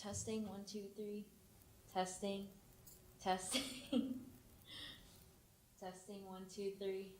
Testing, 1, 2, 3. Testing, testing. Testing, 1, 2, 3.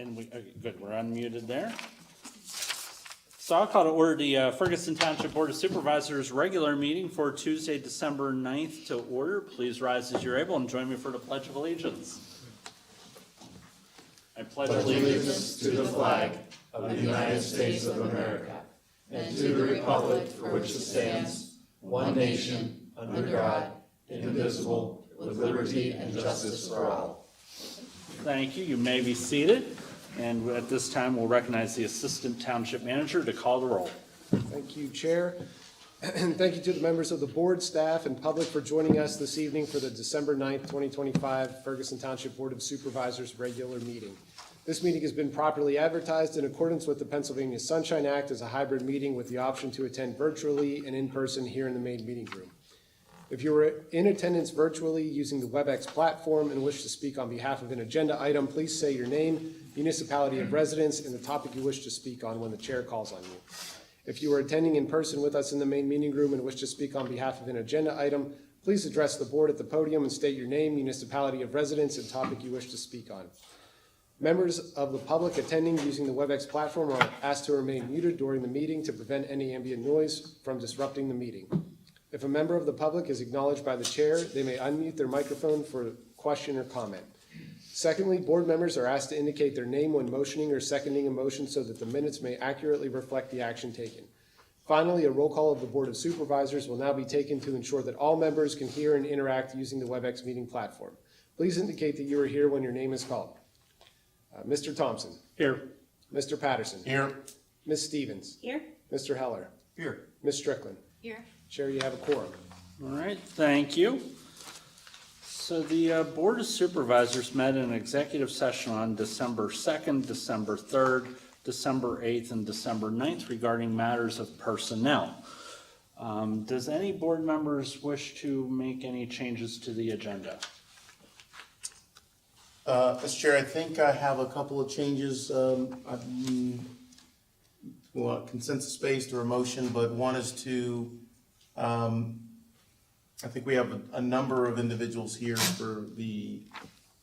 And we, okay, good, we're unmuted there. So I'll call to order the Ferguson Township Board of Supervisors regular meeting for Tuesday, December 9th to order. Please rise as you're able and join me for the Pledge of Allegiance. I pledge allegiance to the flag of the United States of America and to the republic for which it stands, one nation, under God, indivisible, with liberty and justice for all. Thank you. You may be seated. And at this time, we'll recognize the Assistant Township Manager to call the roll. Thank you, Chair. And thank you to the members of the board, staff, and public for joining us this evening for the December 9th, 2025 Ferguson Township Board of Supervisors regular meeting. This meeting has been properly advertised in accordance with the Pennsylvania Sunshine Act as a hybrid meeting with the option to attend virtually and in person here in the main meeting room. If you are in attendance virtually using the WebEx platform and wish to speak on behalf of an agenda item, please say your name, municipality of residence, and the topic you wish to speak on when the chair calls on you. If you are attending in person with us in the main meeting room and wish to speak on behalf of an agenda item, please address the board at the podium and state your name, municipality of residence, and topic you wish to speak on. Members of the public attending using the WebEx platform are asked to remain muted during the meeting to prevent any ambient noise from disrupting the meeting. If a member of the public is acknowledged by the chair, they may unmute their microphone for a question or comment. Secondly, board members are asked to indicate their name when motioning or seconding a motion so that the minutes may accurately reflect the action taken. Finally, a roll call of the Board of Supervisors will now be taken to ensure that all members can hear and interact using the WebEx meeting platform. Please indicate that you are here when your name is called. Mr. Thompson. Here. Mr. Patterson. Here. Ms. Stevens. Here. Mr. Heller. Here. Ms. Strickland. Here. Chair, you have a quorum. All right, thank you. So the Board of Supervisors met in an executive session on December 2nd, December 3rd, December 8th, and December 9th regarding matters of personnel. Does any board members wish to make any changes to the agenda? Mr. Chair, I think I have a couple of changes. Well, consensus-based or a motion, but one is to, I think we have a number of individuals here for the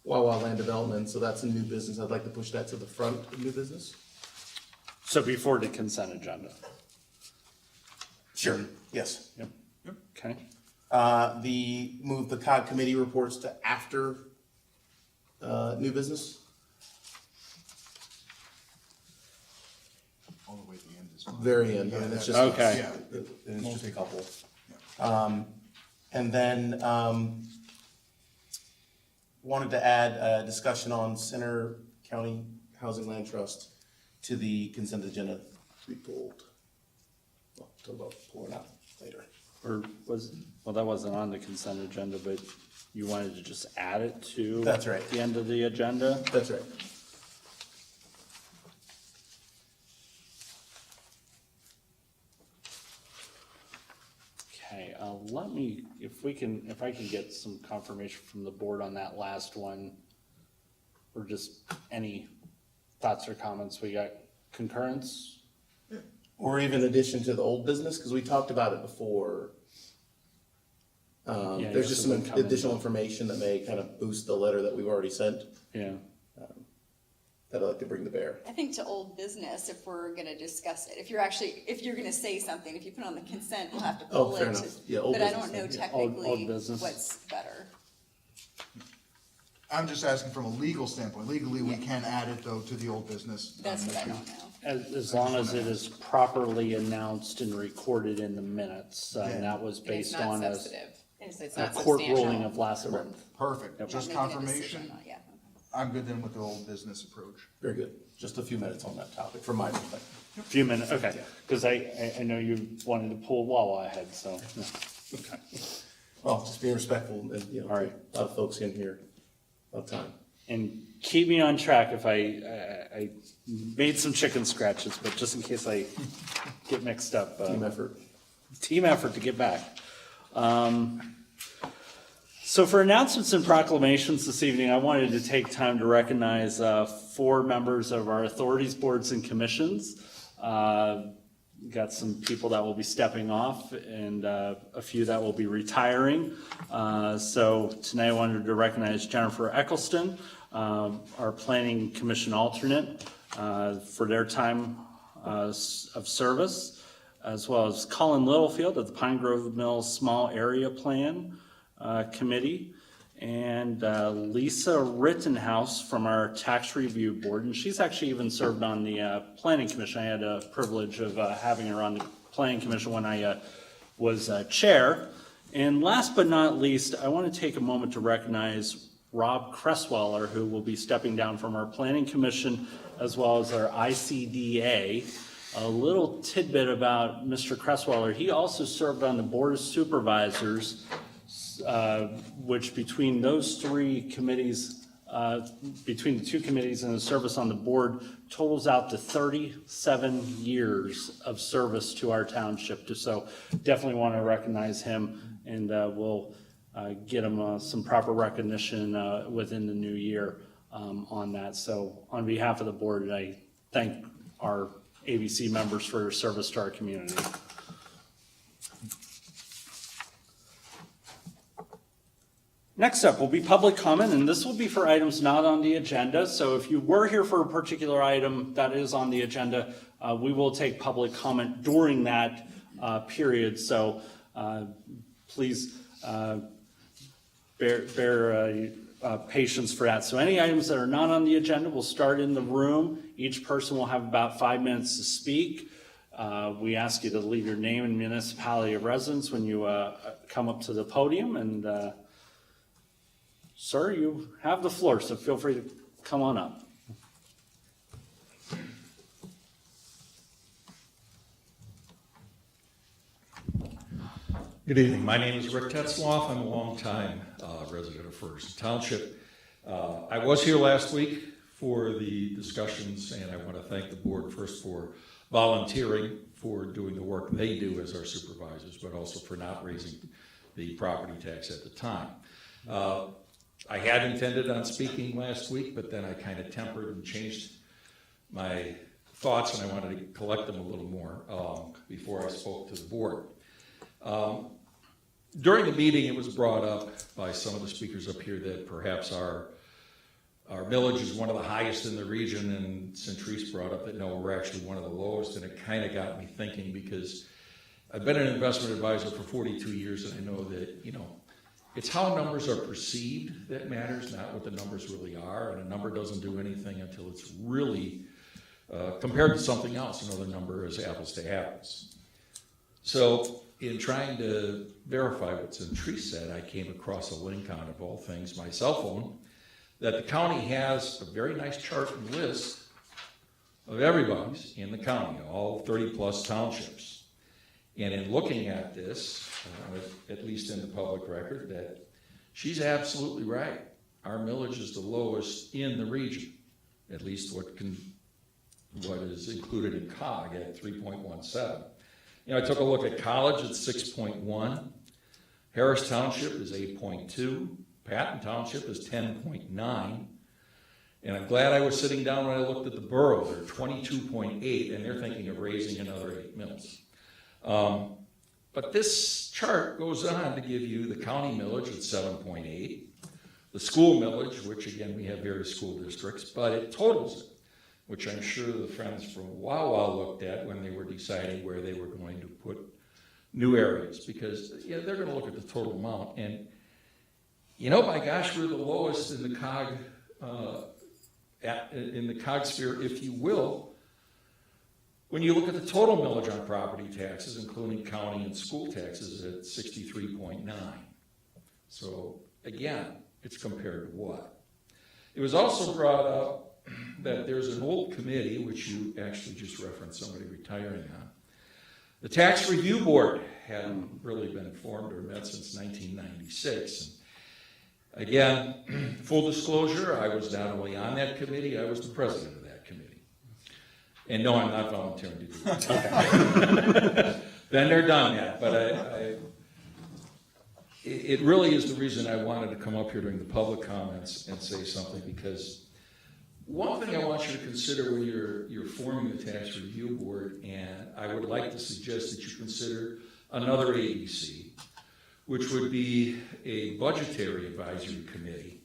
Wawa Land Development, so that's a new business. I'd like to push that to the front of new business. So before the consent agenda? Sure. Yes. Yep. Okay. Move the COG committee reports to after new business. All the way at the end is fine. Very end, and it's just. Okay. Yeah, and it's just a couple. And then, wanted to add a discussion on Center County Housing Land Trust to the consent agenda to be pulled. Well, talk about pulling out later. Or well, that wasn't on the consent agenda, but you wanted to just add it to? That's right. The end of the agenda? That's right. Okay, if I can get some confirmation from the board on that last one, or just any thoughts or comments, we got concurrence? Or even addition to the old business, because we talked about it before. Yeah, There's just some something coming. additional information that may kind of boost the letter that we've already sent, Yeah, that I'd like to bring to bear. I think to old business, if we're gonna discuss it, if you're gonna say something, if you put on the consent, we'll have to Oh, pull fair it. enough. Yeah, old But I business don't know then, yeah. Old technically business. what's better. I'm just asking from a legal standpoint. Legally, we can add it though to the old business. That's what I don't know. as long as it is properly announced and recorded in the minutes, Yeah. and that was It's based not on substantive. It's a not court ruling substantial. of last month. Perfect. Yep. Just Making a confirmation. decision, yeah. I'm good then with the old business approach. Very good. Just a few minutes on that topic, from my perspective. Few minutes, okay, because I know you wanted to pull Wawa ahead, so, okay. Well, just being respectful, and, you know, All right. a lot of folks in here, a lot of time. And keep me on track if I made some chicken scratches, but just in case I get mixed up. Team effort. Team effort to get back. So for announcements and proclamations this evening, I wanted to take time to recognize 4 members of our authorities, boards, and commissions. Got some people that will be stepping off and a few that will be retiring. So tonight I wanted to recognize Jennifer Eccleston, our Planning Commission alternate, for their time of service, as well as Colin Littlefield of the Pine Grove Mills Small Area Plan Committee, and Lisa Rittenhouse from our Tax Review Board, and she's actually even served on the Planning Commission. I had a privilege of having her on the Planning Commission when I was chair. And last but not least, I want to take a moment to recognize Rob Cressweller, who will be stepping down from our Planning Commission as well as our ICDA. A little tidbit about Mr. Cressweller: he also served on the Board of Supervisors, which between those three committees, between the two committees and the service on the board, totals out to 37 years of service to our township. So definitely want to recognize him, and we'll get him some proper recognition within the new year on that. So on behalf of the board, I thank our ABC members for their service to our community. Next up will be public comment, and this will be for items not on the agenda. So if you were here for a particular item that is on the agenda, we will take public comment during that period. So please bear patience for that. So any items that are not on the agenda will start in the room. Each person will have about 5 minutes to speak. We ask you to leave your name and municipality of residence when you come up to the podium. And sir, you have the floor, so feel free to come on up. Good evening. My name is Rick Tetzloff. I'm a longtime resident of Ferguson Township. I was here last week for the discussions, and I want to thank the board first for volunteering for doing the work they do as our supervisors, but also for not raising the property tax at the time. I had intended on speaking last week, but then I kind of tempered and changed my thoughts, and I wanted to collect them a little more before I spoke to the board. During the meeting, it was brought up by some of the speakers up here that perhaps our millage is one of the highest in the region, and Centrice brought up that no, we're actually one of the lowest, and it kind of got me thinking, because I've been an investment advisor for 42 years, and I know that, you know, it's how numbers are perceived that matters, not what the numbers really are, and a number doesn't do anything until it's really compared to something else. Another number is apples to apples. So in trying to verify what Centrice said, I came across a link on, of all things, my cell phone, that the county has a very nice chart and list of everybody's in the county, all 30-plus townships. And in looking at this, at least in the public record, that she's absolutely right. Our millage is the lowest in the region, at least what is included in COG at 3.17. You know, I took a look at College at 6.1. Harris Township is 8.2. Patton Township is 10.9. And I'm glad I was sitting down when I looked at the borough. They're 22.8, and they're thinking of raising another 8 mills. But this chart goes on to give you the county millage at 7.8, the school millage, which again, we have various school districts, but it totals it, which I'm sure the friends from Wawa looked at when they were deciding where they were going to put new areas, because yeah, they're going to look at the total amount. And you know, by gosh, we're the lowest in the COG, in the COG sphere, if you will, when you look at the total millage on property taxes, including county and school taxes, at 63.9. So again, it's compared to what? It was also brought up that there's an old committee, which you actually just referenced somebody retiring on. The Tax Review Board hadn't really been formed or met since 1996. And again, full disclosure, I was not only on that committee, I was the president of that committee. And no, I'm not volunteering to do that. Then they're done yet, but it really is the reason I wanted to come up here during the public comments and say something, because one thing I want you to consider when you're forming the Tax Review Board, and I would like to suggest that you consider another ABC, which would be a budgetary advisory committee.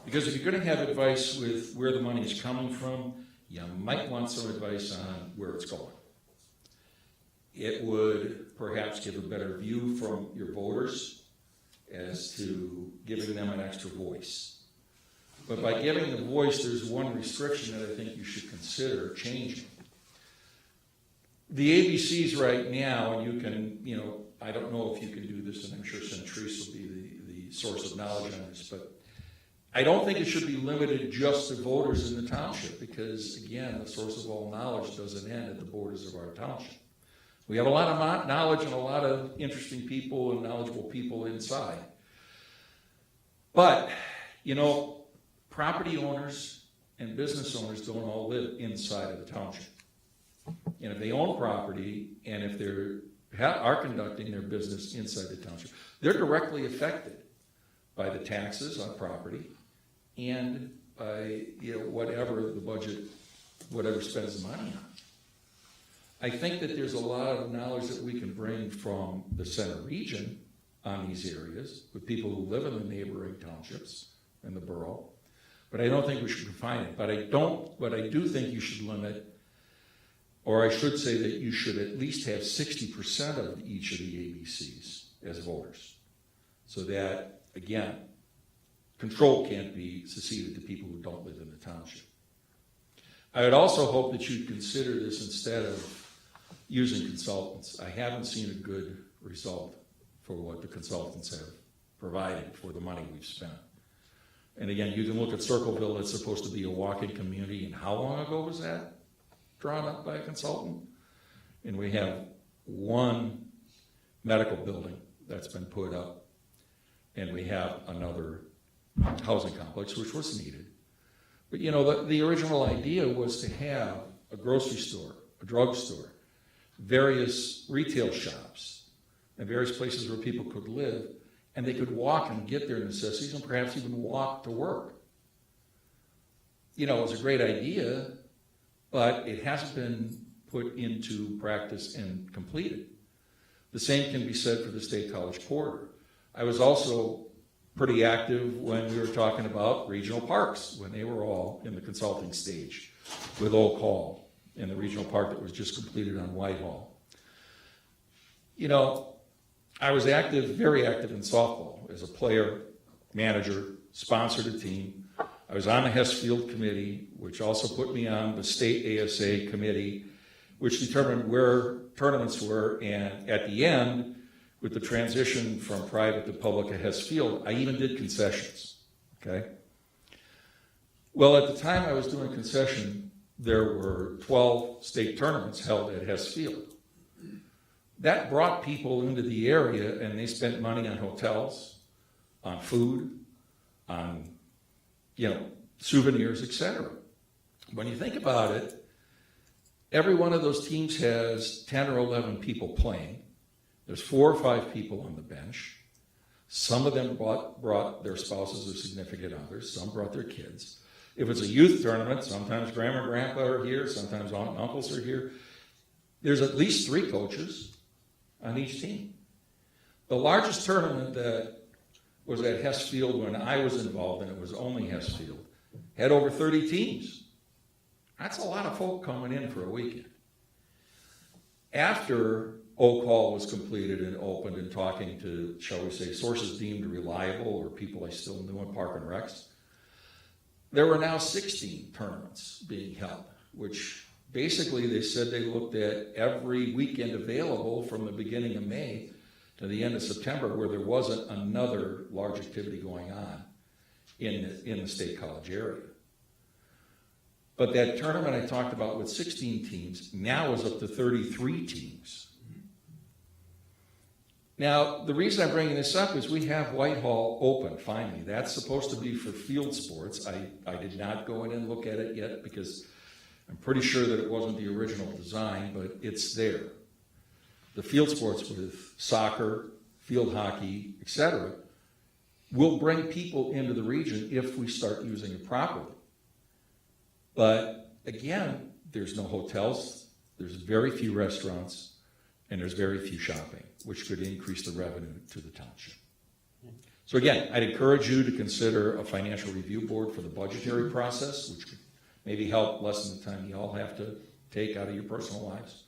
Because if you're gonna have advice with where the money is coming from, you might want some advice on where it's going. It would perhaps give a better view from your voters as to giving them an extra voice. But by giving the voice, there's one restriction that I think you should consider changing. The ABCs right now, and you can, I don't know if you can do this, and I'm sure Centrise will be the source of knowledge on this, but I don't think it should be limited just to voters in the township, because again, the source of all knowledge doesn't end at the borders of our township. We have a lot of knowledge and a lot of interesting people and knowledgeable people inside. But, property owners and business owners don't all live inside of the township. And if they own property, and if are conducting their business inside the township, they're directly affected by the taxes on property and by, whatever the budget, whatever spends the money on. I think that there's a lot of knowledge that we can bring from the center region on these areas with people who live in the neighboring townships and the borough, but I don't think we should confine it. But I do think you should limit, or I should say that you should at least have 60% of each of the ABCs as voters, so that, again, control can't be seceded to people who don't live in the township. I would also hope that you'd consider this instead of using consultants. I haven't seen a good result for what the consultants have provided for the money we've spent. And again, you can look at Circleville, it's supposed to be a walk-in community, and how long ago was that drawn up by a consultant? And we have one medical building that's been put up, and we have another housing complex, which was needed. But the original idea was to have a grocery store, a drugstore, various retail shops, and various places where people could live, and they could walk and get their necessities and perhaps even walk to work. It was a great idea, but it hasn't been put into practice and completed. The same can be said for the State College Corridor. I was also pretty active when we were talking about regional parks, when they were all in the consulting stage with Oak Hall and the regional park that was just completed on Whitehall. I was very active in softball as a player, manager, sponsored a team. I was on the Hess Field Committee, which also put me on the state ASA committee, which determined where tournaments were, and at the end, with the transition from private to public at Hess Field, I even did concessions, okay? Well, at the time I was doing concession, there were 12 state tournaments held at Hess Field. That brought people into the area, and they spent money on hotels, on food, on, souvenirs, etc. When you think about it, every one of those teams has 10 or 11 people playing. There's 4 or 5 people on the bench. Some of them brought their spouses or significant others. Some brought their kids. If it's a youth tournament, sometimes grandma and grandpa are here. Sometimes aunt and uncles are here. There's at least 3 coaches on each team. The largest tournament that was at Hess Field when I was involved, and it was only Hess Field, had over 30 teams. That's a lot of folk coming in for a weekend. After Oak Hall was completed and opened, and talking to, shall we say, sources deemed reliable or people I still knew in Park and Recs, there were now 16 tournaments being held, which basically they said they looked at every weekend available from the beginning of May to the end of September where there wasn't another large activity going on in the State College area. But that tournament I talked about with 16 teams now is up to 33 teams. Now, the reason I'm bringing this up is we have Whitehall open, finally. That's supposed to be for field sports. I did not go in and look at it yet because I'm pretty sure that it wasn't the original design, but it's there. The field sports with soccer, field hockey, etc., will bring people into the region if we start using it properly. But again, there's no hotels, there's very few restaurants, and there's very few shopping, which could increase the revenue to the township. So again, I'd encourage you to consider a financial review board for the budgetary process, which could maybe help lessen the time you all have to take out of your personal lives.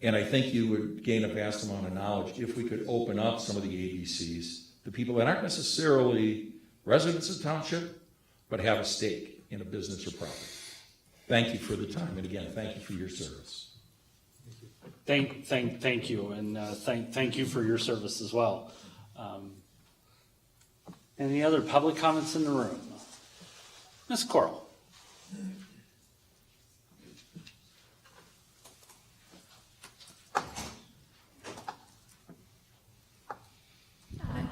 And I think you would gain a vast amount of knowledge if we could open up some of the ABCs to people that aren't necessarily residents of township, but have a stake in a business or property. Thank you for the time, and again, thank you for your service. Thank you, and thank you for your service as well. Any other public comments in the room? Ms. Coral?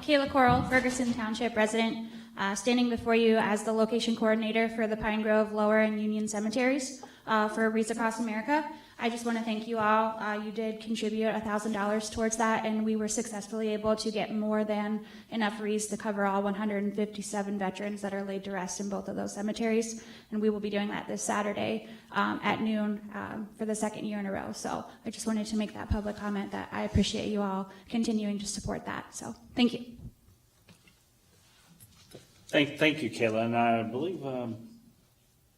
Kayla Coral, Ferguson Township resident, standing before you as the location coordinator for the Pine Grove, Lower, and Union cemeteries for Wreaths Across America. I just want to thank you all. You did contribute $1,000 towards that, and we were successfully able to get more than enough wreaths to cover all 157 veterans that are laid to rest in both of those cemeteries. And we will be doing that this Saturday at noon for the second year in a row. So I just wanted to make that public comment that I appreciate you all continuing to support that. So thank you. Thank you, Kayla, and I believe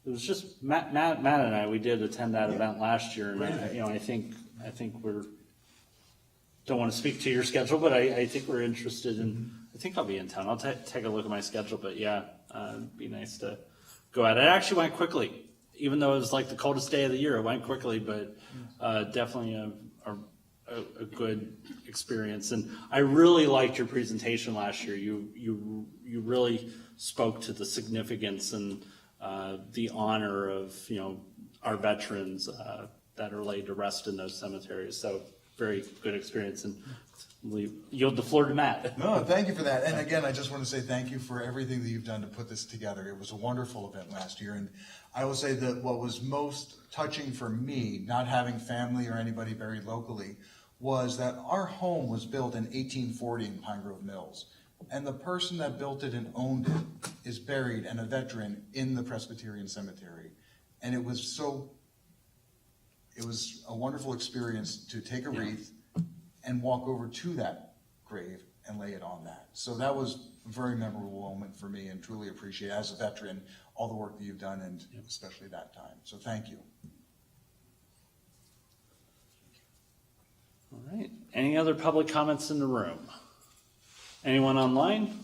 it was just Matt and I. We did attend that event last year, and I think we're don't want to speak to your schedule, but I think we're interested in. I think I'll be in town. I'll take a look at my schedule, but yeah, it'd be nice to go out. It actually went quickly, even though it was like the coldest day of the year. It went quickly, but definitely a good experience. And I really liked your presentation last year. You really spoke to the significance and the honor of our veterans that are laid to rest in those cemeteries. So very good experience, and yield the floor to Matt. No, thank you for that. And again, I just want to say thank you for everything that you've done to put this together. It was a wonderful event last year, and I will say that what was most touching for me, not having family or anybody buried locally, was that our home was built in 1840 in Pine Grove Mills. And the person that built it and owned it is buried, and a veteran, in the Presbyterian Cemetery. And it was a wonderful experience to take a wreath and walk over to that grave and lay it on that. So that was a very memorable moment for me, and truly appreciate, as a veteran, all the work that you've done, and especially that time. So thank you. All right. Any other public comments in the room? Anyone online?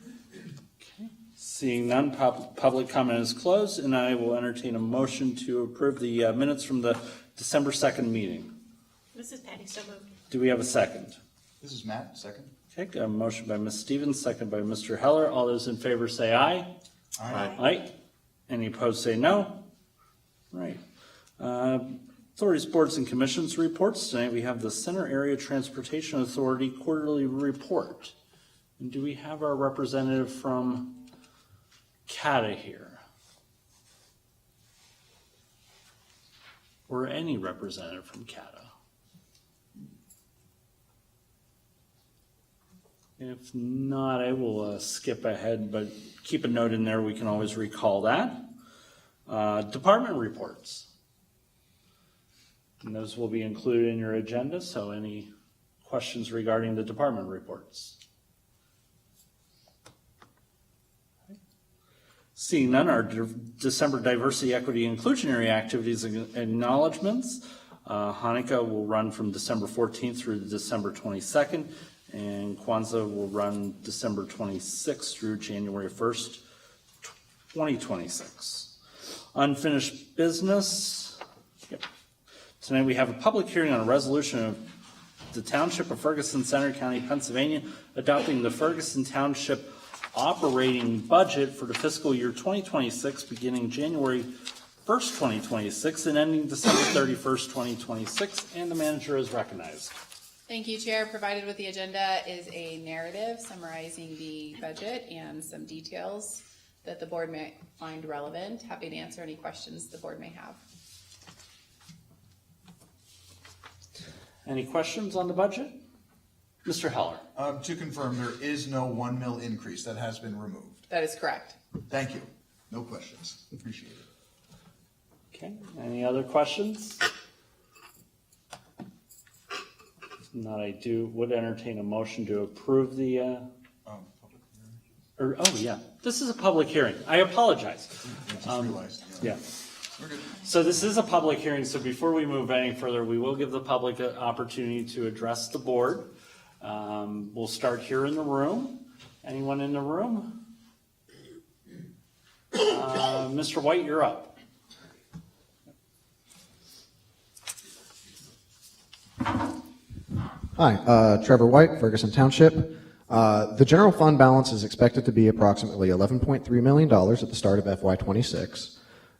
Okay. Seeing none, public comment is closed, and I will entertain a motion to approve the minutes from the December 2nd meeting. This is Patty, so moved. Do we have a second? This is Matt, second. Okay, got a motion by Ms. Stevens, second by Mr. Heller. All those in favor say aye. Aye. Aye. Any opposed say no. All right. Authorities, boards, and commissions reports. Tonight we have the Center Area Transportation Authority quarterly report. And do we have our representative from CATA here? Or any representative from CATA? If not, I will skip ahead, but keep a note in there. We can always recall that. Department reports. And those will be included in your agenda, so any questions regarding the department reports? Seeing none, our December Diversity, Equity, Inclusionary Activities and Acknowledgements. Hanukkah will run from December 14th through December 22nd, and Kwanzaa will run December 26th through January 1st, 2026. Unfinished business. Yep. Tonight we have a public hearing on a resolution of the Township of Ferguson, Center County, Pennsylvania, adopting the Ferguson Township operating budget for the fiscal year 2026, beginning January 1st, 2026, and ending December 31st, 2026, and the manager is recognized. Thank you, Chair. Provided with the agenda is a narrative summarizing the budget and some details that the board may find relevant. Happy to answer any questions the board may have. Any questions on the budget? Mr. Heller. To confirm, there is no 1 mil increase. That has been removed. That is correct. Thank you. No questions. Appreciate it. Okay, any other questions? If not, I would entertain a motion to approve the Public Or, oh, yeah, this is a public hearing. I apologize. just realized. Yeah. We're good. So this is a public hearing, so before we move any further, we will give the public an opportunity to address the board. We'll start here in the room. Anyone in the room? Mr. White, you're up. Hi, Trevor White, Ferguson Township. The general fund balance is expected to be approximately $11.3 million at the start of FY26.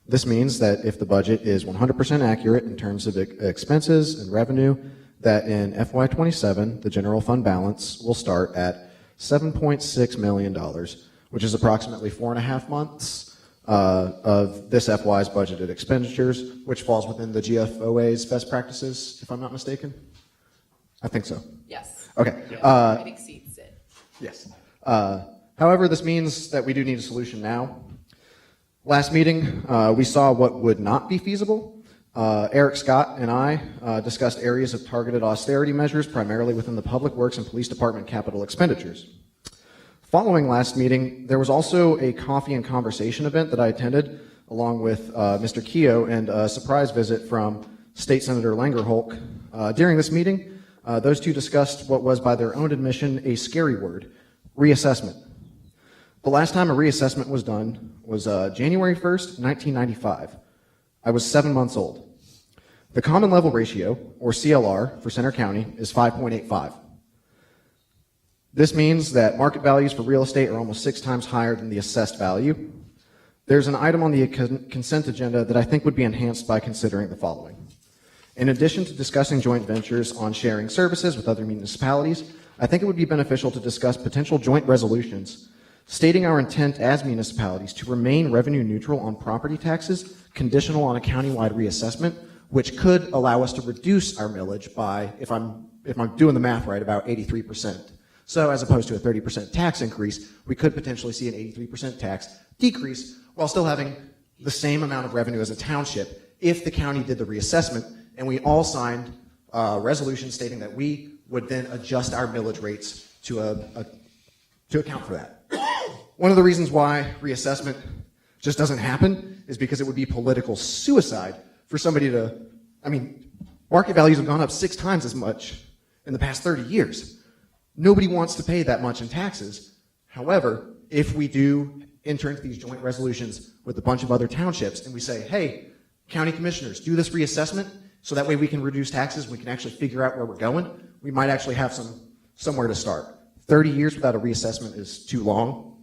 This means that if the budget is 100% accurate in terms of expenses and revenue, that in FY27, the general fund balance will start at $7.6 million, which is approximately 4.5 months of this FY's budgeted expenditures, which falls within the GFOA's best practices, if I'm not mistaken. I think so. Yes. Okay. It exceeds it. Yes. However, this means that we do need a solution now. Last meeting, we saw what would not be feasible. Eric Scott and I discussed areas of targeted austerity measures, primarily within the Public Works and Police Department capital expenditures. Following last meeting, there was also a coffee and conversation event that I attended, along with Mr. Keogh, and a surprise visit from State Senator Langerholk. During this meeting, those two discussed what was, by their own admission, a scary word: reassessment. The last time a reassessment was done was January 1st, 1995. I was 7 months old. The common level ratio, or CLR, for Center County is 5.85. This means that market values for real estate are almost 6 times higher than the assessed value. There's an item on the consent agenda that I think would be enhanced by considering the following. In addition to discussing joint ventures on sharing services with other municipalities, I think it would be beneficial to discuss potential joint resolutions stating our intent as municipalities to remain revenue neutral on property taxes, conditional on a countywide reassessment, which could allow us to reduce our millage by, if I'm doing the math right, about 83%. So as opposed to a 30% tax increase, we could potentially see an 83% tax decrease while still having the same amount of revenue as a township if the county did the reassessment and we all signed a resolution stating that we would then adjust our millage rates to account for that. One of the reasons why reassessment just doesn't happen is because it would be political suicide for somebody to, market values have gone up 6 times as much in the past 30 years. Nobody wants to pay that much in taxes. However, if we do enter into these joint resolutions with a bunch of other townships and we say, hey, county commissioners, do this reassessment so that way we can reduce taxes, we can actually figure out where we're going, we might actually have somewhere to start. 30 years without a reassessment is too long.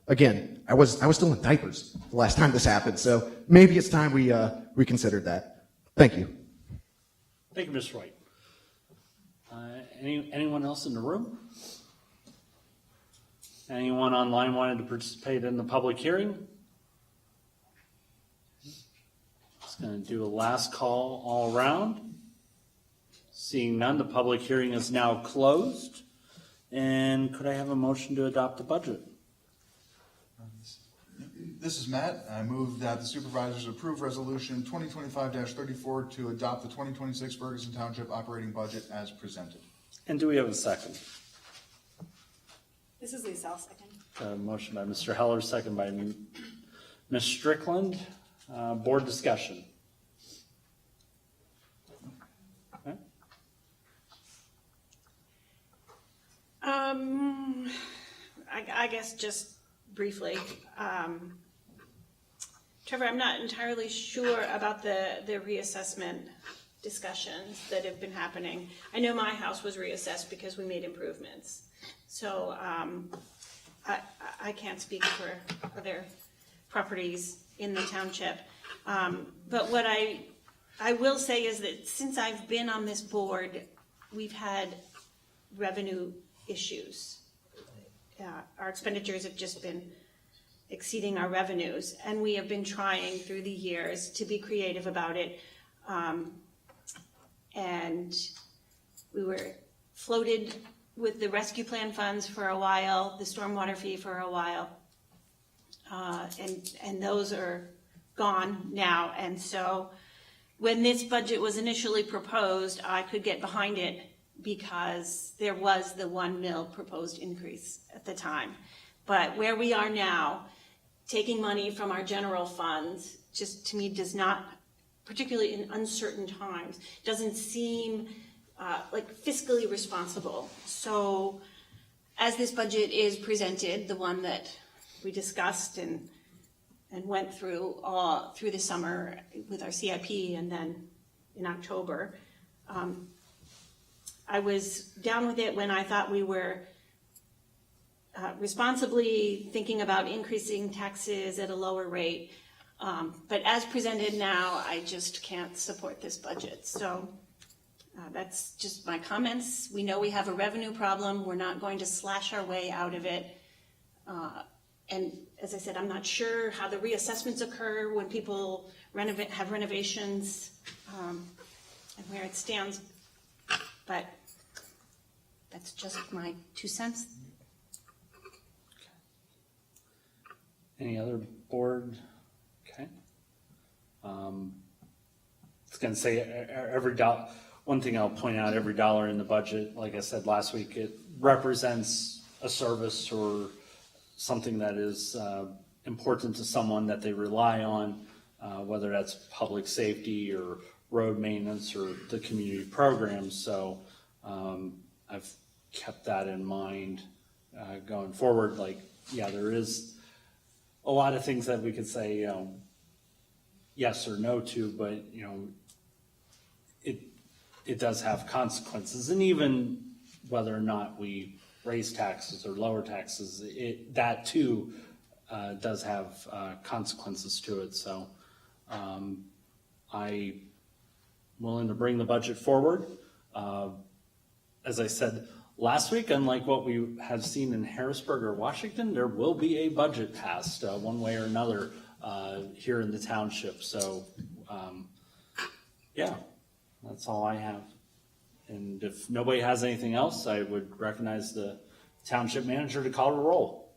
Again, I was still in diapers the last time this happened, so maybe it's time we considered that. Thank you. Thank you, Mr. White. Anyone else in the room? Anyone online wanted to participate in the public hearing? Just going to do a last call all around. Seeing none, the public hearing is now closed. And could I have a motion to adopt the budget? This is Matt. I move that the supervisors approve resolution 2025-34 to adopt the 2026 Ferguson Township operating budget as presented. And do we have a second? This is Lisa, I'll second. Motion by Mr. Heller, second by Ms. Strickland. Board discussion. Okay. I guess just briefly, Trevor, I'm not entirely sure about the reassessment discussions that have been happening. I know my house was reassessed because we made improvements. So I can't speak for other properties in the township. But what I will say is that since I've been on this board, we've had revenue issues. Our expenditures have just been exceeding our revenues, and we have been trying through the years to be creative about it. And we were floated with the rescue plan funds for a while, the stormwater fee for a while, and those are gone now. And so when this budget was initially proposed, I could get behind it because there was the 1 mil proposed increase at the time. But where we are now, taking money from our general funds, just to me does not, particularly in uncertain times, doesn't seem like fiscally responsible. So as this budget is presented, the one that we discussed and went through through the summer with our CIP and then in October, I was down with it when I thought we were responsibly thinking about increasing taxes at a lower rate. But as presented now, I just can't support this budget. So that's just my comments. We know we have a revenue problem. We're not going to slash our way out of it. And as I said, I'm not sure how the reassessments occur when people have renovations and where it stands. But that's just my 2 cents. Any other board? Okay. I was going to say every dollar. One thing I'll point out: every dollar in the budget, like I said last week, it represents a service or something that is important to someone that they rely on, whether that's public safety or road maintenance or the community programs. So I've kept that in mind going forward. Like, yeah, there is a lot of things that we could say, yes or no to, but it does have consequences. And even whether or not we raise taxes or lower taxes, that too does have consequences to it. So I'm willing to bring the budget forward. As I said last week, unlike what we have seen in Harrisburg or Washington, there will be a budget passed one way or another here in the township. So yeah, that's all I have. And if nobody has anything else, I would recognize the township manager to call a roll.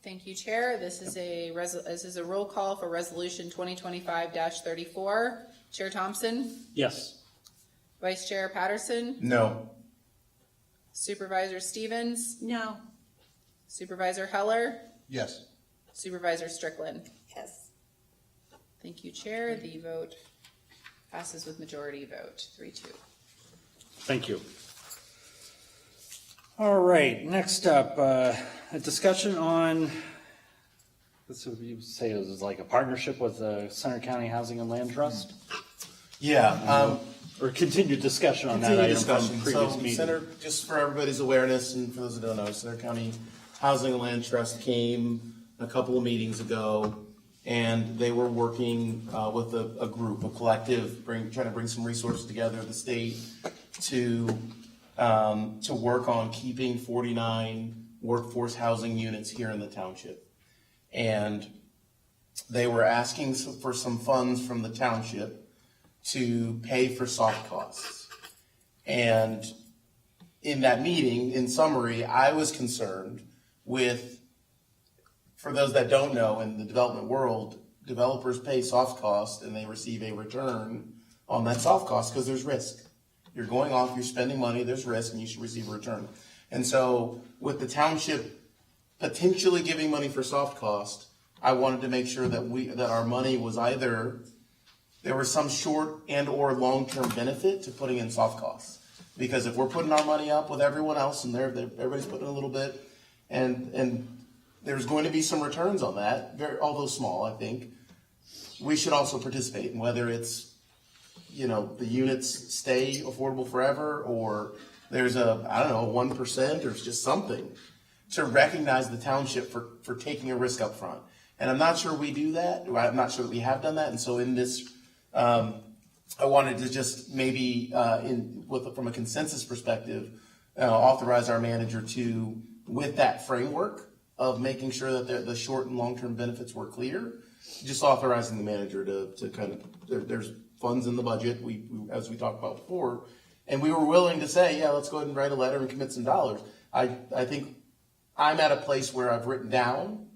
Thank you, Chair. This is a roll call for Resolution 2025-34. Chair Thompson? Yes. Vice Chair Patterson? No. Supervisor Stevens? No. Supervisor Heller? Yes. Supervisor Strickland? Yes. Thank you, Chair. The vote passes with majority vote, 3-2. Thank you. All right, next up, a discussion on, this would you say it was like a partnership with the Center County Housing and Land Trust? Yeah. Or continued discussion on that Continued item from discussion. previous So meeting. Center, just for everybody's awareness and for those that don't know, Center County Housing and Land Trust came a couple of meetings ago, and they were working with a group, a collective, trying to bring some resources together at the state to work on keeping 49 workforce housing units here in the township. And they were asking for some funds from the township to pay for soft costs. And in that meeting, in summary, I was concerned with, for those that don't know, in the development world, developers pay soft cost and they receive a return on that soft cost because there's risk. You're going off, you're spending money, there's risk, and you should receive a return. And so with the township potentially giving money for soft cost, I wanted to make sure that our money was either, there was some short and or long-term benefit to putting in soft costs. Because if we're putting our money up with everyone else and everybody's putting in a little bit, and there's going to be some returns on that, although small, I think, we should also participate. And whether it's, the units stay affordable forever, or there's a 1% or just something to recognize the township for taking a risk up front. And I'm not sure we do that. I'm not sure that we have done that. And so in this, I wanted to just maybe, from a consensus perspective, authorize our manager to, with that framework of making sure that the short and long-term benefits were clear, just authorizing the manager to kind of, there's funds in the budget, we as we talked about before, and we were willing to say, yeah, let's go ahead and write a letter and commit some dollars. I think I'm at a place where I've written down,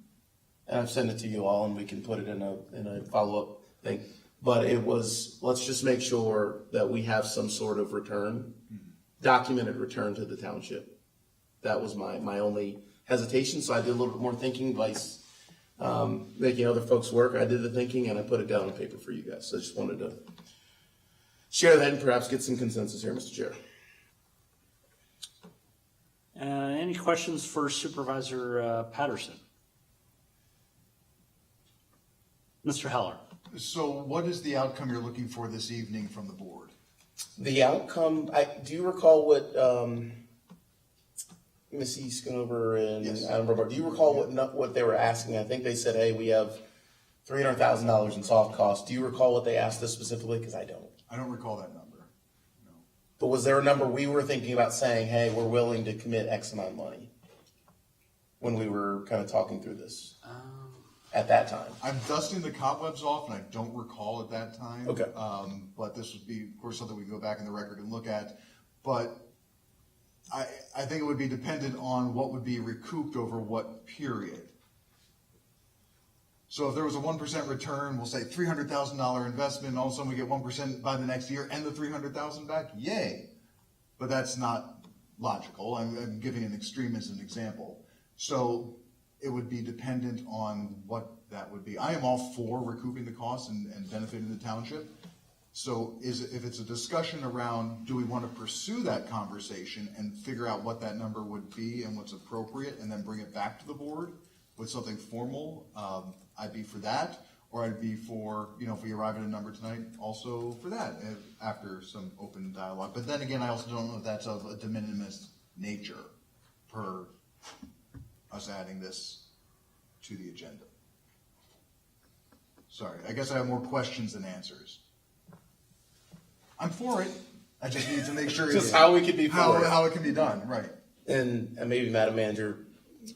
and I've sent it to you all, and we can put it in a follow-up thing. But it was, let's just make sure that we have some sort of return, documented return to the township. That was my only hesitation, so I did a little bit more thinking by making other folks work. I did the thinking and I put it down on paper for you guys. So I just wanted to share that and perhaps get some consensus here, Mr. Chair. Any questions for Supervisor Patterson? Mr. Heller? So what is the outcome you're looking for this evening from the board? The outcome, do you recall what Missy Schoonover and Yes. Adam Robart, do you recall what they were asking? I think they said, hey, we have $300,000 in soft costs. Do you recall what they asked us specifically? Because I don't. I don't recall that number. No. But was there a number we were thinking about saying, hey, we're willing to commit X amount of money when we were kind of talking through this at that time? I'm dusting the cobwebs off, and I don't recall at that time. Okay. But this would be, of course, something we can go back in the record and look at. But I think it would be dependent on what would be recouped over what period. So if there was a 1% return, we'll say $300,000 investment, and all of a sudden we get 1% by the next year and the $300,000 back, yay. But that's not logical. I'm giving an extreme as an example. So it would be dependent on what that would be. I am all for recouping the costs and benefiting the township. So if it's a discussion around, do we want to pursue that conversation and figure out what that number would be and what's appropriate and then bring it back to the board with something formal, I'd be for that. Or I'd be for, if we arrive at a number tonight, also for that after some open dialogue. But then again, I also don't know if that's of a de minimis nature per us adding this to the agenda. Sorry, I guess I have more questions than answers. I'm for it. I just need to make sure Just how we could be for it. how it can be done, right? And maybe, Madam Manager,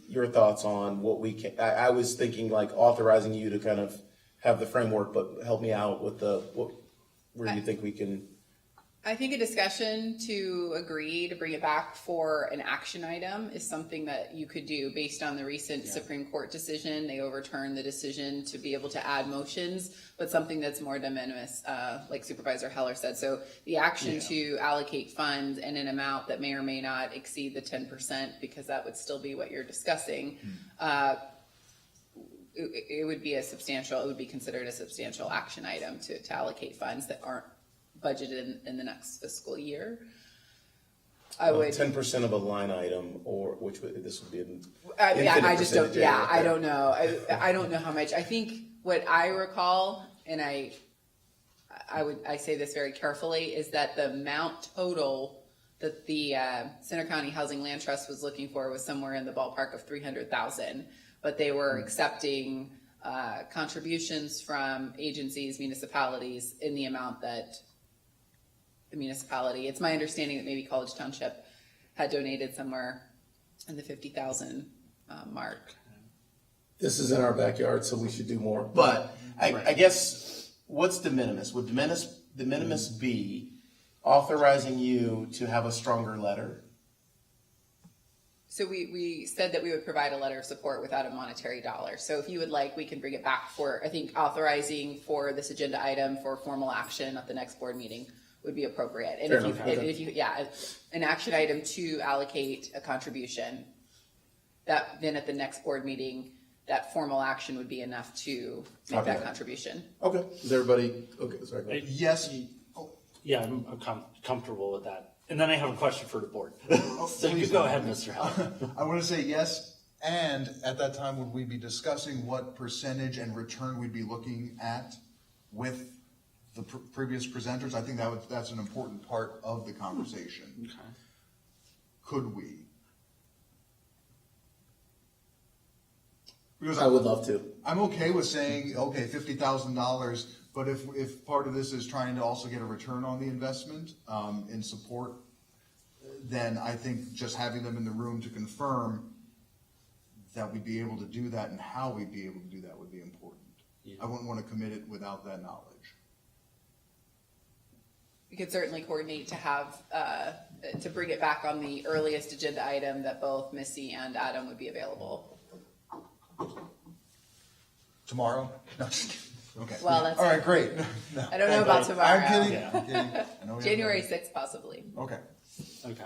your thoughts on what we can, I was thinking like authorizing you to kind of have the framework, but help me out with where you think we can. I think a discussion to agree to bring it back for an action item is something that you could do based on the recent Supreme Court decision. They overturned the decision to be able to add motions, but something that's more de minimis, like Supervisor Heller said. So the action to allocate funds in an amount that may or may not exceed the 10%, because that would still be what you're discussing. It would be it would be considered a substantial action item to allocate funds that aren't budgeted in the next fiscal year. I would 10% of a line item, or this would be. I just don't. Yeah, I don't know. I don't know how much. I think what I recall, and I say this very carefully, is that the amount total that the Center County Housing Land Trust was looking for was somewhere in the ballpark of $300,000, but they were accepting contributions from agencies, municipalities, in the amount that the municipality. It's my understanding that maybe College Township had donated somewhere in the 50,000 mark. This is in our backyard, so we should do more. But I guess what's de minimis? Would de minimis be authorizing you to have a stronger letter? So we said that we would provide a letter of support without a monetary dollar. So if you would like, we can bring it back for, I think, authorizing for this agenda item for formal action at the next board meeting would be appropriate. And if you, an action item to allocate a contribution, that then at the next board meeting, that formal action would be enough to make that contribution. Okay. Is everybody okay? Sorry. Yes. Yeah, I'm comfortable with that. And then I have a question for the board. So you go ahead, Mr. Heller. I want to say yes, and at that time, would we be discussing what percentage and return we'd be looking at with the previous presenters? I think that's an important part of the conversation. Okay. Could we? Because I would love to. I'm okay with saying, okay, $50,000, but if part of this is trying to also get a return on the investment in support, then I think just having them in the room to confirm that we'd be able to do that and how we'd be able to do that would be important. Yeah. I wouldn't want to commit it without that knowledge. We could certainly coordinate to have, to bring it back on the earliest agenda item that both Missy and Adam would be available. Tomorrow? No, just kidding. Okay. Well, that's- All right, great. No. I don't know about tomorrow. I'm kidding, Yeah. I'm kidding. I know we have- January 6th possibly. Okay, Okay.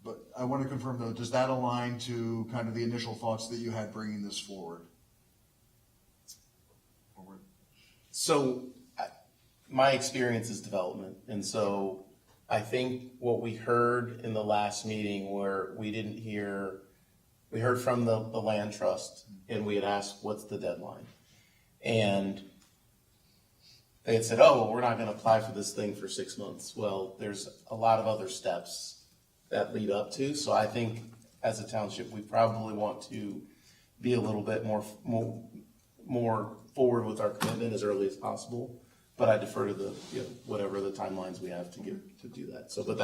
but I want to confirm though, does that align to kind of the initial thoughts that you had bringing this forward? Or were- So, my experience is development, and so I think what we heard in the last meeting where we heard from the land trust, and we had asked, what's the deadline? And they had said, oh, well, we're not gonna apply for this thing for 6 months. Well, there's a lot of other steps that lead up to, so I think as a township, we probably want to be a little bit more forward with our commitment as early as possible. But I defer to the, whatever the timelines we have to do that. So, but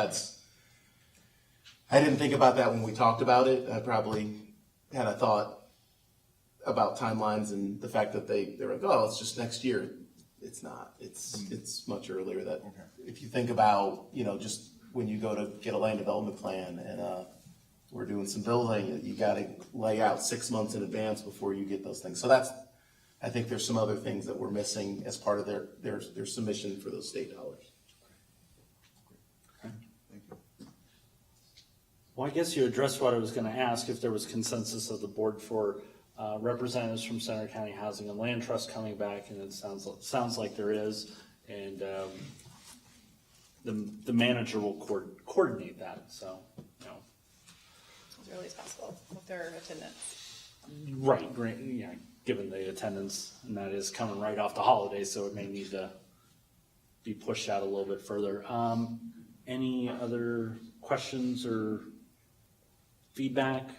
I didn't think about that when we talked about it. I probably had a thought about timelines and the fact that they're like, oh, it's just next year. It's not. It's much earlier. That if you think about, just when you go to get a land development plan and we're doing some building, you got to lay out 6 months in advance before you get those things. So I think there's some other things that we're missing as part of their submission for those state dollars. Well, I guess you addressed what I was going to ask, if there was consensus of the board for representatives from Center County Housing and Land Trust coming back, and it sounds like there is, and the manager will coordinate that. So, As early as possible with their attendance. right, yeah. Given the attendance, and that is coming right off the holidays, so it may need to be pushed out a little bit further. Any other questions or feedback?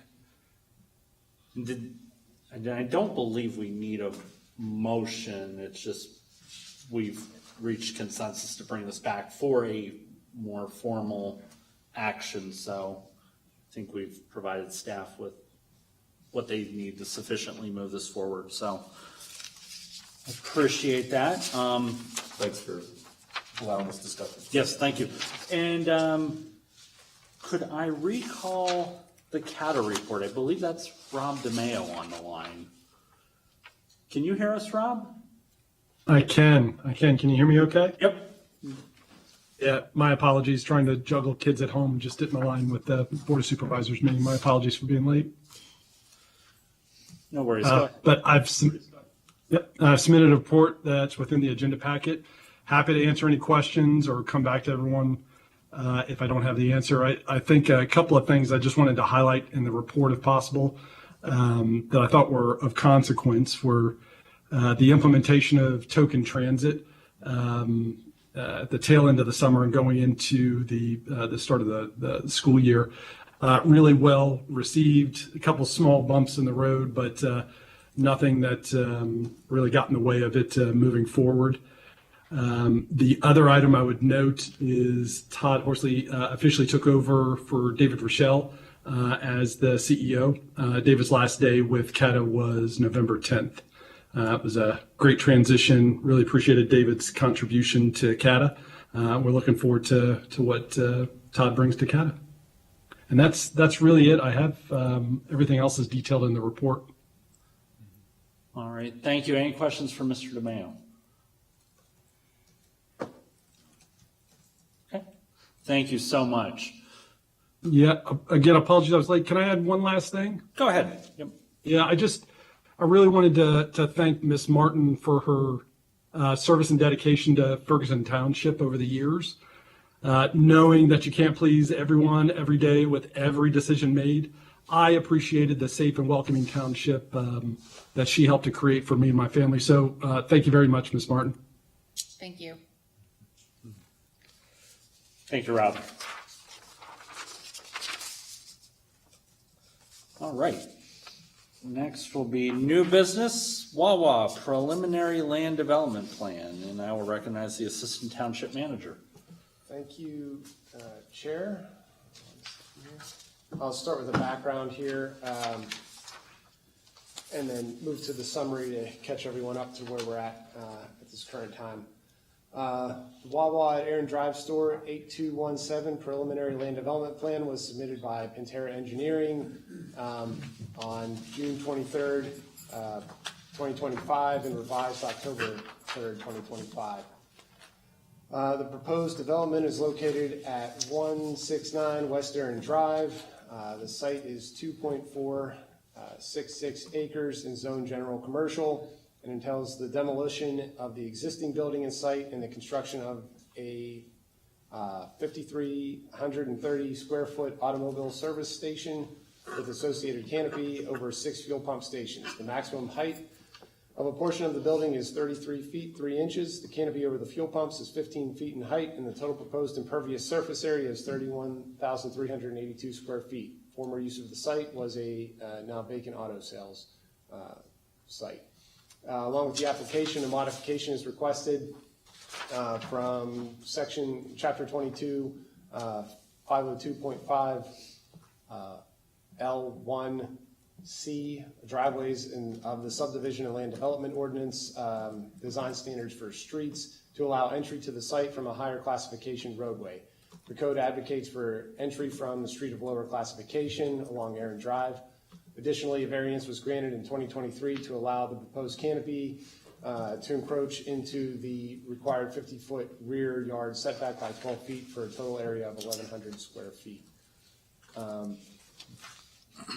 I don't believe we need a motion. It's just we've reached consensus to bring this back for a more formal action. So I think we've provided staff with what they need to sufficiently move this forward. So appreciate that. Thanks for allowing this discussion. Yes, thank you. And could I recall the CATA report? I believe that's Rob DeMeo on the line. Can you hear us, Rob? I can. Can you hear me okay? Yep. Yeah, my apologies. Trying to juggle kids at home, just didn't align with the Board of Supervisors meeting. My apologies for being late. No worries. But I've submitted a report that's within the agenda packet. Happy to answer any questions or come back to everyone if I don't have the answer. I think a couple of things I just wanted to highlight in the report, if possible, that I thought were of consequence were the implementation of token transit at the tail end of the summer and going into the start of the school year. Really well received. A couple small bumps in the road, but nothing that really got in the way of it moving forward. The other item I would note is Todd Horsley officially took over for David Rochelle as the CEO. David's last day with CATA was November 10th. It was a great transition. Really appreciated David's contribution to CATA. We're looking forward to what Todd brings to CATA. And that's really it. I have everything else is detailed in the report. All right. Thank you. Any questions for Mr. DeMeo? Okay. Thank you so much. Yeah. Again, apologies. I was late. Can I add one last thing? Go ahead. Yep. Yeah. I really wanted to thank Ms. Martin for her service and dedication to Ferguson Township over the years. Knowing that you can't please everyone every day with every decision made, I appreciated the safe and welcoming township that she helped to create for me and my family. So thank you very much, Ms. Martin. Thank you. Thank you, Rob. All right. Next will be new business, Wawa preliminary land development plan, and I will recognize the Assistant Township Manager. Thank you, Chair. I'll start with a background here and then move to the summary to catch everyone up to where we're at this current time. Wawa Aaron Drive Store 8217 preliminary land development plan was submitted by Pantera Engineering on June 23rd. 2025, and revised October 3rd, 2025. The proposed development is located at 169 West Aaron Drive. The site is 2.466 acres in zone general commercial and entails the demolition of the existing building and site and the construction of a 5,330 square foot automobile service station with associated canopy over 6 fuel pump stations. The maximum height of a portion of the building is 33 feet 3 inches. The canopy over the fuel pumps is 15 feet in height, and the total proposed impervious surface area is 31,382 square feet. Former use of the site was a now vacant auto sales site. Along with the application, a modification is requested from chapter 22, 502.5 L1C driveways of the subdivision and land development ordinance design standards for streets to allow entry to the site from a higher classification roadway. The code advocates for entry from the street of lower classification along Aaron Drive. Additionally, a variance was granted in 2023 to allow the proposed canopy to encroach into the required 50-foot rear yard setback by 12 feet for a total area of 1,100 square feet.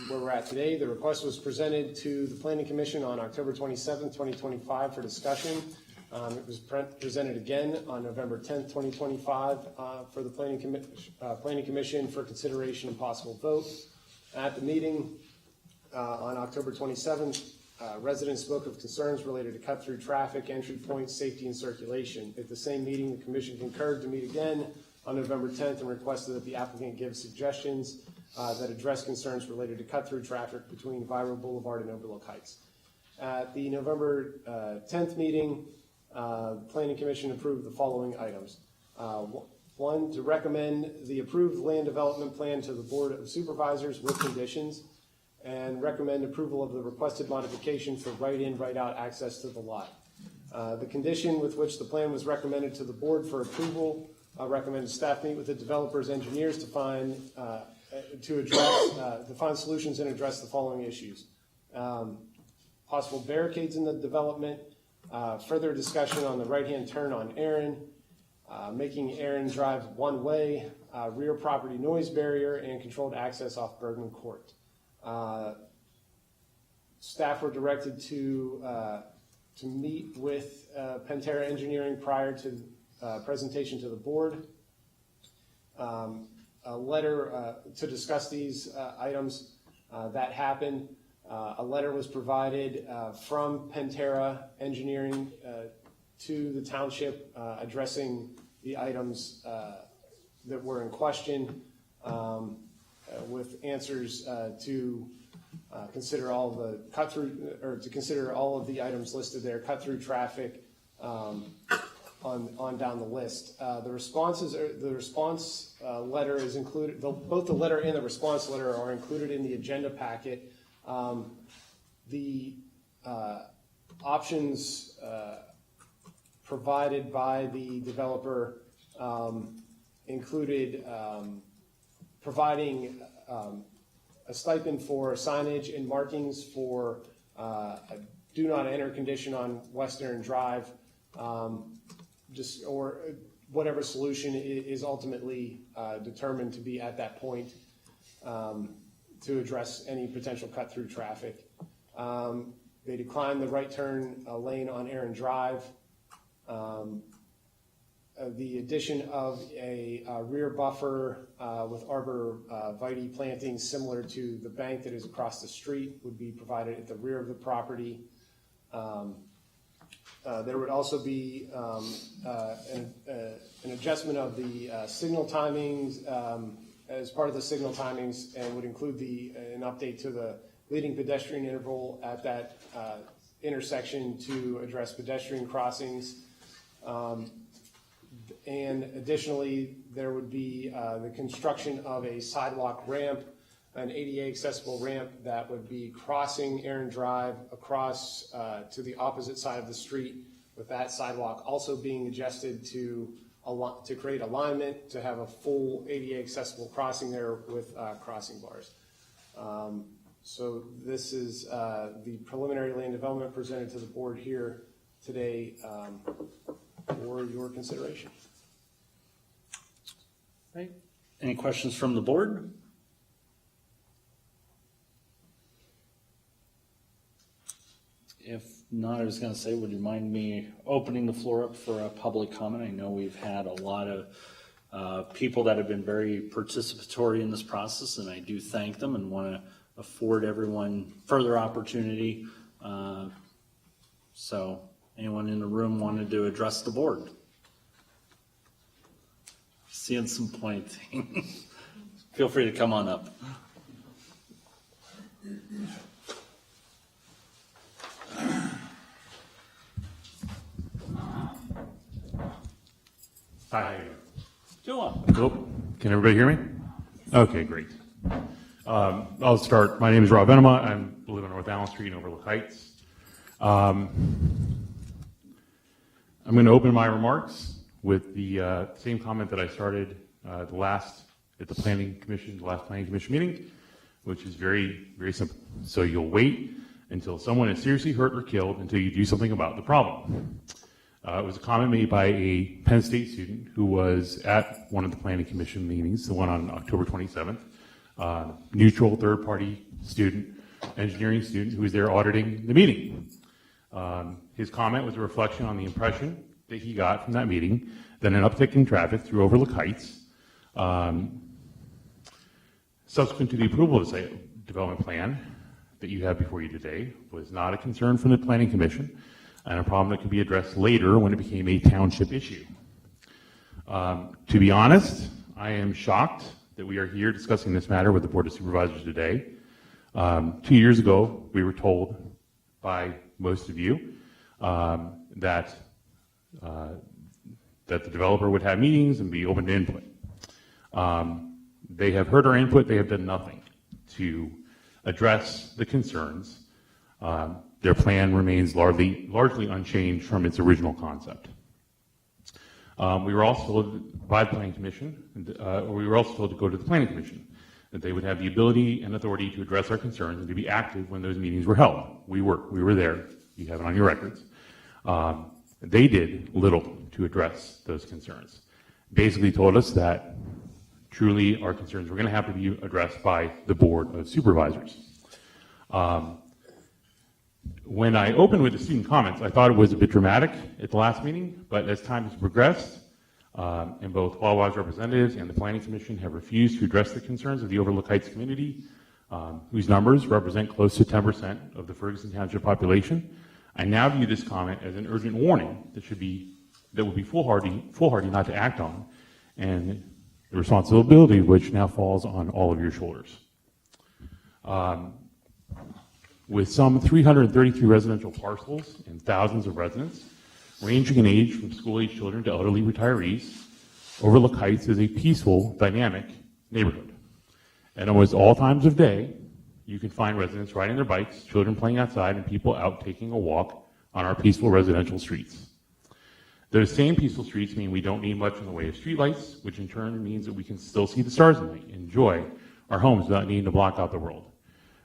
Where we're at today, the request was presented to the Planning Commission on October 27, 2025 for discussion. It was presented again on November 10th, 2025 for the Planning Commission for consideration and possible vote. At the meeting on October 27th, residents spoke of concerns related to cut-through traffic, entry points, safety, and circulation. At the same meeting, the Commission concurred to meet again on November 10th and requested that the applicant give suggestions that address concerns related to cut-through traffic between Viro Boulevard and Overlook Heights. At the November 10th meeting, the Planning Commission approved the following items. One, to recommend the approved land development plan to the Board of Supervisors with conditions, and recommend approval of the requested modification for right-in, right-out access to the lot. The condition with which the plan was recommended to the board for approval recommended staff meet with the developer's engineers to find solutions and address the following issues. Possible barricades in the development, further discussion on the right-hand turn on Aaron, making Aaron Drive one-way, rear property noise barrier, and controlled access off Bergman Court. Staff were directed to meet with Pantera Engineering prior to presentation to the board. A letter to discuss these items that happened. A letter was provided from Pantera Engineering to the township addressing the items that were in question, with answers to consider all the cut-through, or to consider all of the items listed there, cut-through traffic, on down the list. The response letter is included, both the letter and the response letter are included in the agenda packet. The options provided by the developer included providing a stipend for signage and markings for a do not enter condition on West Aaron Drive, or whatever solution is ultimately determined to be at that point to address any potential cut-through traffic. They declined the right turn lane on Aaron Drive. The addition of a rear buffer with arborvitae plantings similar to the bank that is across the street would be provided at the rear of the property. There would also be an adjustment of the signal timings as part of the signal timings, and would include an update to the leading pedestrian interval at that intersection to address pedestrian crossings. And additionally, there would be the construction of a sidewalk ramp, an ADA accessible ramp that would be crossing Aaron Drive across to the opposite side of the street, with that sidewalk also being adjusted to create alignment, to have a full ADA accessible crossing there with crossing bars. So this is the preliminary land development presented to the board here today for your consideration. Right. Any questions from the board? If not, I was going to say, would you mind me opening the floor up for a public comment? I know we've had a lot of people that have been very participatory in this process, and I do thank them and want to afford everyone further opportunity. So anyone in the room wanted to address the board? Seeing some pointing. Feel free to come on up. Hi, how you Joe. doing? Oh, can everybody hear me? Okay, great. I'll start. My name is Rob Venema. I live on North Allen Street in Overlook Heights. I'm going to open my remarks with the same comment that I started at the last planning commission meeting, which is very, very simple. So you'll wait until someone is seriously hurt or killed until you do something about the problem. It was a comment made by a Penn State student who was at one of the planning commission meetings, the one on October 27th, neutral third-party student, engineering student who was there auditing the meeting. His comment was a reflection on the impression that he got from that meeting that an uptick in traffic through Overlook Heights, subsequent to the approval of the development plan that you have before you today, was not a concern from the planning commission and a problem that could be addressed later when it became a township issue. To be honest, I am shocked that we are here discussing this matter with the Board of Supervisors today. 2 years ago, we were told by most of you that the developer would have meetings and be open to input. They have heard our input. They have done nothing to address the concerns. Their plan remains largely unchanged from its original concept. We were also told by the Planning Commission, we were also told to go to the Planning Commission, that they would have the ability and authority to address our concerns and to be active when those meetings were held. We were there. You have it on your records. They did little to address those concerns. Basically told us that truly our concerns were going to have to be addressed by the Board of Supervisors. When I opened with the student comments, I thought it was a bit dramatic at the last meeting, but as time has progressed, and both Wawa's representatives and the Planning Commission have refused to address the concerns of the Overlook Heights community, whose numbers represent close to 10% of the Ferguson Township population, I now view this comment as an urgent warning that would be foolhardy not to act on, and the responsibility of which now falls on all of your shoulders. With some 333 residential parcels and thousands of residents, ranging in age from school-age children to elderly retirees, Overlook Heights is a peaceful, dynamic neighborhood. At almost all times of day, you can find residents riding their bikes, children playing outside, and people out taking a walk on our peaceful residential streets. Those same peaceful streets mean we don't need much in the way of streetlights, which in turn means that we can still see the stars at night, enjoy our homes without needing to block out the world.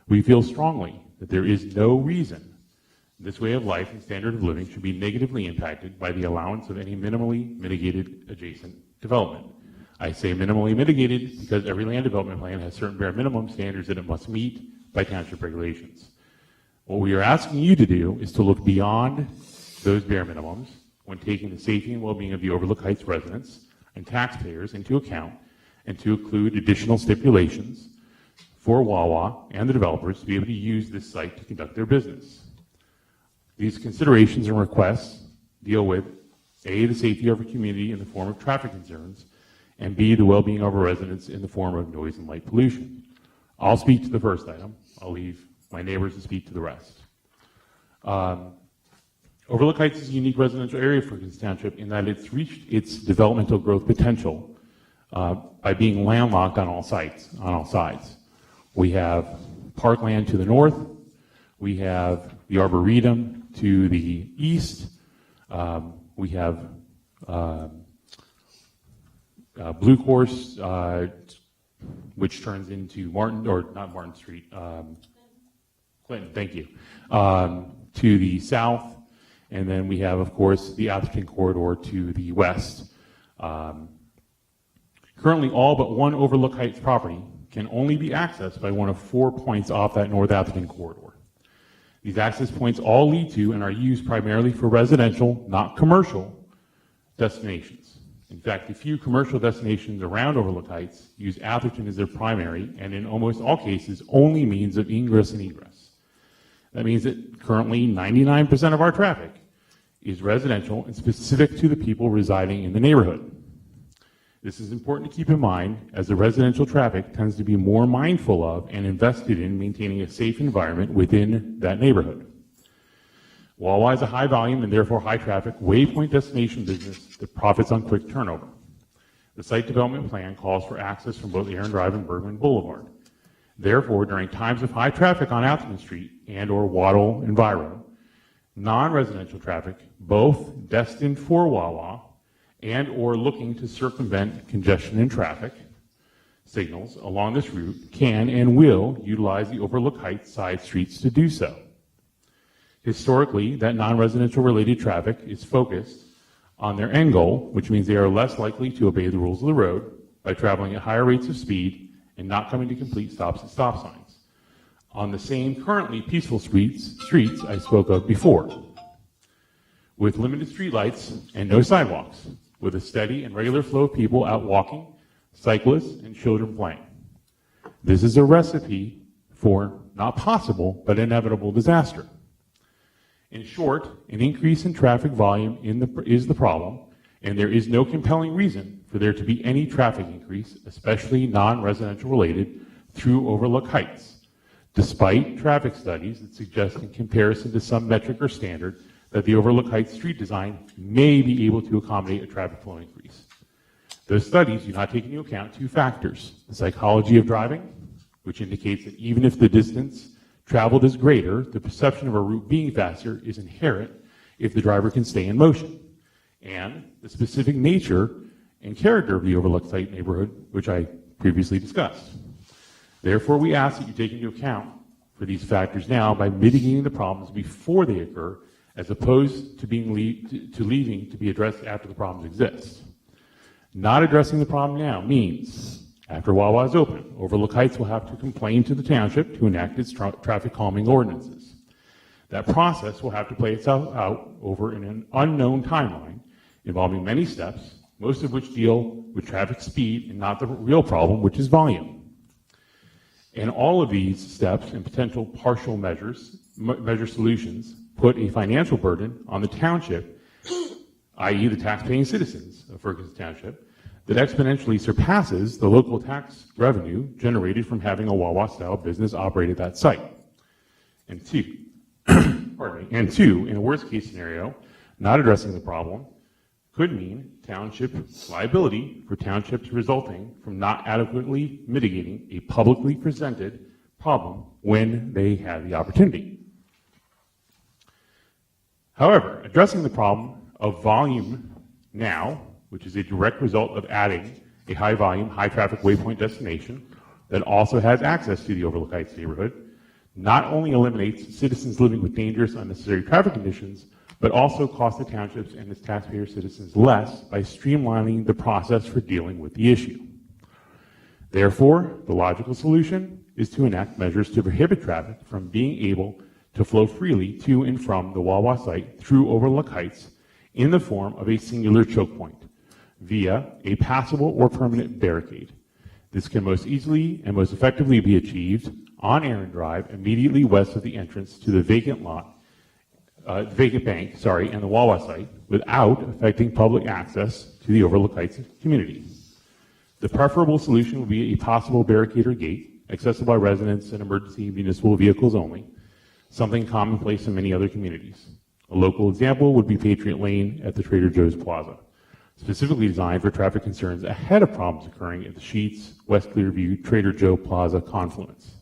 We feel strongly that there is no reason this way of life and standard of living should be negatively impacted by the allowance of any minimally mitigated adjacent development. I say minimally mitigated because every land development plan has certain bare minimum standards that it must meet by township regulations. What we are asking you to do is to look beyond those bare minimums when taking the safety and well-being of the Overlook Heights residents and taxpayers into account, and to include additional stipulations for Wawa and the developers to be able to use this site to conduct their business. These considerations and requests deal with A, the safety of our community in the form of traffic concerns, and B, the well-being of our residents in the form of noise and light pollution. I'll speak to the first item. I'll leave my neighbors to speak to the rest. Overlook Heights is a unique residential area for Ferguson Township in that it's reached its developmental growth potential by being landlocked on all sides. We have parkland to the north. We have the Arboretum to the east. We have Blue Course, which turns into Clinton, thank you. To the south, and then we have, of course, the Atherton corridor to the west. Currently, all but one Overlook Heights property can only be accessed by one of 4 points off that North Atherton corridor. These access points all lead to and are used primarily for residential, not commercial, destinations. In fact, the few commercial destinations around Overlook Heights use Atherton as their primary and in almost all cases only means of ingress and egress. That means that currently 99% of our traffic is residential and specific to the people residing in the neighborhood. This is important to keep in mind as the residential traffic tends to be more mindful of and invested in maintaining a safe environment within that neighborhood. Wawa is a high volume and therefore high traffic waypoint destination business that profits on quick turnover. The site development plan calls for access from both Aaron Drive and Bergman Boulevard. Therefore, during times of high traffic on Atherton Street and or Waddle and Viro, non-residential traffic, both destined for Wawa and or looking to circumvent congestion and traffic signals along this route can and will utilize the Overlook Heights side streets to do so. Historically, that non-residential related traffic is focused on their end goal, which means they are less likely to obey the rules of the road by traveling at higher rates of speed and not coming to complete stops at stop signs on the same currently peaceful streets I spoke of before, with limited streetlights and no sidewalks, with a steady and regular flow of people out walking, cyclists, and children playing. This is a recipe for not possible, but inevitable disaster. In short, an increase in traffic volume is the problem, and there is no compelling reason for there to be any traffic increase, especially non-residential related, through Overlook Heights, despite traffic studies that suggest in comparison to some metric or standard that the Overlook Heights street design may be able to accommodate a traffic flow increase. Those studies do not take into account two factors: the psychology of driving, which indicates that even if the distance traveled is greater, the perception of a route being faster is inherent if the driver can stay in motion, and the specific nature and character of the Overlook Site neighborhood, which I previously discussed. Therefore, we ask that you take into account for these factors now by mitigating the problems before they occur, as opposed to leaving to be addressed after the problems exist. Not addressing the problem now means, after Wawa is open, Overlook Heights will have to complain to the township to enact its traffic calming ordinances. That process will have to play itself out over an unknown timeline involving many steps, most of which deal with traffic speed and not the real problem, which is volume. And all of these steps and potential partial measure solutions put a financial burden on the township, i.e. the taxpaying citizens of Ferguson Township, that exponentially surpasses the local tax revenue generated from having a Wawa-style business operate at that site. And two, in a worst-case scenario, not addressing the problem could mean township liability for townships resulting from not adequately mitigating a publicly presented problem when they had the opportunity. However, addressing the problem of volume now, which is a direct result of adding a high-volume, high-traffic waypoint destination that also has access to the Overlook Heights neighborhood, not only eliminates citizens living with dangerous, unnecessary traffic conditions, but also costs the townships and its taxpayer citizens less by streamlining the process for dealing with the issue. Therefore, the logical solution is to enact measures to prohibit traffic from being able to flow freely to and from the Wawa site through Overlook Heights in the form of a singular choke point via a passable or permanent barricade. This can most easily and most effectively be achieved on Aaron Drive, immediately west of the entrance to the vacant bank, and the Wawa site, without affecting public access to the Overlook Heights community. The preferable solution would be a possible barricade or gate, accessible by residents and emergency municipal vehicles only, something commonplace in many other communities. A local example would be Patriot Lane at the Trader Joe's Plaza, specifically designed for traffic concerns ahead of problems occurring at the Sheetz, West Clearview, Trader Joe Plaza confluence.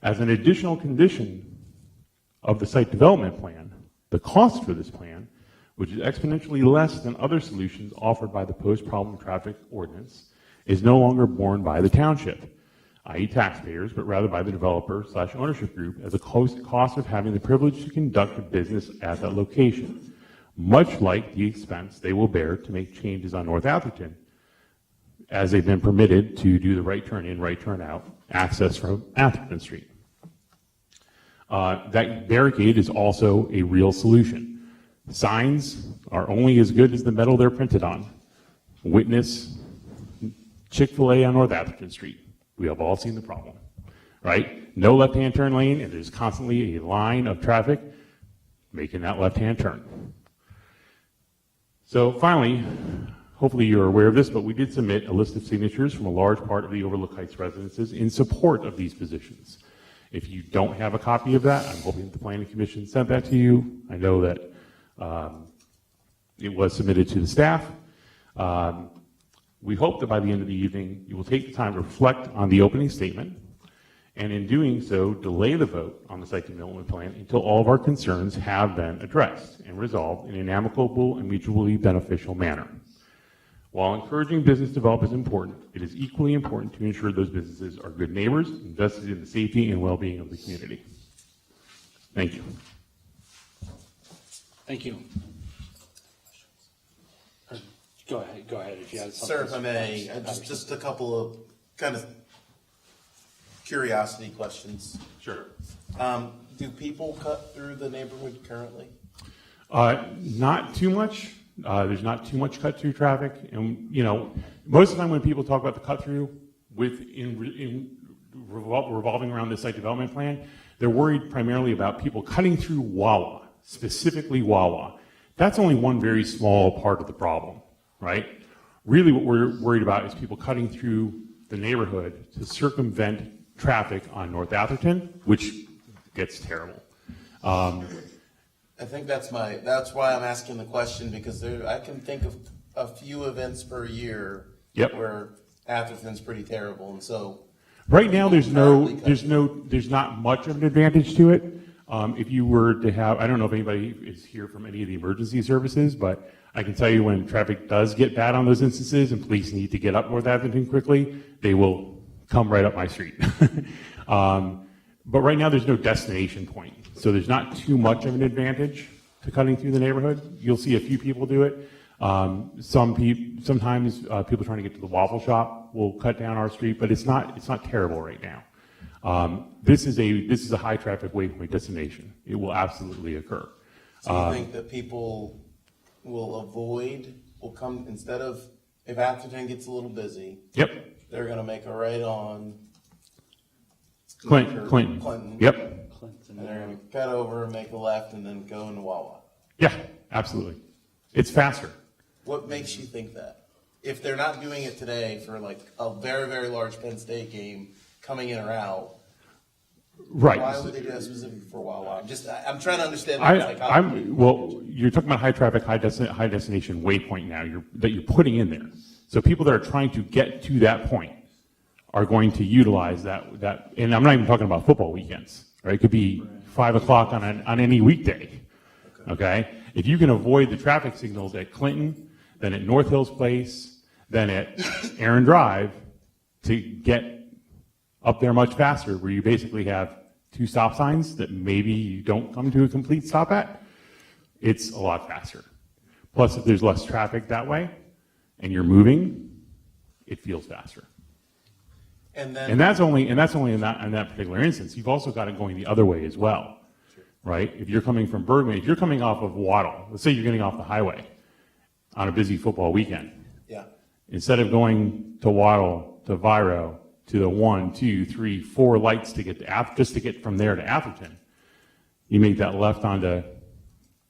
As an additional condition of the site development plan, the cost for this plan, which is exponentially less than other solutions offered by the post-problem traffic ordinance, is no longer borne by the township, i.e. taxpayers, but rather by the developer/ownership group as a cost of having the privilege to conduct a business at that location, much like the expense they will bear to make changes on North Atherton, as they've been permitted to do the right turn in, right turn out access from Atherton Street. That barricade is also a real solution. Signs are only as good as the metal they're printed on. Witness Chick-fil-A on North Atherton Street. We have all seen the problem, right? No left-hand turn lane, and there's constantly a line of traffic making that left-hand turn. So finally, hopefully you're aware of this, but we did submit a list of signatures from a large part of the Overlook Heights residences in support of these positions. If you don't have a copy of that, I'm hoping the Planning Commission sent that to you. I know that it was submitted to the staff. We hope that by the end of the evening, you will take the time to reflect on the opening statement, and in doing so, delay the vote on the site development plan until all of our concerns have been addressed and resolved in an amicable and mutually beneficial manner. While encouraging business development is important, it is equally important to ensure those businesses are good neighbors, invested in the safety and well-being of the community. Thank you. Thank you. Go ahead if you have something. Sir, if I may, just a couple of kind of curiosity questions. Sure. Do people cut through the neighborhood currently? Not too much. There's not too much cut through traffic, and most of the time when people talk about the cut through revolving around this site development plan, they're worried primarily about people cutting through Wawa, specifically Wawa. That's only one very small part of the problem, right? Really what we're worried about is people cutting through the neighborhood to circumvent traffic on North Atherton, which gets terrible. I think that's why I'm asking the question, because I can think of a few events per year where Atherton's pretty terrible, and so. Right now, there's not much of an advantage to it. If you were to have, I don't know if anybody is here from any of the emergency services, but I can tell you when traffic does get bad on those instances and police need to get up North Atherton quickly, they will come right up my street. But right now, there's no destination point. So there's not too much of an advantage to cutting through the neighborhood. You'll see a few people do it. Sometimes people trying to get to the waffle shop will cut down our street, but it's not terrible right now. This is a high traffic waypoint destination. It will absolutely occur. So you think that people will come, instead of, if Atherton gets a little busy, they're going to make a right on Clinton. Yep. And they're going to cut over and make a left and then go into Wawa. Yeah, absolutely. It's faster. What makes you think that? If they're not doing it today for like a very, very large Penn State game coming in or out, right? Why would they do that specifically for Wawa? I'm trying to understand. Well, you're talking about high traffic, high destination waypoint now that you're putting in there. So people that are trying to get to that point are going to utilize that, and I'm not even talking about football weekends. Right? It could be 5 o'clock on any weekday. Okay? If you can avoid the traffic signals at Clinton, then at North Hills Place, then at Aaron Drive, to get up there much faster, where you basically have 2 stop signs that maybe you don't come to a complete stop at, it's a lot faster. Plus, if there's less traffic that way, and you're moving, it feels faster. And that's only in that particular instance. You've also got it going the other way as well, right? If you're coming from Bergman, if you're coming off of Waddle, let's say you're getting off the highway on a busy football weekend. Yeah. Instead of going to Waddle to Viro to the 1, 2, 3, 4 lights to get to just to get from there to Atherton, you make that left onto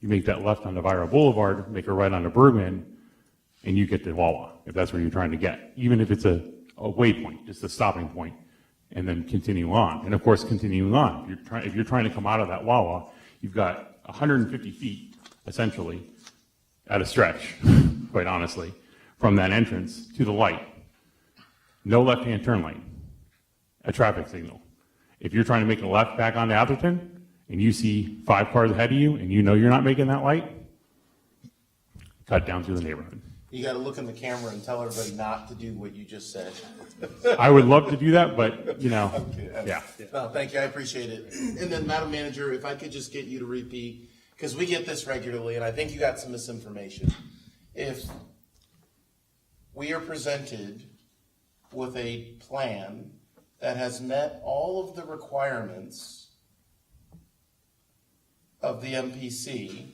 Viro Boulevard, make a right onto Bergman, and you get to Wawa if that's where you're trying to get, even if it's a waypoint, just a stopping point, and then continue on. And of course, continuing on, if you're trying to come out of that Wawa, you've got 150 feet, essentially, at a stretch, quite honestly, from that entrance to the light. No left-hand turn lane, a traffic signal. If you're trying to make a left back onto Atherton, and you see 5 cars ahead of you, and you know you're not making that light, cut down through the neighborhood. You gotta look in the camera and tell everybody not to do what you just said. I would love to do that, but, you know, yeah. No, thank you, I appreciate it. And then, Madam Manager, if I could just get you to repeat, because we get this regularly, and I think you got some misinformation. If we are presented with a plan that has met all of the requirements of the MPC,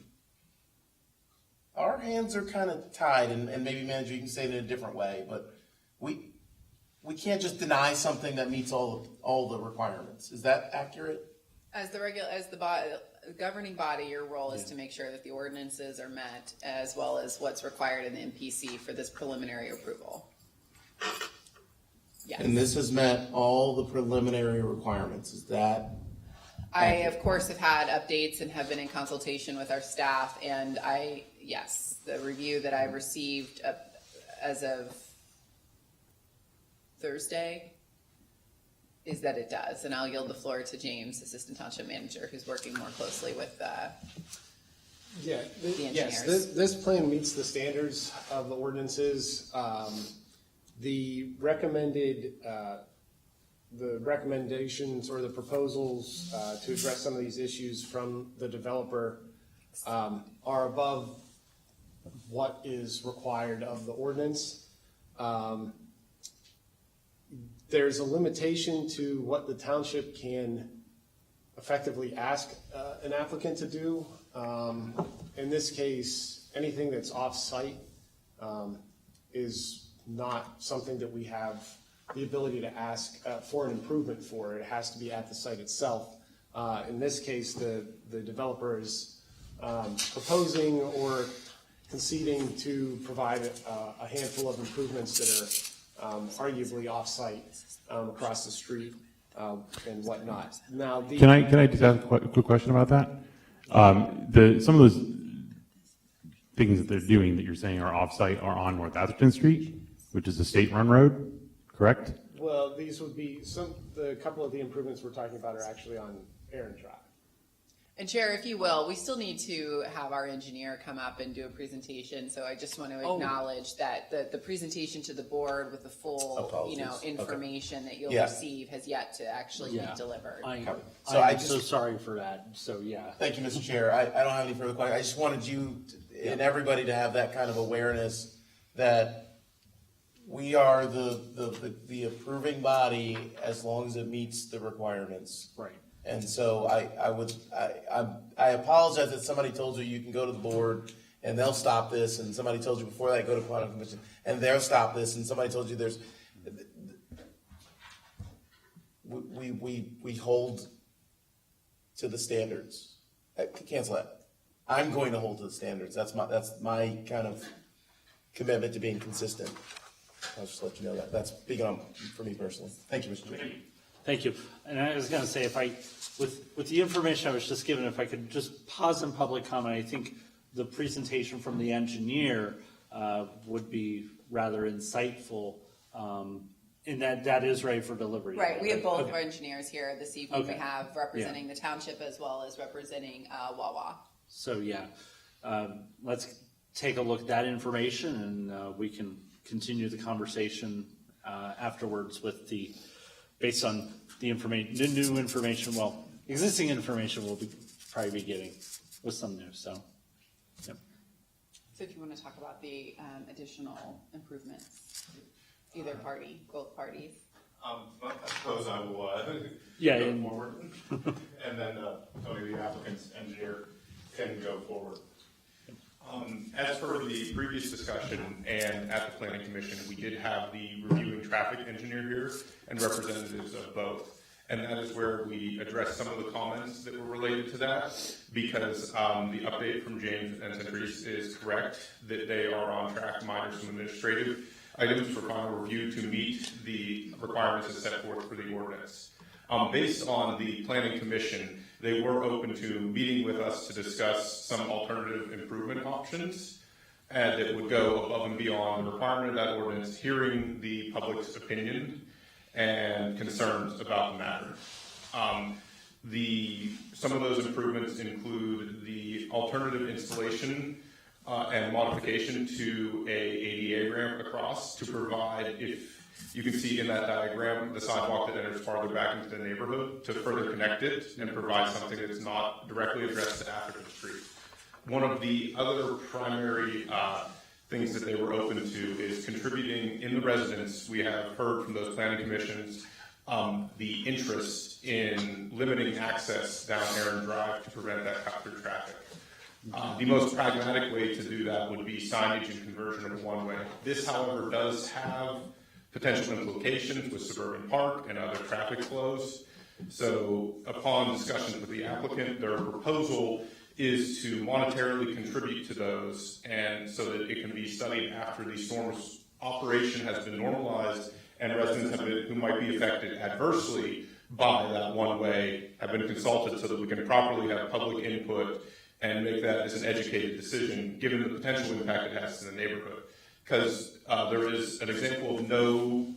our hands are kind of tied, and maybe, Manager, you can say it in a different way, but we can't just deny something that meets all the requirements. Is that accurate? As the governing body, your role is to make sure that the ordinances are met as well as what's required in the MPC for this preliminary approval. Yes. And this has met all the preliminary requirements. Is that? I, of course, have had updates and have been in consultation with our staff, and yes, the review that I received as of Thursday is that it does. And I'll yield the floor to James, Assistant Township Manager, who's working more closely with the engineers. Yes, this plan meets the standards of the ordinances. The recommendations or the proposals to address some of these issues from the developer are above what is required of the ordinance. There's a limitation to what the township can effectively ask an applicant to do. In this case, anything that's off-site is not something that we have the ability to ask for an improvement for. It has to be at the site itself. In this case, the developer is proposing or conceding to provide a handful of improvements that are arguably off-site across the street and whatnot. Now, Can I just ask a quick question about that? Some of those things that they're doing that you're saying are off-site are on North Atherton Street, which is a state-run road, correct? Well, these would be the couple of the improvements we're talking about are actually on Aaron Drive. And Chair, if you will, we still need to have our engineer come up and do a presentation. So I just want to acknowledge that the presentation to the board with the full, information that you'll receive has yet to actually be delivered. I'm so sorry for that. So yeah. Thank you, Mr. Chair. I don't have any further questions. I just wanted you and everybody to have that kind of awareness that we are the approving body as long as it meets the requirements. Right. And so I apologize that somebody told you can go to the board and they'll stop this, and somebody told you before that go to planning commission and they'll stop this, and somebody told you we hold to the standards. Cancel that. I'm going to hold to the standards. That's my kind of commitment to being consistent. I'll just let you know that. That's big on for me personally. Thank you, Mr. Chairman. Thank you. And I was going to say, with the information I was just given, if I could just pause in public comment, I think the presentation from the engineer would be rather insightful, in that is ready for delivery. Right. We have both of our engineers here this evening. Okay. We have representing the township as well as representing Wawa. So yeah, let's take a look at that information, and we can continue the conversation afterwards with based on the information, the new information. Well, existing information we'll probably be getting with some new. So, yep. So if you want to talk about the additional improvements, either party, both parties. I suppose I will go forward, and then Tony, the applicant's engineer, can go forward. As per the previous discussion and at the Planning Commission, we did have the reviewing traffic engineer here and representatives of both. And that is where we addressed some of the comments that were related to that, because the update from James and Centrice is correct, that they are on track, minus some administrative items for final review to meet the requirements as set forth for the ordinance. Based on the Planning Commission, they were open to meeting with us to discuss some alternative improvement options, and it would go above and beyond the requirement of that ordinance, hearing the public's opinion and concerns about the matter. Some of those improvements include the alternative installation and modification to a right across to provide, if you can see in that diagram, the sidewalk that enters farther back into the neighborhood to further connect it and provide something that's not directly addressed to Atherton Street. One of the other primary things that they were open to is contributing in the residents. We have heard from those planning commissions the interest in limiting access down Aaron Drive to prevent that cut-through traffic. The most pragmatic way to do that would be signage and conversion of one-way. This, however, does have potential implications with Suburban Park and other traffic flows. So upon discussions with the applicant, their proposal is to monetarily contribute to those, and so that it can be studied after the storm's operation has been normalized and residents who might be affected adversely by that one-way have been consulted, so that we can properly have public input and make that as an educated decision, given the potential impact it has to the neighborhood. Because there is an example of no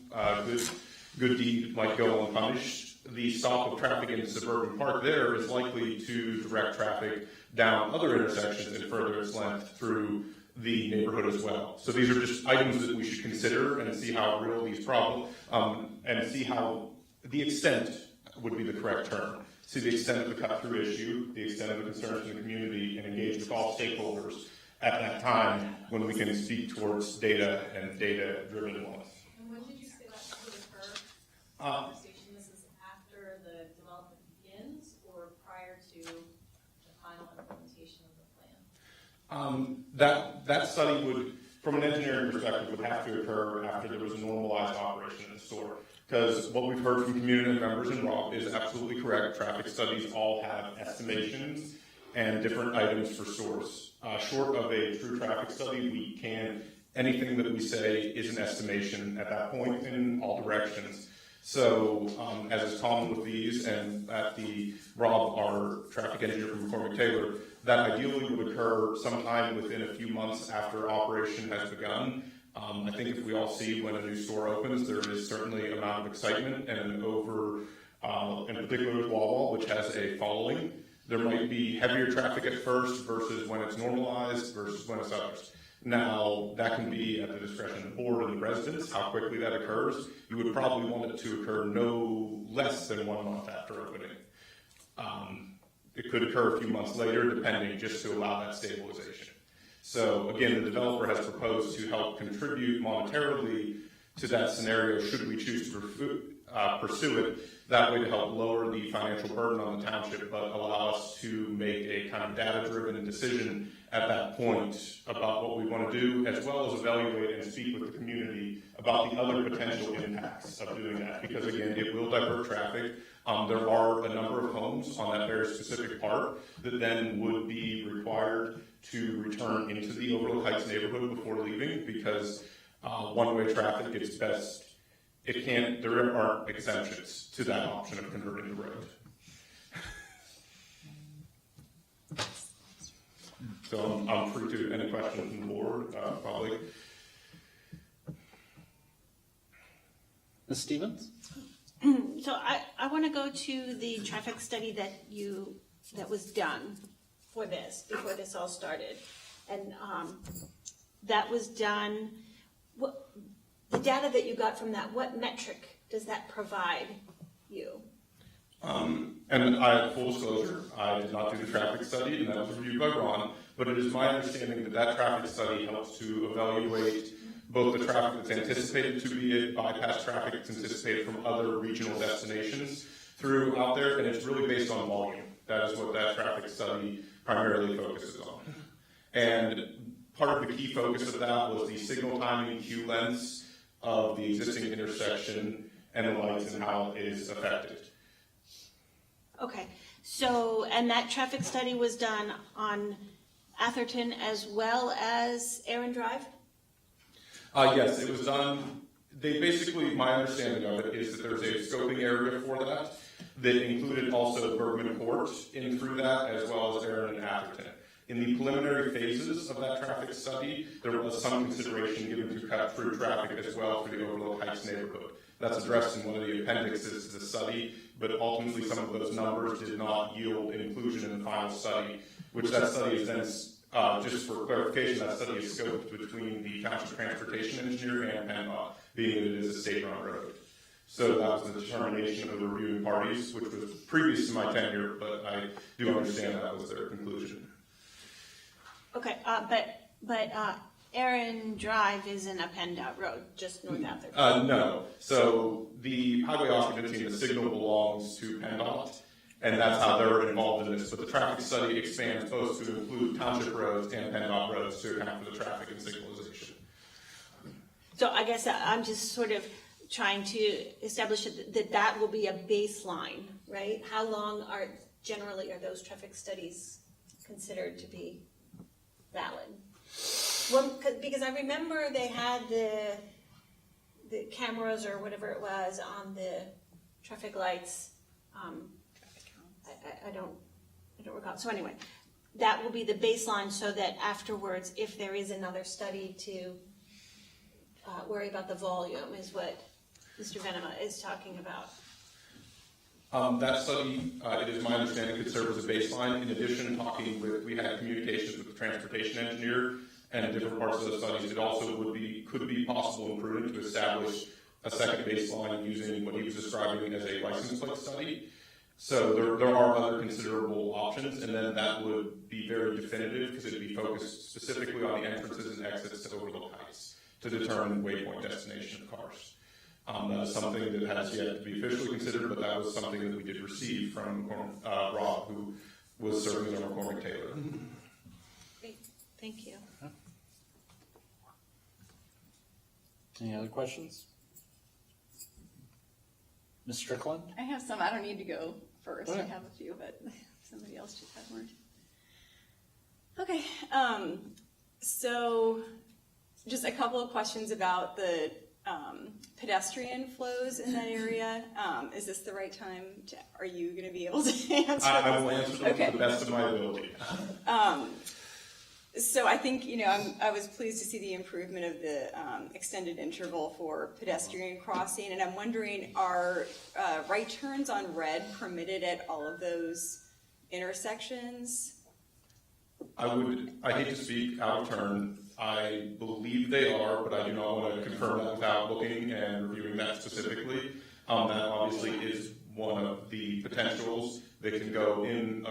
good deed might go unpunished. The stop of traffic in Suburban Park there is likely to direct traffic down other intersections and further its length through the neighborhood as well. So these are just items that we should consider and see how real these problems, and see how the extent would be the correct term. See the extent of the cut-through issue, the extent of the concerns in the community, and engage with all stakeholders at that time when we can speak towards data and data-driven ones. And when did you say that would occur? Conversation, this is after the development begins or prior to the final implementation of the plan? That study would, from an engineering perspective, would have to occur after there was a normalized operation in the store. Because what we've heard from community members and Rob is absolutely correct. Traffic studies all have estimations and different items for source. Short of a true traffic study, anything that we say is an estimation at that point in all directions. So, as is common with these, and at the Rob, our traffic engineer from McCormick Taylor, that ideally would occur sometime within a few months after operation has begun. I think if we all see when a new store opens, there is certainly an amount of excitement, and in particular with Wawa, which has a following, there might be heavier traffic at first versus when it's normalized versus when it's others. Now, that can be at the discretion of the board and the residents, how quickly that occurs. You would probably want it to occur no less than 1 month after opening. It could occur a few months later, depending, just to allow that stabilization. So again, the developer has proposed to help contribute monetarily to that scenario should we choose to pursue it, that way to help lower the financial burden on the township, but allow us to make a kind of data-driven decision at that point about what we want to do, as well as evaluate and speak with the community about the other potential impacts of doing that. Because again, it will divert traffic. There are a number of homes on that very specific part that then would be required to return into the Overlook Heights neighborhood before leaving, because one-way traffic gets best. There aren't exemptions to that option of converting the road. So I'm free to any questions from the board, probably. Ms. Stevens? So I want to go to the traffic study that was done for this, before this all started. And that was done, the data that you got from that, what metric does that provide you? And I, full disclosure, I did not do the traffic study, and that was reviewed by Ron, but it is my understanding that that traffic study helps to evaluate both the traffic that's anticipated to be a bypass traffic that's anticipated from other regional destinations throughout there, and it's really based on volume. That is what that traffic study primarily focuses on. And part of the key focus of that was the signal timing queue lengths of the existing intersection and the lights and how it is affected. Okay, so, and that traffic study was done on Atherton as well as Aaron Drive? Yes, it was done. They basically, my understanding of it is that there's a scoping area for that included also Bergman Court in through that, as well as Aaron and Atherton. In the preliminary phases of that traffic study, there was some consideration given to cut through traffic as well through the Overlook Heights neighborhood. That's addressed in one of the appendices to the study, but ultimately some of those numbers did not yield inclusion in the final study, which that study is then just for clarification, that study is scoped between the Township Transportation Engineer and PennDOT, being that it is a state-run road. So that was the determination of the reviewing parties, which was previous to my tenure, but I do understand that was their conclusion. Okay, but Aaron Drive isn't a PennDOT road, just north out there. No. So the highway occupancy and the signal belongs to PennDOT, and that's how they're involved in this. But the traffic study expands both to include township roads and PennDOT roads to account for the traffic and signalization. So I guess I'm just sort of trying to establish that will be a baseline, right? How long generally are those traffic studies considered to be valid? Well, because I remember they had the cameras or whatever it was on the traffic lights. I don't recall. So anyway, that will be the baseline, so that afterwards, if there is another study to worry about the volume, is what Mr. Venema is talking about. That study, it is my understanding, could serve as a baseline. In addition, we had communications with the transportation engineer and different parts of the studies. It also could be possible and prudent to establish a second baseline using what he was describing as a license plate study. So there are other considerable options, and then that would be very definitive because it would be focused specifically on the entrances and exits to Overlook Heights to determine waypoint destination of cars. That is something that has yet to be officially considered, but that was something that we did receive from Rob, who was serving as our McCormick Taylor. Great. Thank you. Any other questions? Ms. Strickland? I have some. I don't need to go first. Okay. I have a few, but somebody else just had one. Okay. So just a couple of questions about the pedestrian flows in that area. Is this the right time? Are you going to be able to answer? I will answer them to the best of my ability. So I think, I was pleased to see the improvement of the extended interval for pedestrian crossing, and I'm wondering, are right turns on red permitted at all of those intersections? I hate to speak out of turn. I believe they are, but I do not want to confirm that without looking and reviewing that specifically. That obviously is one of the potentials that can go in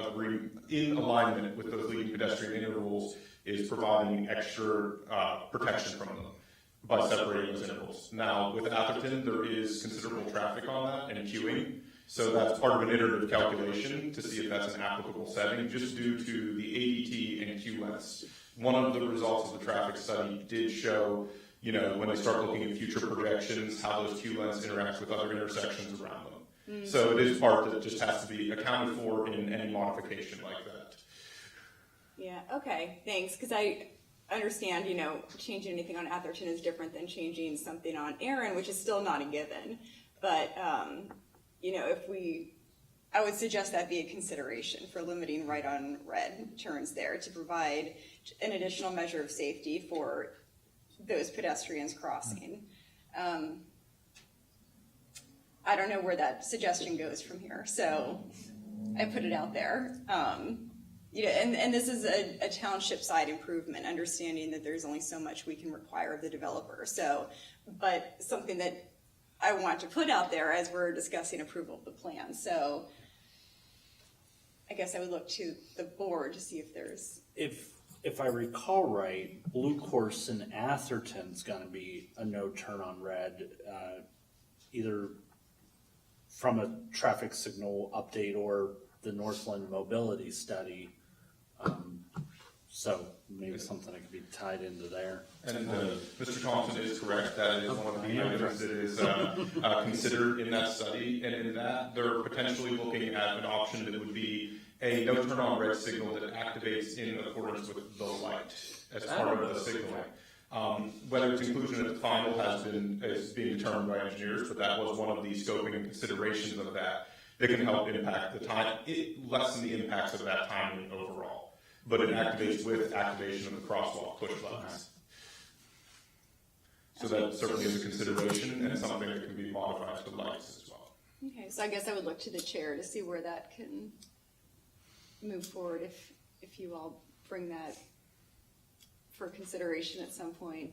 alignment with those leading pedestrian intervals, is providing extra protection from them by separating those intervals. Now, with Atherton, there is considerable traffic on that and queuing, so that's part of an iterative calculation to see if that's an applicable setting, just due to the ADT and QS. One of the results of the traffic study did show, when they start looking at future projections, how those queue lengths interact with other intersections around them. So it is part that just has to be accounted for in any modification like that. Yeah, okay, thanks, because I understand, changing anything on Atherton is different than changing something on Aaron, which is still not a given. But, I would suggest that be a consideration for limiting right on red turns there to provide an additional measure of safety for those pedestrians crossing. I don't know where that suggestion goes from here, so I put it out there. And this is a township side improvement, understanding that there's only so much we can require of the developer. But something that I want to put out there as we're discussing approval of the plan. So I guess I would look to the board to see if there's... If I recall right, Blue Course in Atherton's going to be a no turn on red, either from a traffic signal update or the Northland mobility study. So maybe something that could be tied into there. And Mr. Thompson is correct. That is one of the items that is considered in that study. And in that, they're potentially looking at an option that would be a no turn on red signal that activates in accordance with the light as part of the signaling. Whether its inclusion at the final is being determined by engineers, but that was one of the scoping and considerations of that can help impact the time, lessen the impacts of that timing overall. But it activates with activation of the crosswalk push buttons. So that certainly is a consideration and something that can be modified to lights as well. Okay, so I guess I would look to the chair to see where that can move forward if you all bring that for consideration at some point.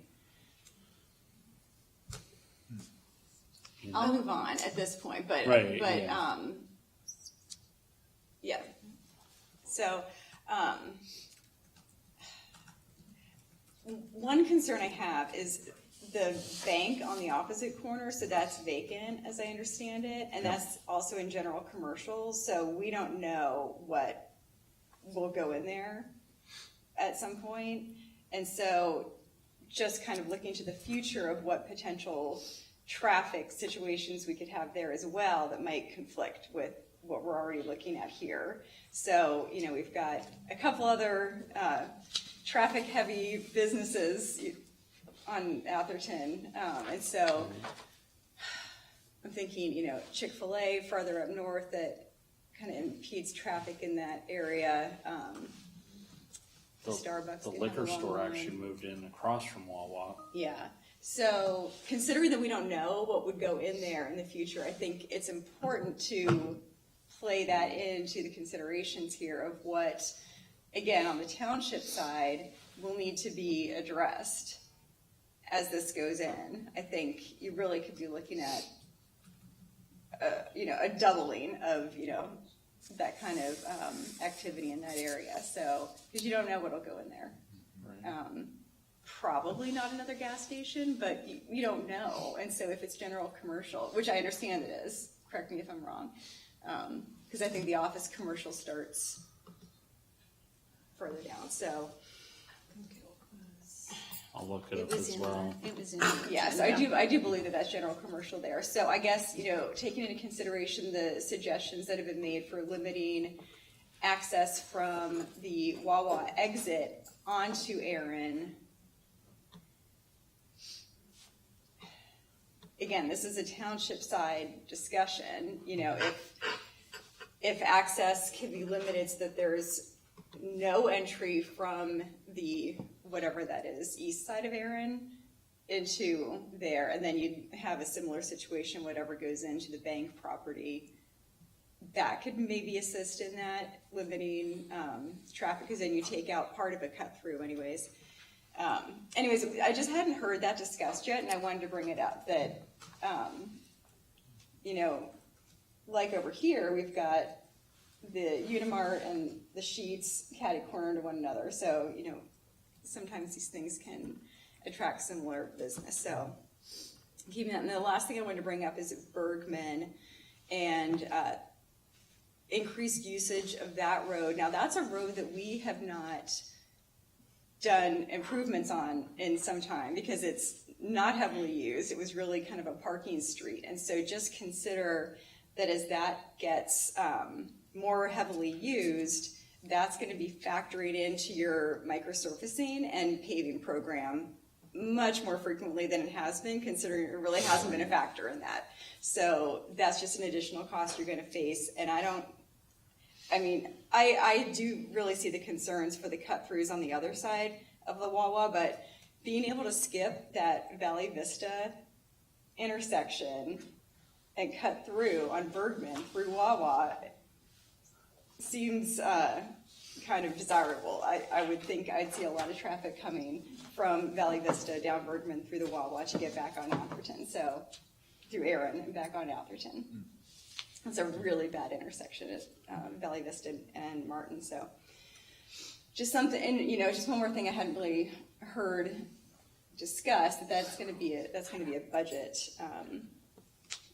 I'll move on at this point, but, Right, but, yeah. Yeah. So, one concern I have is the bank on the opposite corner, so that's vacant, as I understand it, and that's also in general commercial, so we don't know what will go in there at some point. And so just kind of looking to the future of what potential traffic situations we could have there as well that might conflict with what we're already looking at here. So, you know, we've got a couple other traffic-heavy businesses on Atherton, and so I'm thinking, you know, Chick-fil-A farther up north that kind of impedes traffic in that area. Starbucks. The could liquor have a long store line. actually moved in across from Wawa. Yeah. So considering that we don't know what would go in there in the future, I think it's important to play that into the considerations here of what, again, on the township side, will need to be addressed as this goes in. I think you really could be looking at, you know, a doubling of, you know, that kind of activity in that area. So, because you don't know what'll go in there. Right. Probably not another gas station, but you don't know. And so if it's general commercial, which I understand it is, correct me if I'm wrong, because I think the office commercial starts further down. So I'll look it up as well. It was in. yes, I do believe that that's general commercial there. So I guess, you know, taking into consideration the suggestions that have been made for limiting access from the Wawa exit onto Aaron. Again, this is a township side discussion, you know, if access can be limited so that there's no entry from the, whatever that is, east side of Aaron into there, and then you'd have a similar situation, whatever goes into the bank property, that could maybe assist in that, limiting traffic, because then you take out part of a cut through anyways. Anyways, I just hadn't heard that discussed yet, and I wanted to bring it up that, you know, like over here, we've got the Unimart and the Sheets catty corner to one another. So, you know, sometimes these things can attract similar business. So, keeping that. And the last thing I wanted to bring up is Bergman and increased usage of that road. Now, that's a road that we have not done improvements on in some time because it's not heavily used. It was really kind of a parking street. And so just consider that as that gets more heavily used, that's going to be factoring into your microsurfacing and paving program much more frequently than it has been, considering it really hasn't been a factor in that. So that's just an additional cost you're going to face. And I do really see the concerns for the cut-throughs on the other side of the Wawa, but being able to skip that Valley Vista intersection and cut through on Bergman through Wawa seems kind of desirable. I would think I'd see a lot of traffic coming from Valley Vista down Bergman through the Wawa to get back on Atherton, so through Aaron and back on Atherton. It's a really bad intersection at Valley Vista and Martin. So just something, and you know, just one more thing I hadn't really heard discussed. That's going to be a budget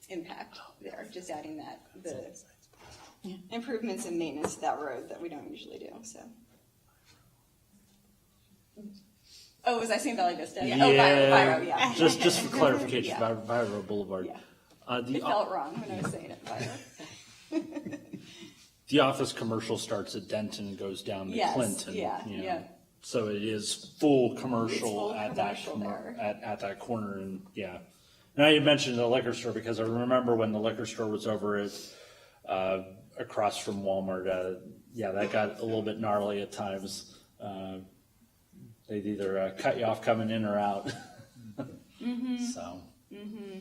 impact there. Just adding that the improvements and maintenance to that road that we don't usually do. So. Oh, was I saying Valley Vista? Yeah, Oh, Viro, yeah. Just for clarification, Yeah. Viro Boulevard. Yeah. The It felt wrong when I was saying it, Viro. The office commercial starts at Denton and goes down to Yes, Clinton. yeah, you know. yeah. So it is full commercial, It's full at commercial that there. at that corner, and yeah. Now you mentioned the liquor store because I remember when the liquor store was over at across from Walmart. Yeah, that got a little bit gnarly at times. They'd either cut you off coming in or out. Mm-hmm. So. Mm-hmm.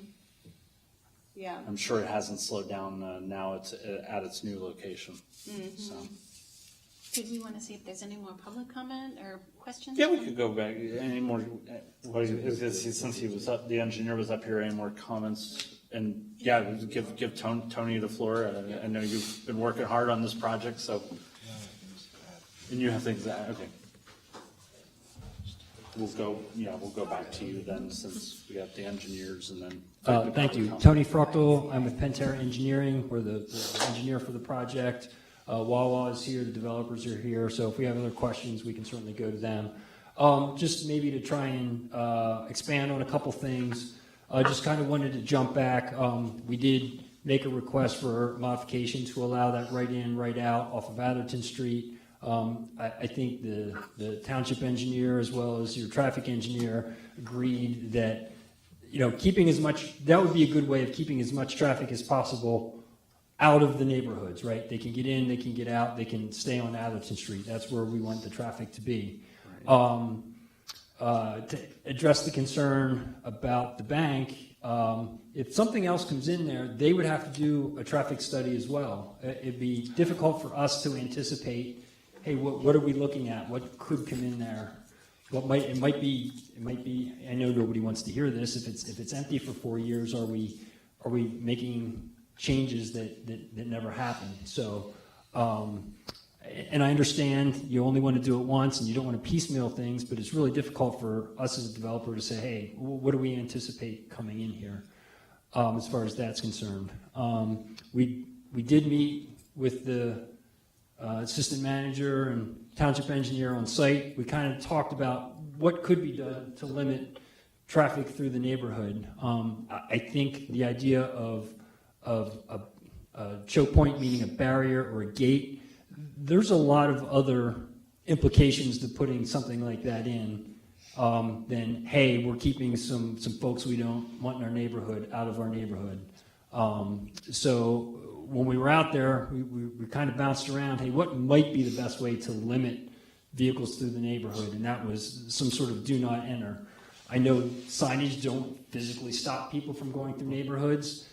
Yeah. I'm sure it hasn't slowed down now. It's at its new location. Mm-hmm. So Did we want to see if there's any more public comment or questions? Yeah, we could go back. Any more, since he was up, the engineer was up here, any more comments? And yeah, give Tony the floor. I know you've been working hard on this project, so. And you have things that, okay. We'll go back to you then, since we got the engineers and then. Thank you. Tony Fruchtel, I'm with Pentair Engineering. We're the engineer for the project. Wawa is here, the developers are here, so if we have other questions, we can certainly go to them. Just maybe to try and expand on a couple things, just kind of wanted to jump back. We did make a request for modification to allow that right in, right out off of Atherton Street. I think the township engineer as well as your traffic engineer agreed that, keeping as much, that would be a good way of keeping as much traffic as possible out of the neighborhoods, right? They can get in, they can get out, they can stay on Atherton Street. That's where we want the traffic to be. To address the concern about the bank, if something else comes in there, they would have to do a traffic study as well. It'd be difficult for us to anticipate, hey, what are we looking at? What could come in there? It might be, I know nobody wants to hear this. If it's empty for 4 years, are we making changes that never happen? So, and I understand you only want to do it once and you don't want to piecemeal things, but it's really difficult for us as a developer to say, hey, what do we anticipate coming in here as far as that's concerned? We did meet with the assistant manager and township engineer on site. We kind of talked about what could be done to limit traffic through the neighborhood. I think the idea of a choke point, meaning a barrier or a gate, there's a lot of other implications to putting something like that in than, hey, we're keeping some folks we don't want in our neighborhood out of our neighborhood. So when we were out there, we kind of bounced around, hey, what might be the best way to limit vehicles through the neighborhood? And that was some sort of do not enter. I know signage don't physically stop people from going through neighborhoods.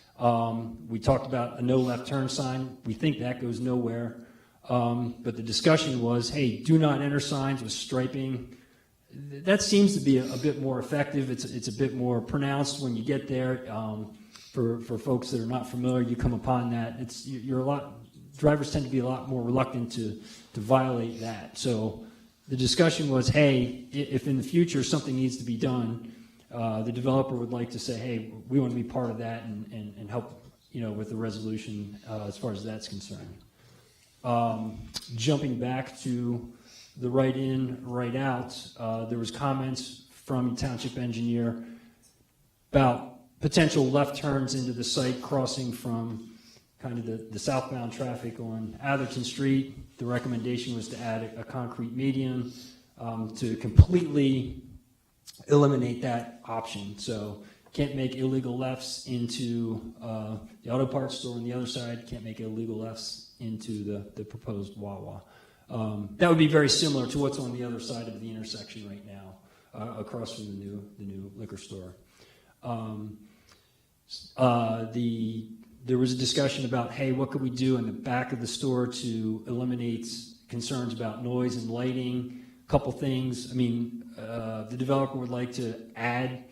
We talked about a no left turn sign. We think that goes nowhere. But the discussion was, hey, do not enter signs with striping. That seems to be a bit more effective. It's a bit more pronounced when you get there. For folks that are not familiar, you come upon that. Drivers tend to be a lot more reluctant to violate that. So the discussion was, hey, if in the future something needs to be done, the developer would like to say, hey, we want to be part of that and help, with the resolution as far as that's concerned. Jumping back to the right in, right out, there was comments from township engineer about potential left turns into the site crossing from kind of the southbound traffic on Atherton Street. The recommendation was to add a concrete median to completely eliminate that option. So can't make illegal lefts into the auto parts store on the other side, can't make illegal lefts into the proposed Wawa. That would be very similar to what's on the other side of the intersection right now, across from the new liquor store. There was a discussion about, hey, what could we do in the back of the store to eliminate concerns about noise and lighting? A couple things. I mean, the developer would like to add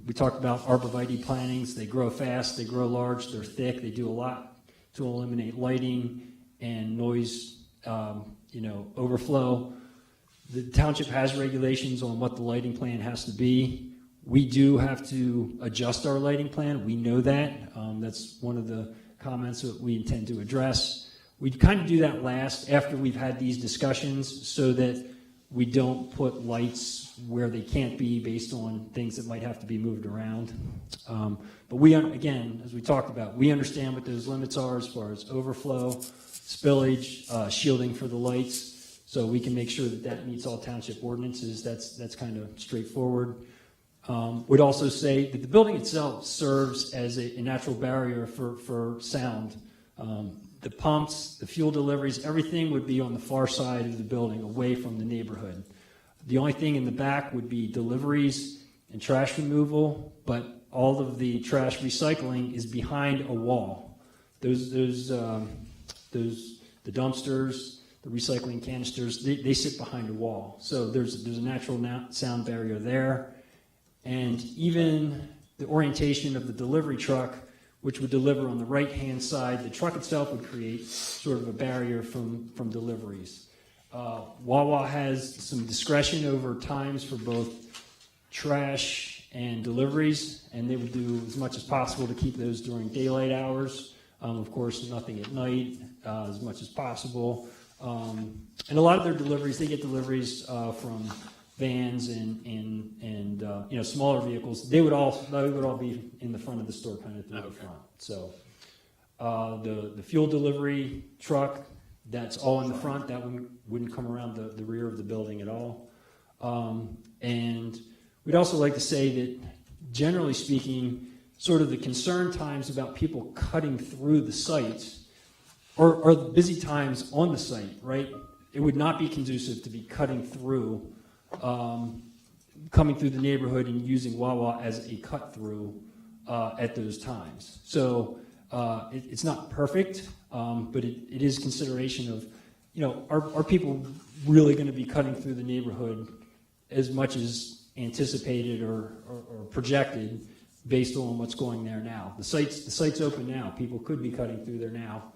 we talked about arborvitae plantings. They grow fast, they grow large, they're thick, they do a lot to eliminate lighting and noise, overflow. The township has regulations on what the lighting plan has to be. We do have to adjust our lighting plan. We know that. That's one of the comments that we intend to address. We kind of do that last after we've had these discussions so that we don't put lights where they can't be based on things that might have to be moved around. But we, again, as we talked about, we understand what those limits are as far as overflow, spillage, shielding for the lights, so we can make sure that meets all township ordinances. That's kind of straightforward. Would also say that the building itself serves as a natural barrier for sound. The pumps, the fuel deliveries, everything would be on the far side of the building, away from the neighborhood. The only thing in the back would be deliveries and trash removal, but all of the trash recycling is behind a wall. The dumpsters, the recycling canisters, they sit behind a wall. So there's a natural sound barrier there. And even the orientation of the delivery truck, which would deliver on the right-hand side, the truck itself would create sort of a barrier from deliveries. Wawa has some discretion over times for both trash and deliveries, and they would do as much as possible to keep those during daylight hours. Of course, nothing at night, as much as possible. And a lot of their deliveries, they get deliveries from vans and smaller vehicles. They would all be in the front of the store, kind of through the front. So the fuel delivery truck, that's all in the front. That one wouldn't come around the rear of the building at all. And we'd also like to say that, generally speaking, sort of the concern times about people cutting through the site or the busy times on the site, right? It would not be conducive to be cutting through, coming through the neighborhood and using Wawa as a cut through at those times. So it's not perfect, but it is consideration of, are people really going to be cutting through the neighborhood as much as anticipated or projected based on what's going there now? The site's open now. People could be cutting through there now,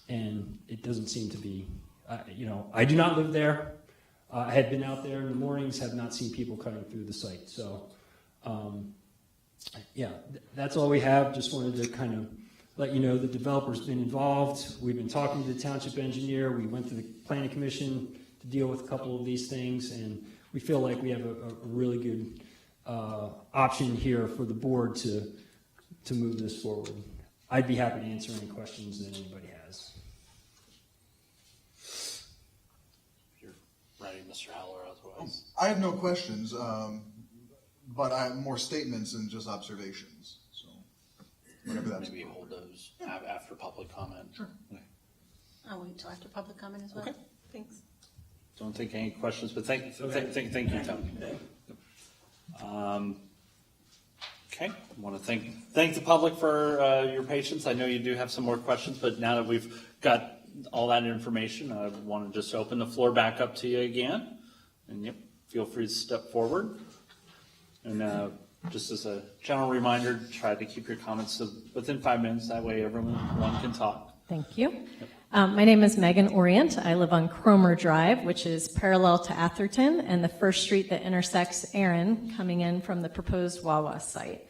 and it doesn't seem to be. I do not live there. I had been out there in the mornings, have not seen people cutting through the site. So, that's all we have. Just wanted to kind of let you know the developer's been involved. We've been talking to the township engineer. We went to the planning commission to deal with a couple of these things, and we feel like we have a really good option here for the board to move this forward. I'd be happy to answer any questions that anybody has. You're ready, Mr. Heller, otherwise. I have no questions, but I have more statements than just observations. So whatever that's. Maybe hold those after public comment. Sure. Okay. I'll wait till after public comment as well. Okay. Thanks. Don't think any questions, but thank you, Tony. Okay, I want to thank the public for your patience. I know you do have some more questions, but now that we've got all that information, I want to just open the floor back up to you again. And feel free to step forward. And just as a general reminder, try to keep your comments to within 5 minutes. That way everyone can talk. Thank you. My name is Megan Orient. I live on Cromer Drive, which is parallel to Atherton and the first street that intersects Erin coming in from the proposed Wawa site.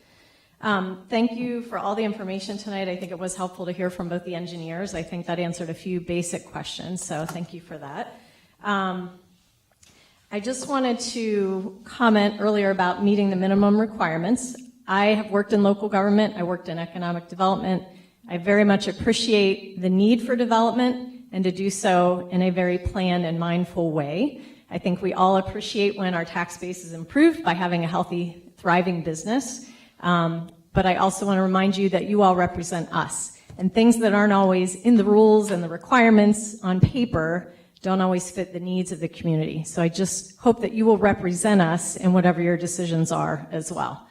Thank you for all the information tonight. I think it was helpful to hear from both the engineers. I think that answered a few basic questions, so thank you for that. I just wanted to comment earlier about meeting the minimum requirements. I have worked in local government. I worked in economic development. I very much appreciate the need for development and to do so in a very planned and mindful way. I think we all appreciate when our tax base is improved by having a healthy, thriving business. But I also want to remind you that you all represent us. And things that aren't always in the rules and the requirements on paper don't always fit the needs of the community. So I just hope that you will represent us in whatever your decisions are as well.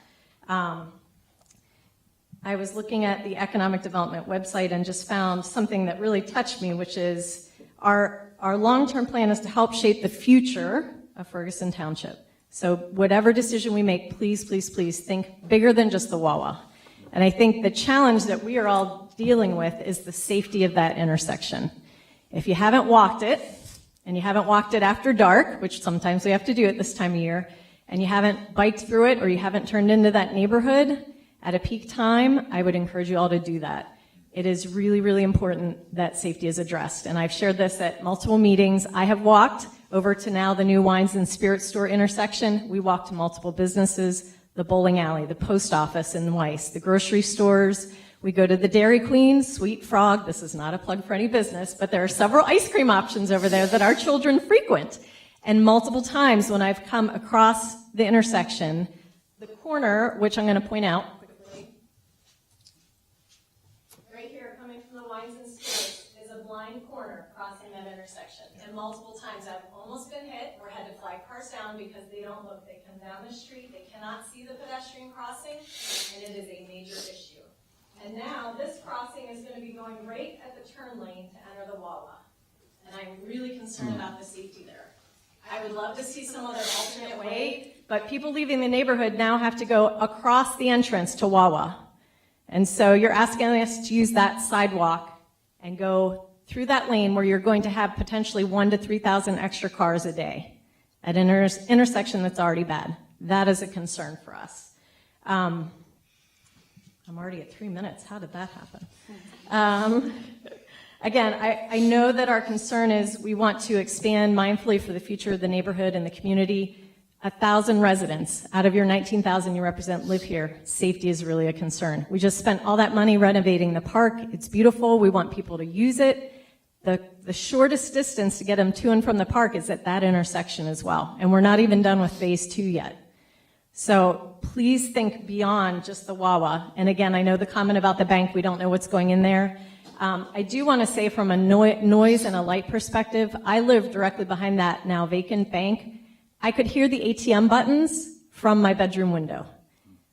I was looking at the economic development website and just found something that really touched me, which is our long-term plan is to help shape the future of Ferguson Township. So whatever decision we make, please, please, please think bigger than just the Wawa. And I think the challenge that we are all dealing with is the safety of that intersection. If you haven't walked it, and you haven't walked it after dark, which sometimes we have to do at this time of year, and you haven't biked through it or you haven't turned into that neighborhood at a peak time, I would encourage you all to do that. It is really, really important that safety is addressed. And I've shared this at multiple meetings. I have walked over to now the new Wines and Spirits store intersection. We walked to multiple businesses, the bowling alley, the post office in Weiss, the grocery stores. We go to the Dairy Queen, Sweet Frog. This is not a plug for any business, but there are several ice cream options over there that our children frequent. And multiple times when I've come across the intersection, the corner, which I'm going to point out, right here coming from the Wines and Spirits, is a blind corner crossing that intersection. And multiple times I've almost been hit or had to flag cars down because they don't look. They come down the street, they cannot see the pedestrian crossing, and it is a major issue. And now this crossing is going to be going right at the turn lane to enter the Wawa. and I'm really concerned about the safety there. I would love to see some other alternate way, but people leaving the neighborhood now have to go across the entrance to Wawa. And so you're asking us to use that sidewalk and go through that lane where you're going to have potentially 1,000 to 3,000 extra cars a day at an intersection that's already bad. That is a concern for us. I'm already at 3 minutes. How did that happen? Again, I know that our concern is we want to expand mindfully for the future of the neighborhood and the community. 1,000 residents out of your 19,000 you represent live here. Safety is really a concern. We just spent all that money renovating the park. It's beautiful. We want people to use it. The shortest distance to get them to and from the park is at that intersection as well. And we're not even done with phase 2 yet. So please think beyond just the Wawa. And again, I know the comment about the bank, we don't know what's going in there. I do want to say from a noise and a light perspective, I live directly behind that now vacant bank. I could hear the ATM buttons from my bedroom window.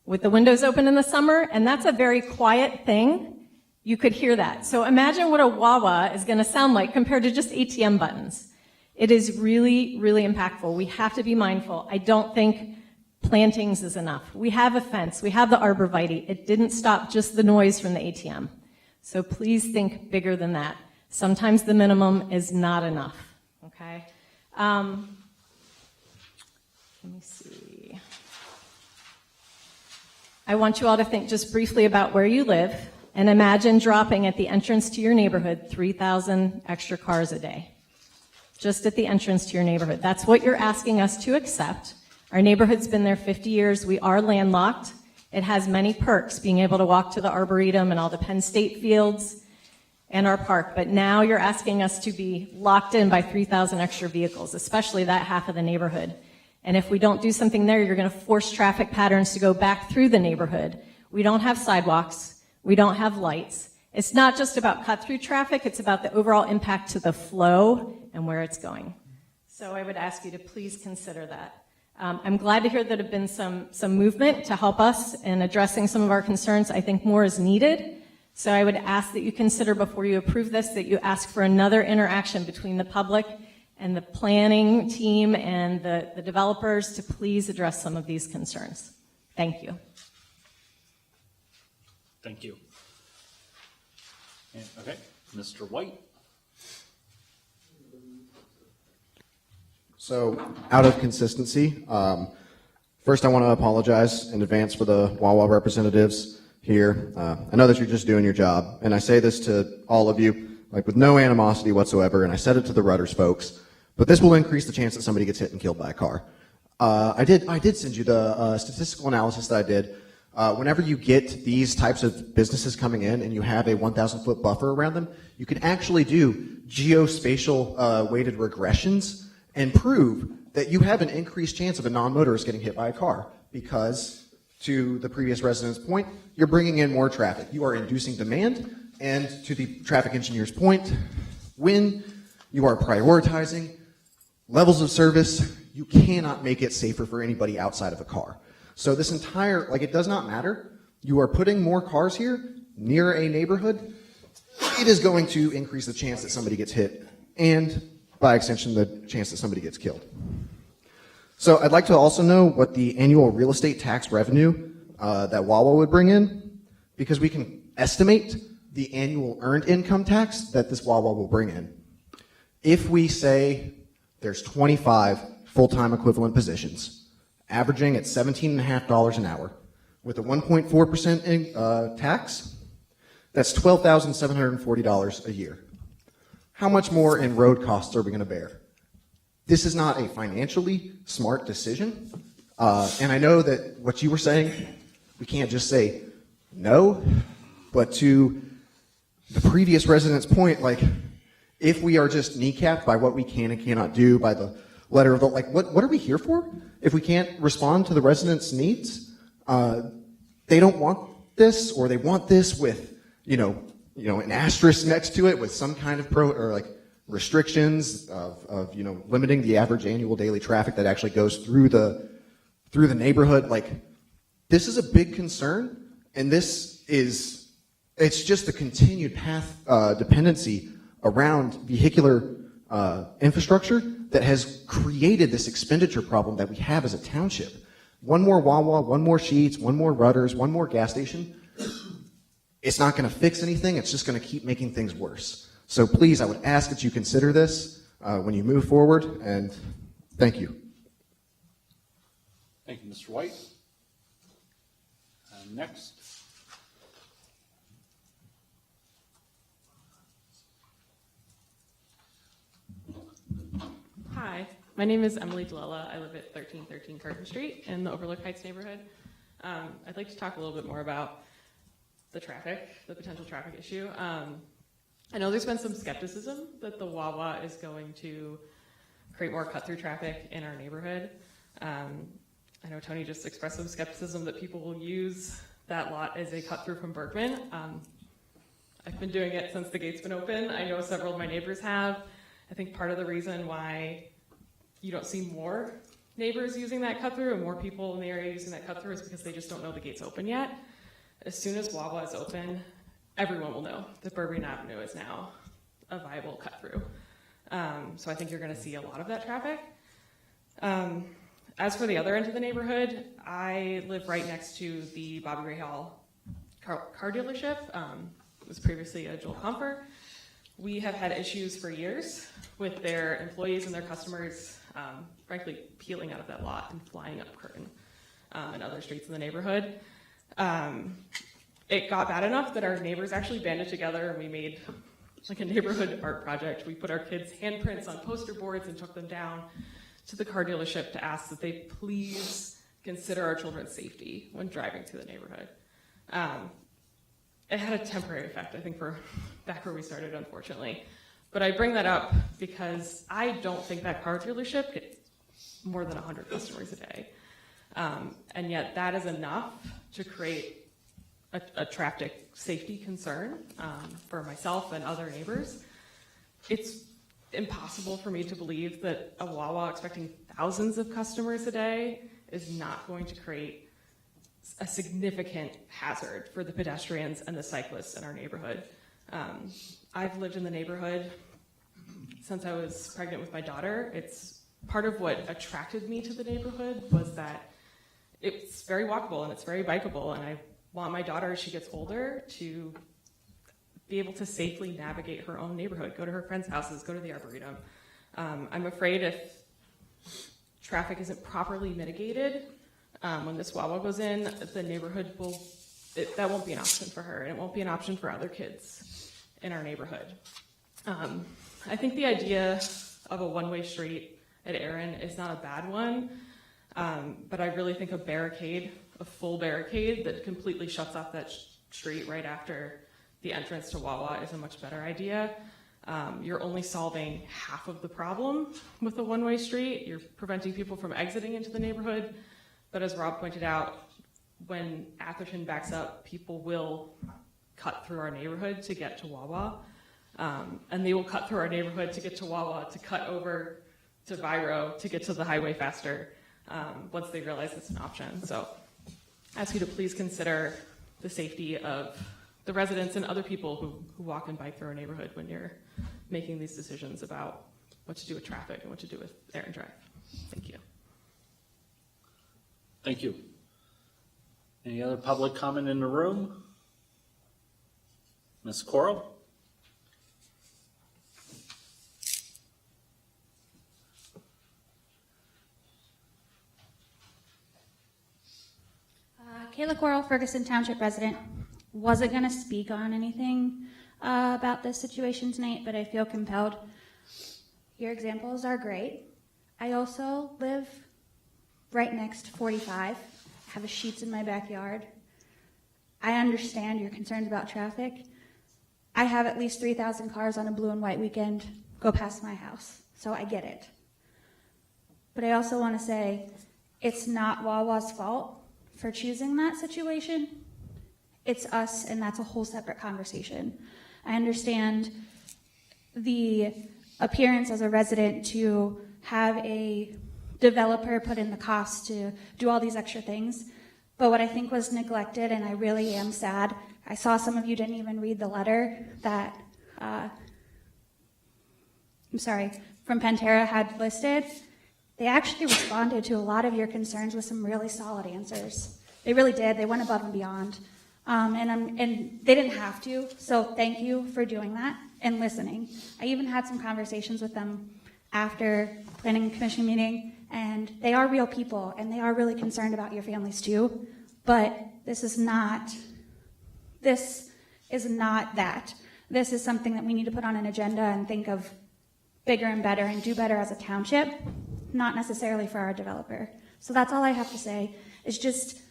With the windows open in the summer, and that's a very quiet thing, you could hear that. So imagine what a Wawa is going to sound like compared to just ATM buttons. It is really, really impactful. We have to be mindful. I don't think plantings is enough. We have a fence. We have the arborvitae. It didn't stop just the noise from the ATM. So please think bigger than that. Sometimes the minimum is not enough, okay? Let me see. I want you all to think just briefly about where you live and imagine dropping at the entrance to your neighborhood 3,000 extra cars a day. Just at the entrance to your neighborhood. That's what you're asking us to accept. Our neighborhood's been there 50 years. We are landlocked. It has many perks, being able to walk to the Arboretum and all the Penn State fields and our park. But now you're asking us to be locked in by 3,000 extra vehicles, especially that half of the neighborhood. And if we don't do something there, you're going to force traffic patterns to go back through the neighborhood. We don't have sidewalks. We don't have lights. It's not just about cut-through traffic. It's about the overall impact to the flow and where it's going. So I would ask you to please consider that. I'm glad to hear that there have been some movement to help us in addressing some of our concerns. I think more is needed. So I would ask that you consider before you approve this, that you ask for another interaction between the public and the planning team and the developers to please address some of these concerns. Thank you. Thank you. Okay, Mr. White. So, out of consistency, first I want to apologize in advance for the Wawa representatives here. I know that you're just doing your job, and I say this to all of you, like with no animosity whatsoever, and I said it to the Rudders folks, but this will increase the chance that somebody gets hit and killed by a car. I did send you the statistical analysis that I did. Whenever you get these types of businesses coming in and you have a 1,000-foot buffer around them, you can actually do geospatial weighted regressions and prove that you have an increased chance of a non-motorist getting hit by a car because, to the previous resident's point, you're bringing in more traffic. You are inducing demand, and to the traffic engineer's point, when you are prioritizing levels of service, you cannot make it safer for anybody outside of a car. So this entire, it does not matter. You are putting more cars here near a neighborhood. It is going to increase the chance that somebody gets hit and, by extension, the chance that somebody gets killed. So I'd like to also know what the annual real estate tax revenue that Wawa would bring in, because we can estimate the annual earned income tax that this Wawa will bring in. If we say there's 25 full-time equivalent positions, averaging at $17.50 an hour, with a 1.4% tax, that's $12,740 a year. How much more in road costs are we going to bear? This is not a financially smart decision, and I know that what you were saying, we can't just say no, but to the previous resident's point, if we are just kneecapped by what we can and cannot do, by the letter of the, what are we here for? If we can't respond to the residents' needs, they don't want this, or they want this with, an asterisk next to it with some kind of restrictions of limiting the average annual daily traffic that actually goes through the neighborhood. This is a big concern, and it's just the continued path dependency around vehicular infrastructure that has created this expenditure problem that we have as a township. One more Wawa, one more Sheetz, one more Rudders, one more gas station. It's not going to fix anything. It's just going to keep making things worse. So please, I would ask that you consider this when you move forward, and thank you. Thank you, Mr. White. Next. Hi, my name is Emily Dalella. I live at 1313 Curtin Street in the Overlook Heights neighborhood. I'd like to talk a little bit more about the potential traffic issue. I know there's been some skepticism that the Wawa is going to create more cut-through traffic in our neighborhood. I know Tony just expressed some skepticism that people will use that lot as a cut-through from Berkman. I've been doing it since the gate's been open. I know several of my neighbors have. I think part of the reason why you don't see more neighbors using that cut-through and more people in the area using that cut-through is because they just don't know the gate's open yet. As soon as Wawa is open, everyone will know that Bourbon Avenue is now a viable cut-through. So I think you're going to see a lot of that traffic. As for the other end of the neighborhood, I live right next to the Bobby Ray Hall car dealership. It was previously a Joel Comfort. We have had issues for years with their employees and their customers, frankly, peeling out of that lot and flying up Curtin and other streets in the neighborhood. It got bad enough that our neighbors actually banded together and we made like a neighborhood art project. We put our kids' handprints on poster boards and took them down to the car dealership to ask that they please consider our children's safety when driving through the neighborhood. It had a temporary effect, I think, for back where we started, unfortunately. But I bring that up because I don't think that car dealership gets more than 100 customers a day. And yet that is enough to create a traffic safety concern for myself and other neighbors. It's impossible for me to believe that a Wawa expecting thousands of customers a day is not going to create a significant hazard for the pedestrians and the cyclists in our neighborhood. I've lived in the neighborhood since I was pregnant with my daughter. It's part of what attracted me to the neighborhood was that it's very walkable and it's very bikeable, and I want my daughter as she gets older to be able to safely navigate her own neighborhood, go to her friends' houses, go to the Arboretum. I'm afraid if traffic isn't properly mitigated, when this Wawa goes in, the neighborhood that won't be an option for her, and it won't be an option for other kids in our neighborhood. I think the idea of a one-way street at Erin is not a bad one, but I really think a full barricade that completely shuts off that street right after the entrance to Wawa is a much better idea. You're only solving half of the problem with a one-way street. You're preventing people from exiting into the neighborhood. But as Rob pointed out, when Atherton backs up, people will cut through our neighborhood to get to Wawa. And they will cut through our neighborhood to get to Wawa, to cut over to Viro, to get to the highway faster once they realize it's an option. So I ask you to please consider the safety of the residents and other people who walk and bike through our neighborhood when you're making these decisions about what to do with traffic and what to do with Erin Drive. Thank you. Thank you. Any other public comment in the room? Ms. Coral? Kayla Coral, Ferguson Township resident. Wasn't going to speak on anything about this situation tonight, but I feel compelled. Your examples are great. I also live right next to 45. I have a Sheetz in my backyard. I understand your concerns about traffic. I have at least 3,000 cars on a blue and white weekend go past my house, so I get it. But I also want to say it's not Wawa's fault for choosing that situation. It's us, and that's a whole separate conversation. I understand the appearance as a resident to have a developer put in the cost to do all these extra things, but what I think was neglected, and I really am sad, I saw some of you didn't even read the letter that from Pantera had listed, they actually responded to a lot of your concerns with some really solid answers. They really did. They went above and beyond. And they didn't have to, so thank you for doing that and listening. I even had some conversations with them after planning commission meeting, and they are real people, and they are really concerned about your families too, but this is not that. This is something that we need to put on an agenda and think of bigger and better and do better as a township, not necessarily for our developer. So that's all I have to say, is just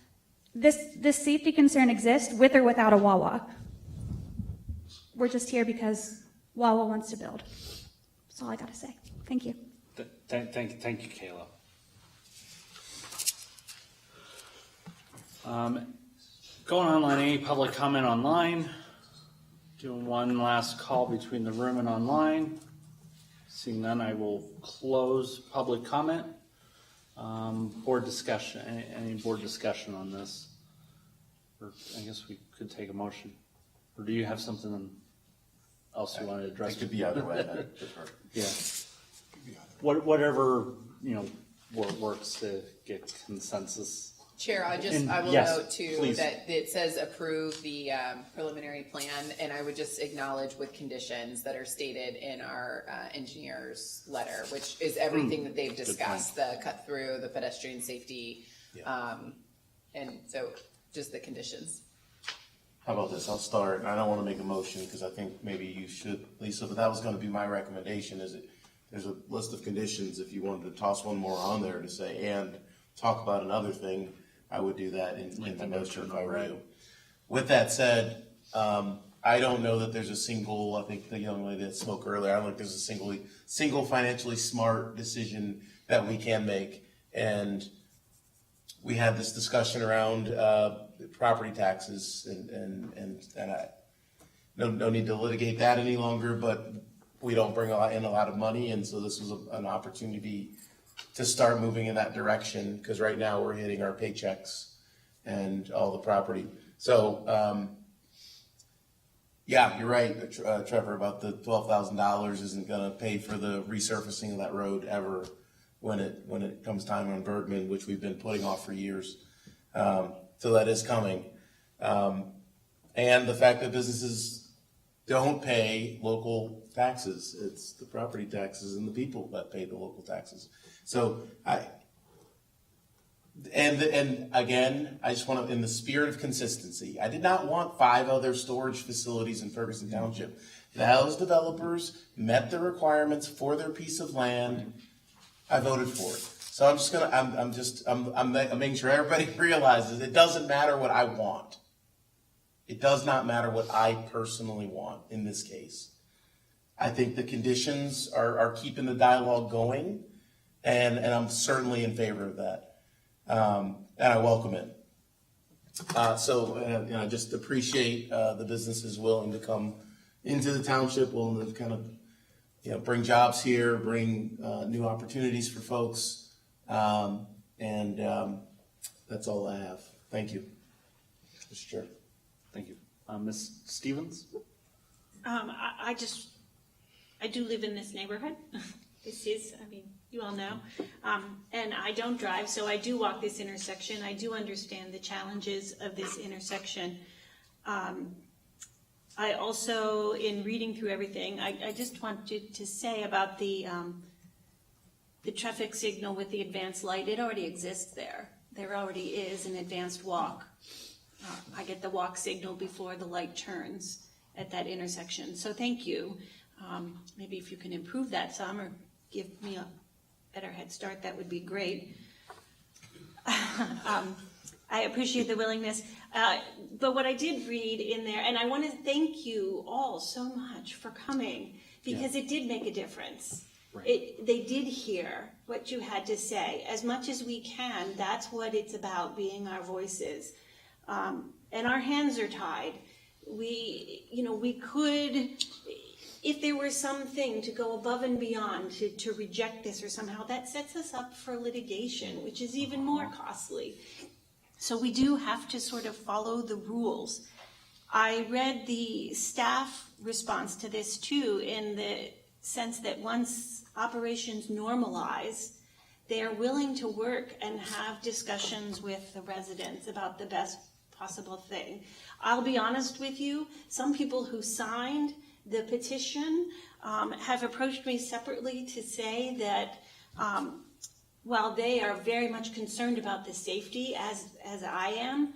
this safety concern exists with or without a Wawa. We're just here because Wawa wants to build. That's all I got to say. Thank you. Thank you, Kayla. Going online, any public comment online? Doing one last call between the room and online. Seeing none, I will close public comment. Board discussion, any board discussion on this? Or I guess we could take a motion. Or do you have something else you want to address? It could be either way. Yeah. Whatever, works to get consensus. Chair, I will note too that it says approve the preliminary plan, and I would just acknowledge with conditions that are stated in our engineer's letter, which is everything that they've discussed, the cut through, the pedestrian safety, and so just the conditions. How about this? I'll start, and I don't want to make a motion because I think maybe you should, Lisa, but that was going to be my recommendation. There's a list of conditions. If you wanted to toss one more on there to say and talk about another thing, I would do that in the motion if I were you. With that said, I don't know that there's a single, I think the young lady that spoke earlier, I don't think there's a single financially smart decision that we can make. And we had this discussion around property taxes and I no need to litigate that any longer, but we don't bring in a lot of money. And so this was an opportunity to start moving in that direction, because right now we're hitting our paychecks and all the property. So, yeah, you're right, Trevor, about the $12,000 isn't going to pay for the resurfacing of that road ever when it comes time on Bergman, which we've been putting off for years. So that is coming. And the fact that businesses don't pay local taxes, it's the property taxes and the people that pay the local taxes. So and again, I just want to, in the spirit of consistency, I did not want 5 other storage facilities in Ferguson Township. Those developers met the requirements for their piece of land. I voted for it. So I'm making sure everybody realizes it doesn't matter what I want. It does not matter what I personally want in this case. I think the conditions are keeping the dialogue going. And I'm certainly in favor of that, and I welcome it. So I just appreciate the businesses willing to come into the township, willing to kind of bring jobs here, bring new opportunities for folks, and that's all I have. Thank you, Mr. Chair. Thank you, Ms. Stevens. I do live in this neighborhood. You all know. And I don't drive, so I do walk this intersection. I do understand the challenges of this intersection. I also, in reading through everything, I just wanted to say about the traffic signal with the advanced light. It already exists there. There already is an advanced walk. I get the walk signal before the light turns at that intersection. So thank you. Maybe if you can improve that some or give me a better head start, that would be great. I appreciate the willingness. But what I did read in there, and I want to thank you all so much for coming, because it did make a difference. Right. They did hear what you had to say. As much as we can, that's what it's about, being our voices. And our hands are tied. We could, if there were something to go above and beyond to reject this or somehow, that sets us up for litigation, which is even more costly. So we do have to sort of follow the rules. I read the staff response to this too in the sense that once operations normalize, they are willing to work and have discussions with the residents about the best possible thing. I'll be honest with you, some people who signed the petition have approached me separately to say that while they are very much concerned about the safety, as I am,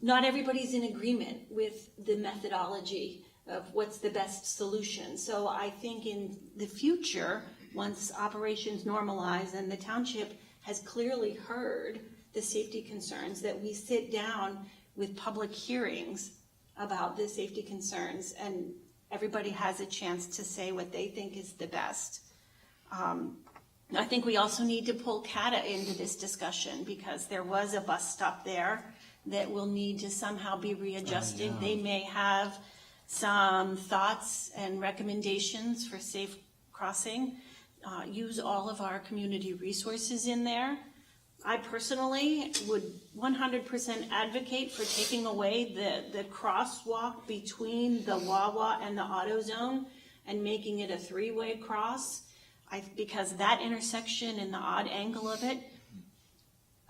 not everybody's in agreement with the methodology of what's the best solution. So I think in the future, once operations normalize and the township has clearly heard the safety concerns, that we sit down with public hearings about the safety concerns and everybody has a chance to say what they think is the best. I think we also need to pull CATA into this discussion because there was a bus stop there that will need to somehow be readjusted. They may have some thoughts and recommendations for safe crossing. Use all of our community resources in there. I personally would 100% advocate for taking away the crosswalk between the Wawa and the AutoZone and making it a three-way cross. Because that intersection and the odd angle of it,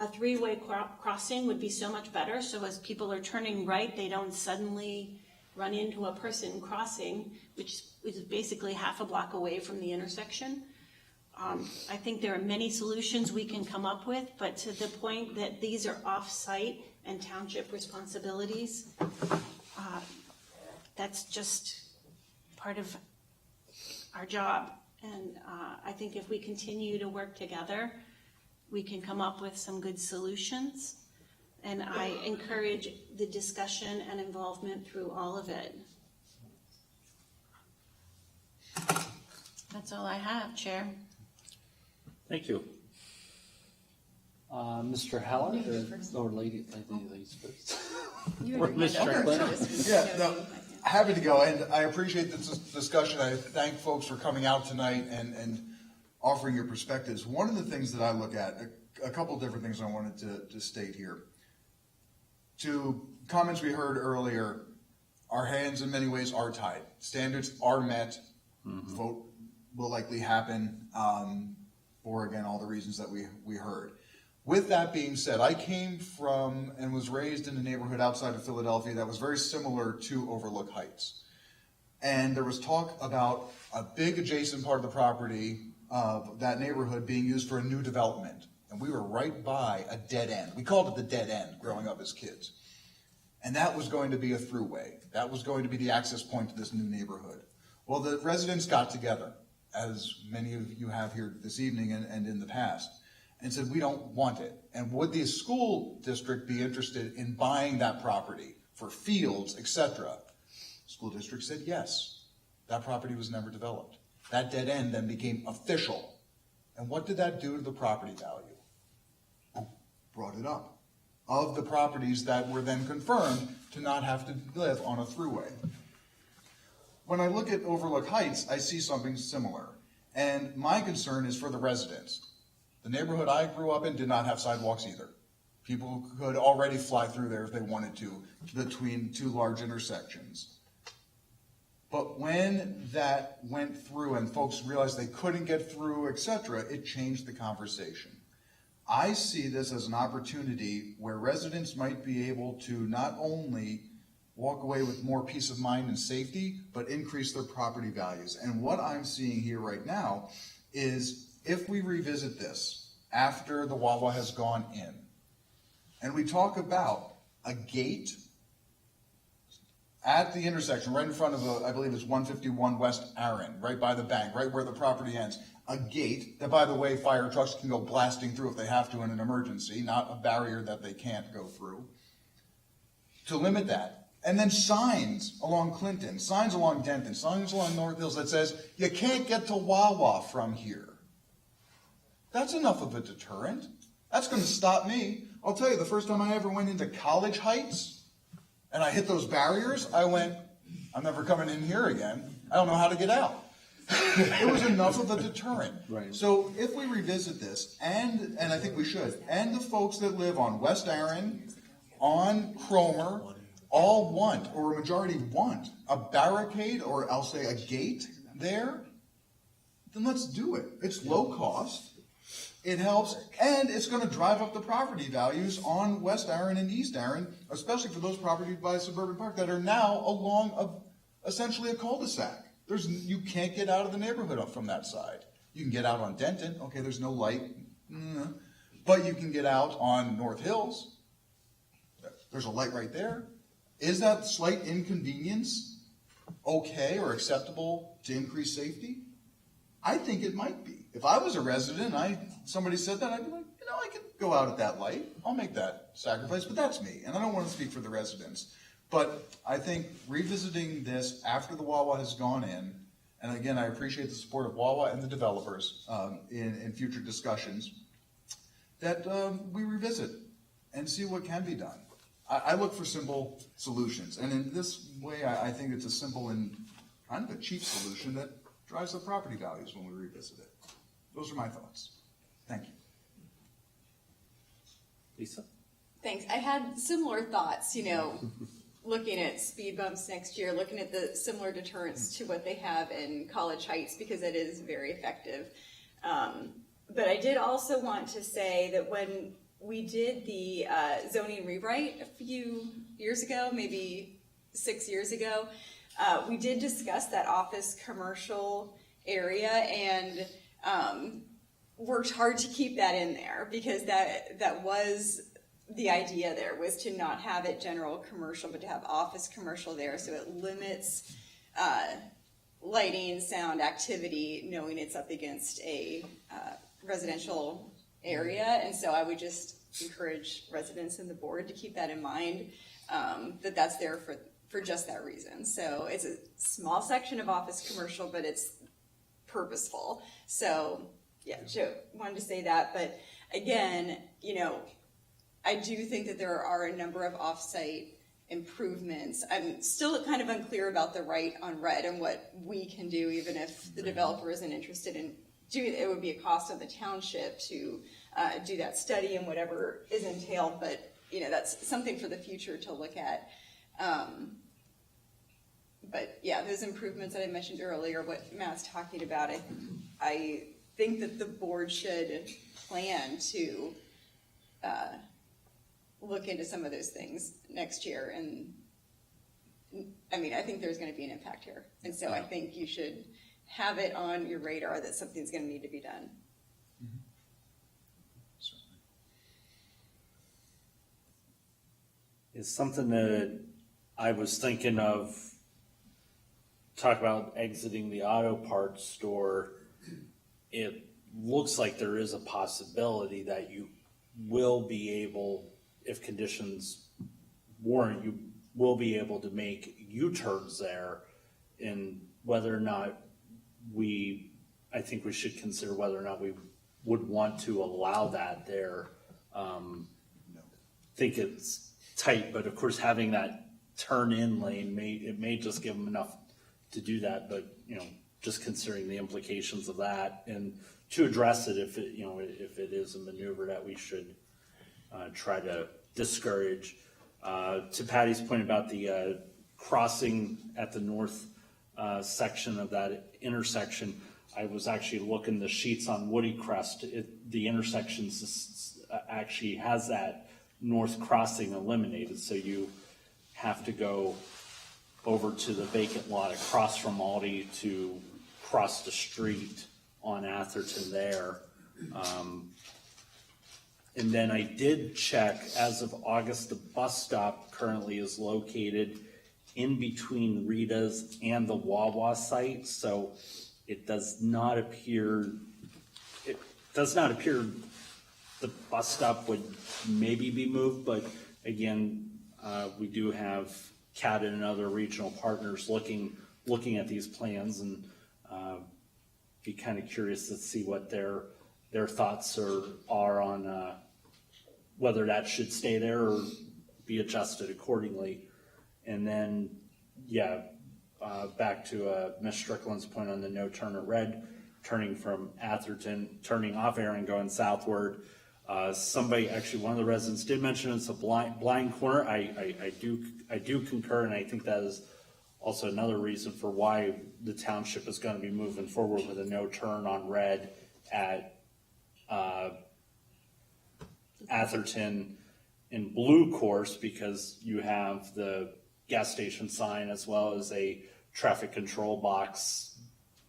a three-way crossing would be so much better. So as people are turning right, they don't suddenly run into a person crossing, which is basically half a block away from the intersection. I think there are many solutions we can come up with, but to the point that these are off-site and township responsibilities, that's just part of our job. And I think if we continue to work together, we can come up with some good solutions. And I encourage the discussion and involvement through all of it. That's all I have, Chair. Thank you. Mr. Heller, or ladies first? Or Ms. Strickland? Yeah, no, happy to go, and I appreciate this discussion. I thank folks for coming out tonight and offering your perspectives. One of the things that I look at, a couple different things I wanted to state here. To comments we heard earlier, our hands in many ways are tied. Standards are met. Vote will likely happen for, again, all the reasons that we heard. With that being said, I came from and was raised in a neighborhood outside of Philadelphia that was very similar to Overlook Heights. And there was talk about a big adjacent part of the property of that neighborhood being used for a new development. And we were right by a dead end. We called it the dead end growing up as kids. And that was going to be a throughway. That was going to be the access point to this new neighborhood. Well, the residents got together, as many of you have here this evening and in the past, and said, we don't want it. And would the school district be interested in buying that property for fields, etc.? School district said yes. That property was never developed. That dead end then became official. And what did that do to the property value? Brought it up. Of the properties that were then confirmed to not have to live on a throughway. When I look at Overlook Heights, I see something similar. And my concern is for the residents. The neighborhood I grew up in did not have sidewalks either. People could already fly through there if they wanted to, between two large intersections. But when that went through and folks realized they couldn't get through, etc., it changed the conversation. I see this as an opportunity where residents might be able to not only walk away with more peace of mind and safety, but increase their property values. And what I'm seeing here right now is if we revisit this after the Wawa has gone in, and we talk about a gate at the intersection, right in front of, I believe it's 151 West Aaron, right by the bank, right where the property ends, a gate that, by the way, fire trucks can go blasting through if they have to in an emergency, not a barrier that they can't go through, to limit that. And then signs along Clinton, signs along Denton, signs along North Hills that says, you can't get to Wawa from here. That's enough of a deterrent. That's going to stop me. I'll tell you, the first time I ever went into College Heights and I hit those barriers, I went, I'm never coming in here again. I don't know how to get out. It was enough of a deterrent. Right. So if we revisit this, and I think we should, and the folks that live on West Aaron, on Cromer, all want, or a majority want, a barricade, or I'll say a gate, there, then let's do it. It's low cost, it helps, and it's gonna drive up the property values on West Aaron and East Aaron, especially for those properties by Suburban Park that are now along essentially a cul-de-sac. You can't get out of the neighborhood from that side. You can get out on Denton, okay, there's no light, but you can get out on North Hills. There's a light right there. Is that slight inconvenience okay or acceptable to increase safety? I think it might be. If I was a resident, somebody said that, I'd be like, I could go out at that light. I'll make that sacrifice, but that's me, and I don't want to speak for the residents. But I think revisiting this after the Wawa has gone in, and again, I appreciate the support of Wawa and the developers in future discussions, that we revisit and see what can be done. I look for simple solutions, and in this way, I think it's a simple and kind of a cheap solution that drives up property values when we revisit it. Those are my thoughts. Thank you. Lisa? Thanks. I had similar thoughts, looking at speed bumps next year, looking at the similar deterrents to what they have in College Heights, because it is very effective. But I did also want to say that when we did the zoning rewrite a few years ago, maybe 6 years ago, we did discuss that office commercial area and worked hard to keep that in there, because that was the idea there, was to not have it general commercial, but to have office commercial there, so it limits lighting, sound, activity, knowing it's up against a residential area. And so I would just encourage residents and the board to keep that in mind, that that's there for just that reason. So it's a small section of office commercial, but it's purposeful. So yeah, Joe wanted to say that. But again, I do think that there are a number of off-site improvements. I'm still kind of unclear about the right on red and what we can do, even if the developer isn't interested in doing it. It would be a cost of the township to do that study and whatever is entailed, but that's something for the future to look at. But yeah, those improvements that I mentioned earlier, what Matt's talking about, I think that the board should plan to look into some of those things next year. And I think there's going to be an impact here. And so I think you should have it on your radar that something's going to need to be done. Is something that I was thinking of, talk about exiting the auto parts store. It looks like there is a possibility that you will be able, if conditions warrant, you will be able to make U-turns there. And whether or not I think we should consider whether or not we would want to allow that there. Think it's tight, but of course having that turn-in lane may just give them enough to do that. But just considering the implications of that, and to address it if it is a maneuver that we should try to discourage. To Patty's point about the crossing at the north section of that intersection, I was actually looking the sheets on Woody Crest. The intersection actually has that north crossing eliminated, so you have to go over to the vacant lot across from Aldi to cross the street on Atherton there. And then I did check, as of August, the bus stop currently is located in between Rita's and the Wawa site, so it does not appear the bus stop would maybe be moved, but again, we do have CAT and other regional partners looking at these plans, and be kind of curious to see what their thoughts are on whether that should stay there or be adjusted accordingly. And then, back to Ms. Strickland's point on the no turn at red, turning from Atherton, turning off Aaron going southward. Somebody, actually one of the residents did mention it's a blind corner. I do concur, and I think that is also another reason for why the township is going to be moving forward with a no turn on red at Atherton in blue course, because you have the gas station sign as well as a traffic control box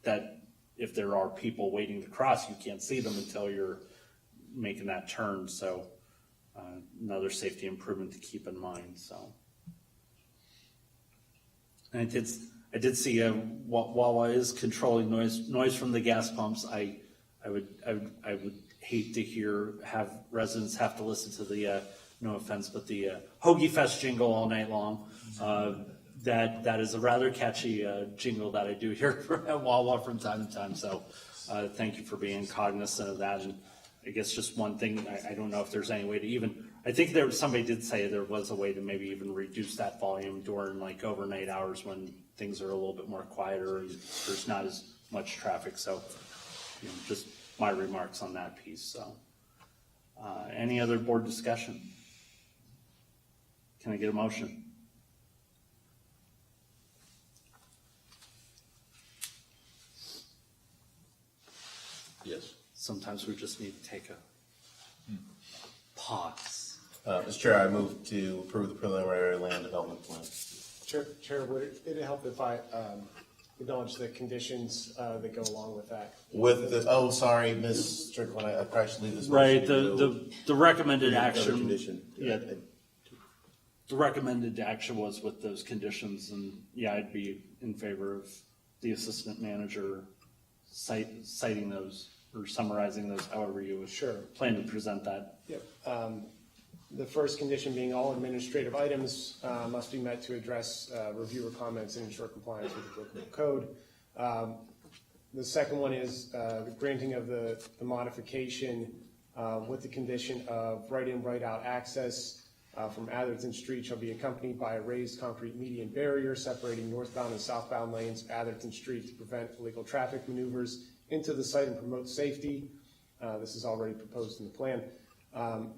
that if there are people waiting to cross, you can't see them until you're making that turn. So another safety improvement to keep in mind. So, and I did see Wawa is controlling noise from the gas pumps. I would hate to have residents have to listen to the no offense, but the Hoagie Fest jingle all night long. That is a rather catchy jingle that I do hear at Wawa from time to time. So thank you for being cognizant of that. And I guess just one thing, I don't know if there's any way to even, I think somebody did say there was a way to maybe even reduce that volume during like overnight hours when things are a little bit more quieter and there's not as much traffic. So just my remarks on that piece. So any other board discussion? Can I get a motion? Yes. Sometimes we just need to take a pause. Mr. Chair, I move to approve the preliminary land development plan. Chair, would it help if I acknowledge the conditions that go along with that? With the, oh, sorry, Ms. Strickland, I probably should leave this. Right, motion to the recommended another action. condition. Yeah, the recommended action was with those conditions, and yeah, I'd be in favor of the assistant manager citing those or summarizing those, however you would plan to present that. Yep. The first condition being all administrative items must be met to address reviewer comments and ensure compliance with the applicable code. The second one is the granting of the modification with the condition of right-in, right-out access from Atherton Street shall be accompanied by a raised concrete median barrier separating northbound and southbound lanes of Atherton Street to prevent illegal traffic maneuvers into the site and promote safety. This is already proposed in the plan.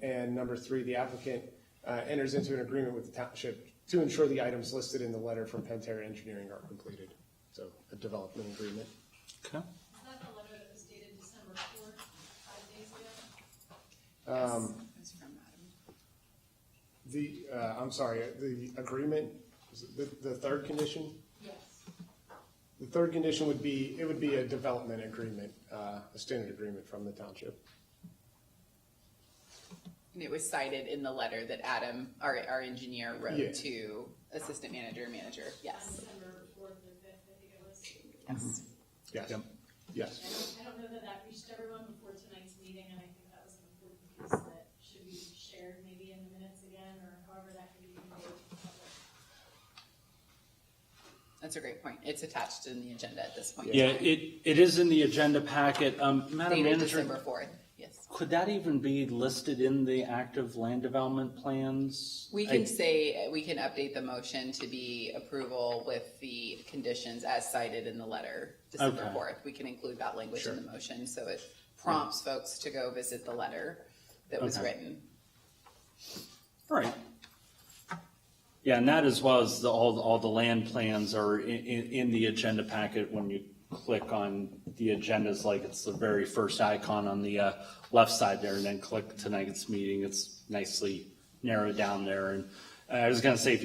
And number 3, the applicant enters into an agreement with the township to ensure the items listed in the letter from Pentair Engineering are completed. So a development agreement. Okay. Is that the letter that was dated December 4th, 5 days ago? That's from Adam. I'm sorry, the agreement, the third condition? Yes. The third condition would be a development agreement, a standard agreement from the township. And it was cited in the letter that Adam, our engineer, wrote Yeah. to assistant manager. Yes. On December 4th or 5th, I think it was. Yes. Yes. Yep. Yes. I don't know that reached everyone before tonight's meeting, and I think that was an important piece that should be shared maybe in the minutes again, or however that can be conveyed to the public. That's a great point. It's attached in the agenda at this point. Yeah, it is in the agenda packet. Madam Dated Manager, December 4th, yes. could that even be listed in the active land development plans? We can we can update the motion to be approval with the conditions as cited in the letter, December Okay. 4th. We can include that language in the motion, so it prompts folks to go visit the letter that was Okay. written. All right. Yeah, and that as well as all the land plans are in the agenda packet. When you click on the agendas, like it's the very first icon on the left side there, and then click tonight's meeting. It's nicely narrowed down there. And I was going to say, if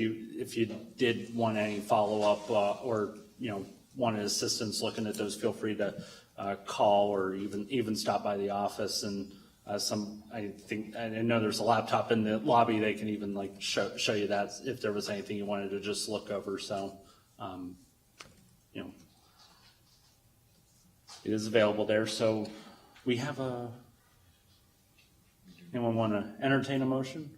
you did want any follow up or wanted assistance looking at those, feel free to call or even stop by the office. And I know there's a laptop in the lobby. They can even like show you that if there was anything you wanted to just look over. So, it is available there. So we have anyone want to entertain a motion?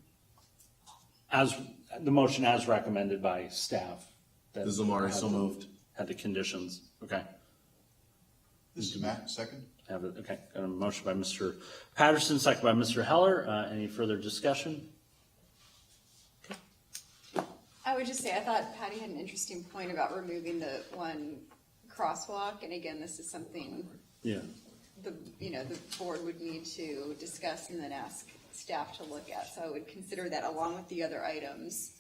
As the motion as recommended by staff. This is Lamar, so moved. Had the conditions. Okay. This is Matt, second. Have it. Okay. Got a motion by Mr. Patterson, second by Mr. Heller. Any further discussion? I would just say, I thought Patty had an interesting point about removing the one crosswalk, and again, this is something Yeah. the board would need to discuss and then ask staff to look at. So I would consider that along with the other items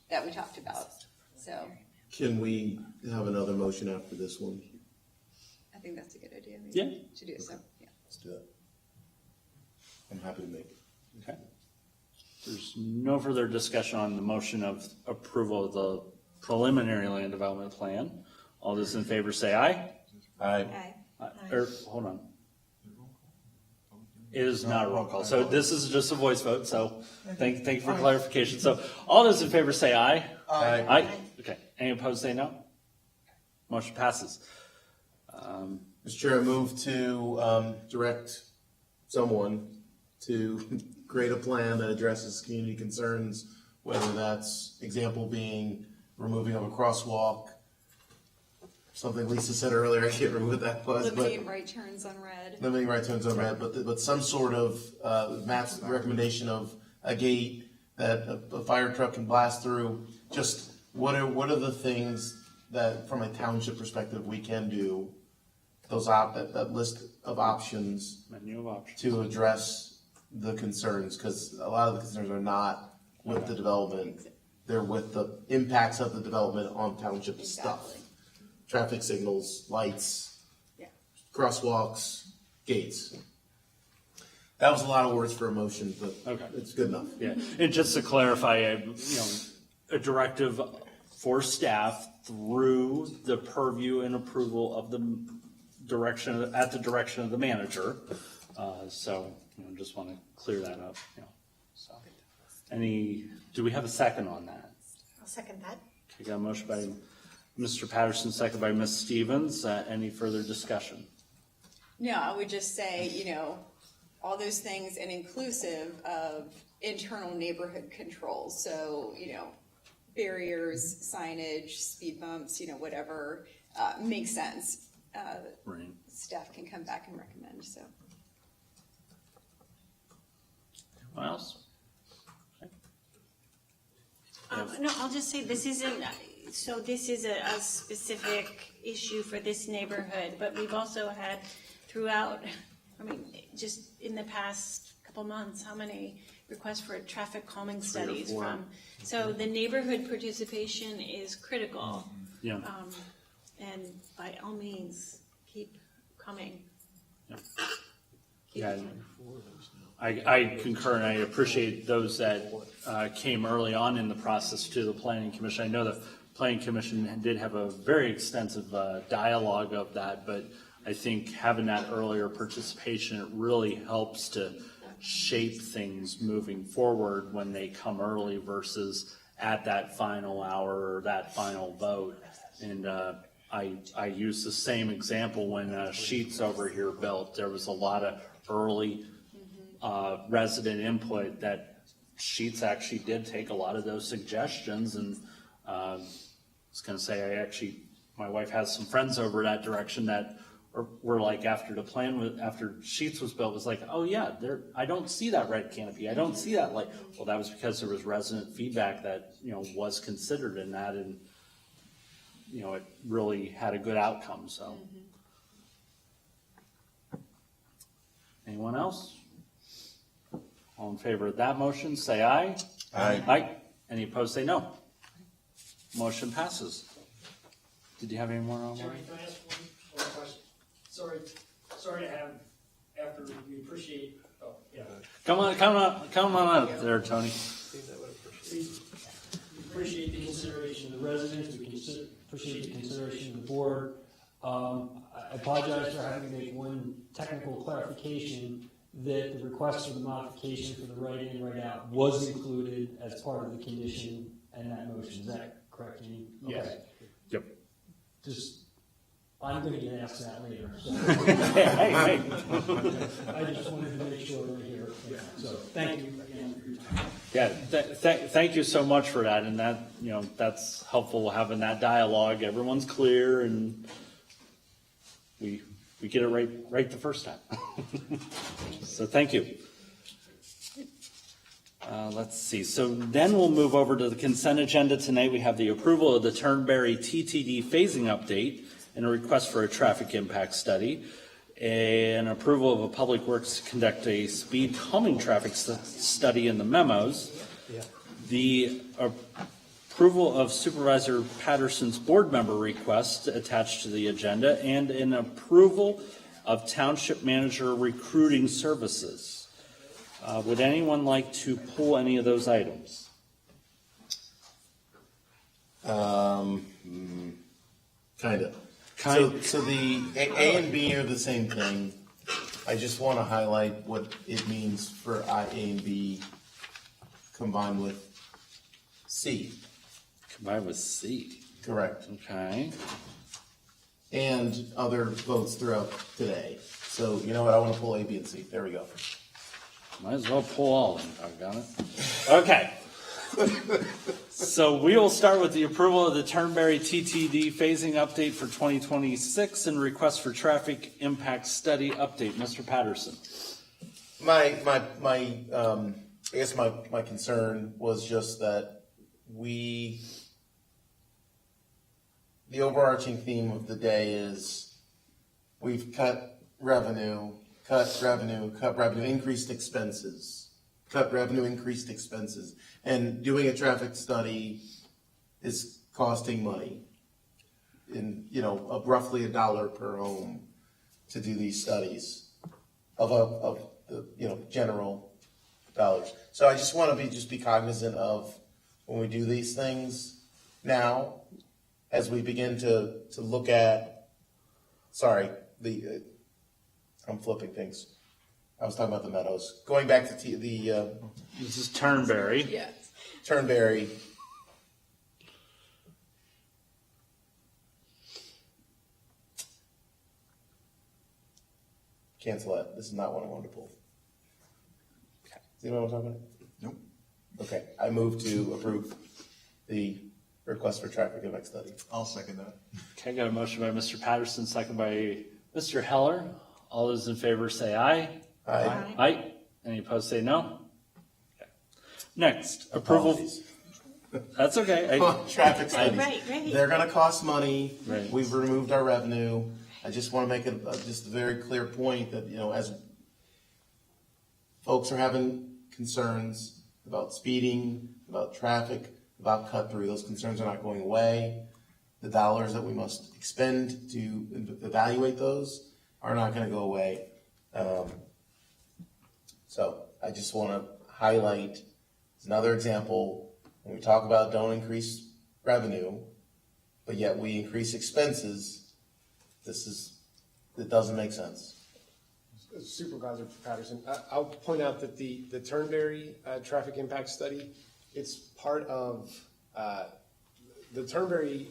that we talked about. So Can we have another motion after this one? I think that's a good idea. Maybe Yeah. to do it. So yeah. Let's do it. I'm happy to make it. Okay. There's no further discussion on the motion of approval of the preliminary land development plan. All those in favor say aye. Aye. Hold on. It is not a roll call, so this is just a voice vote, so thank you for clarification. So all those in favor say aye. Aye. Aye, okay. Any opposed say no? Motion passes. Mr. Chair, I move to direct someone to create a plan that addresses community concerns, whether that's example being removing of a crosswalk, something Lisa said earlier, I can't remember what that was, but Limiting right turns on red. limiting right turns on red, but some sort of Matt's recommendation of a gate that a fire truck can blast through. Just what are the things that, from a township perspective, we can do? That list of options. Menu of options. To address the concerns, because a lot of the concerns are not with the development, they're with the impacts of the development on township stuff. Traffic signals, lights, crosswalks, gates. That was a lot of words for a motion, but it's good enough. Yeah, and just to clarify, a directive for staff through the purview and approval of the direction of the manager. So, just want to clear that up. So, do we have a second on that? I'll second that. Okay, got a motion by Mr. Patterson, second by Ms. Stevens. Any further discussion? No, I would just say, all those things and inclusive of internal neighborhood controls. So, barriers, signage, speed bumps, whatever makes sense. Right. Staff can come back and recommend, so. What else? No, I'll just say this isn't, so this is a specific issue for this neighborhood, but we've also had throughout, just in the past couple months, how many requests for traffic calming studies from? So the neighborhood participation is critical. Yeah. And by all means, keep coming. Yeah, I concur, and I appreciate those that came early on in the process to the Planning Commission. I know the Planning Commission did have a very extensive dialogue of that, but I think having that earlier participation, it really helps to shape things moving forward when they come early versus at that final hour or that final vote. And I use the same example when Sheets over here built. There was a lot of early resident input that Sheets actually did take a lot of those suggestions. And I was going to say, my wife has some friends over that direction that were like, after Sheets was built, was like, oh yeah, I don't see that red canopy. I don't see that light. Well, that was because there was resident feedback that, was considered in that, and it really had a good outcome, so. Anyone else? All in favor of that motion, say aye. Aye. Aye. Any opposed, say no. Motion passes. Did you have any more on? Jeremy, can I ask one question? Sorry to have, after we appreciate, Come on up there, Tony. We appreciate the consideration of the residents, we appreciate the consideration of the board. I apologize for having to make one technical clarification that the request for the modification for the right in, right out was included as part of the condition and that motion. Is that correct? Yes. Okay. Yep. I'm going to get asked that later. So. Hey. I just wanted to make sure we're here. So thank you again for your time. Yeah, thank you so much for that, and that, that's helpful having that dialogue. Everyone's clear, and we get it right the first time. So thank you. Let's see. So then we'll move over to the consent agenda tonight. We have the approval of the Turnberry TTD phasing update and a request for a traffic impact study, and approval of a Public Works to conduct a speed calming traffic study in the memos. The approval of Supervisor Patterson's board member request attached to the agenda, and an approval of township manager recruiting services. Would anyone like to pull any of those items? Kind of. So the A and B are the same thing. I just want to highlight what it means for A and B combined with C. Combined with C. Correct. Okay. And other votes throughout today. So you know what? I want to pull A, B, and C. There we go. Might as well pull all of them, doggone it. Okay. So we will start with the approval of the Turnberry TTD phasing update for 2026 and request for traffic impact study update. Mr. Patterson. I guess my concern was just that the overarching theme of the day is we've cut revenue, increased expenses, and doing a traffic study is costing money. In of roughly $1 per home to do these studies of the general dollars. So I just want to be cognizant of when we do these things now, as we begin to look at. Sorry, I'm flipping things. I was talking about the Meadows. Going back to this is Turnberry. Yes. Turnberry. Cancel that. This is not what I wanted to pull. Does anyone know what I'm talking about? Nope. Okay, I move to approve the request for traffic impact study. I'll second that. Okay, got a motion by Mr. Patterson, second by Mr. Heller. All those in favor say aye. Aye. Aye. Any opposed say no. Okay. Next, approval. Apologies. That's okay. Traffic studies. Right. They're gonna cost money. Right. We've removed our revenue. I just want to make just a very clear point that, as folks are having concerns about speeding, about traffic, about cut through, those concerns are not going away. The dollars that we must expend to evaluate those are not going to go away. So I just want to highlight, it's another example, when we talk about don't increase revenue, but yet we increase expenses, it doesn't make sense. Supervisor Patterson, I'll point out that the Turnberry traffic impact study, it's part of the Turnberry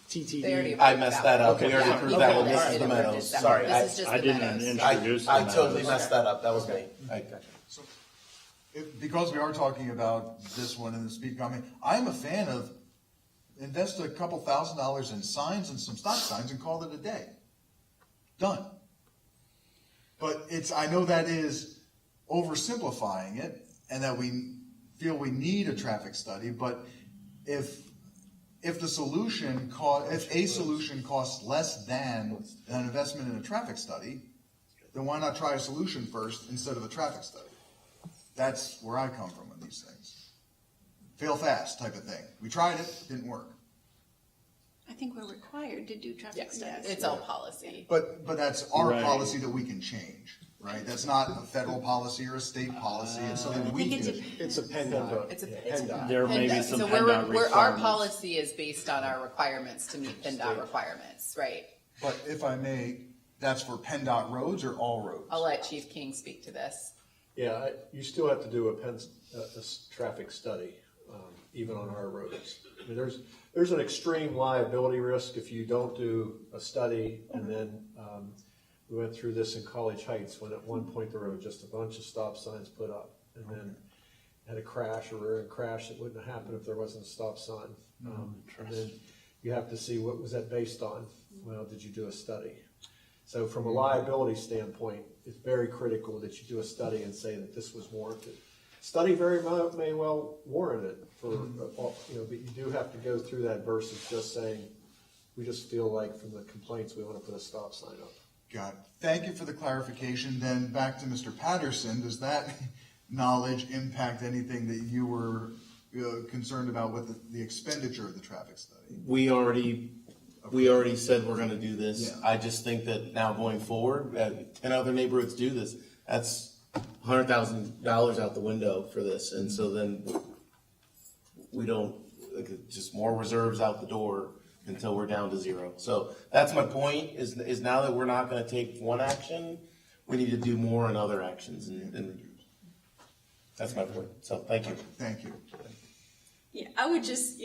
TTD. I messed that up. Okay. We already approved that one. This is the Meadows. Sorry, I didn't introduce I the totally Meadows. messed that up. That was me. So, because we are talking about this one in the speed comment, I'm a fan of invest a couple $1,000s in signs and some stop signs and call it a day. Done. But I know that is oversimplifying it, and that we feel we need a traffic study, but if a solution costs less than an investment in a traffic study, then why not try a solution first instead of a traffic study? That's where I come from on these things. Fail fast type of thing. We tried it, didn't work. I think we're required to do traffic studies. It's all policy. But that's our Right. policy that we can change, right? That's not a federal policy or a state policy. It's something we can change. It's a PennDOT. It's a PennDOT. There may be some So PennDOT our requirements. policy is based on our requirements to meet PennDOT requirements, right? But if I may, that's for PennDOT roads or all roads? I'll let Chief King speak to this. Yeah, you still have to do a traffic study, even on our roads. I mean, there's an extreme liability risk if you don't do a study, and then we went through this in College Heights when at one point there were just a bunch of stop signs put up, and then had a crash, or rear-end crash that wouldn't have happened if there wasn't a stop sign. And then you have to see what was that based on. Well, did you do a study? So from a liability standpoint, it's very critical that you do a study and say that this was warranted. Study may well warrant it for, but you do have to go through that versus just saying, we just feel like from the complaints, we want to put a stop sign up. Got it. Thank you for the clarification. Then back to Mr. Patterson, does that knowledge impact anything that you were concerned about what the expenditure of the traffic study. We already said we're gonna do this. Yeah. I just think that now going forward, 10 other neighborhoods do this, that's $100,000 out the window for this, and so then we don't, like, just more reserves out the door until we're down to zero. So that's my point, is now that we're not gonna take one action, we need to do more and other actions, and that's my point. So, thank you. Thank you. Yeah, I would just,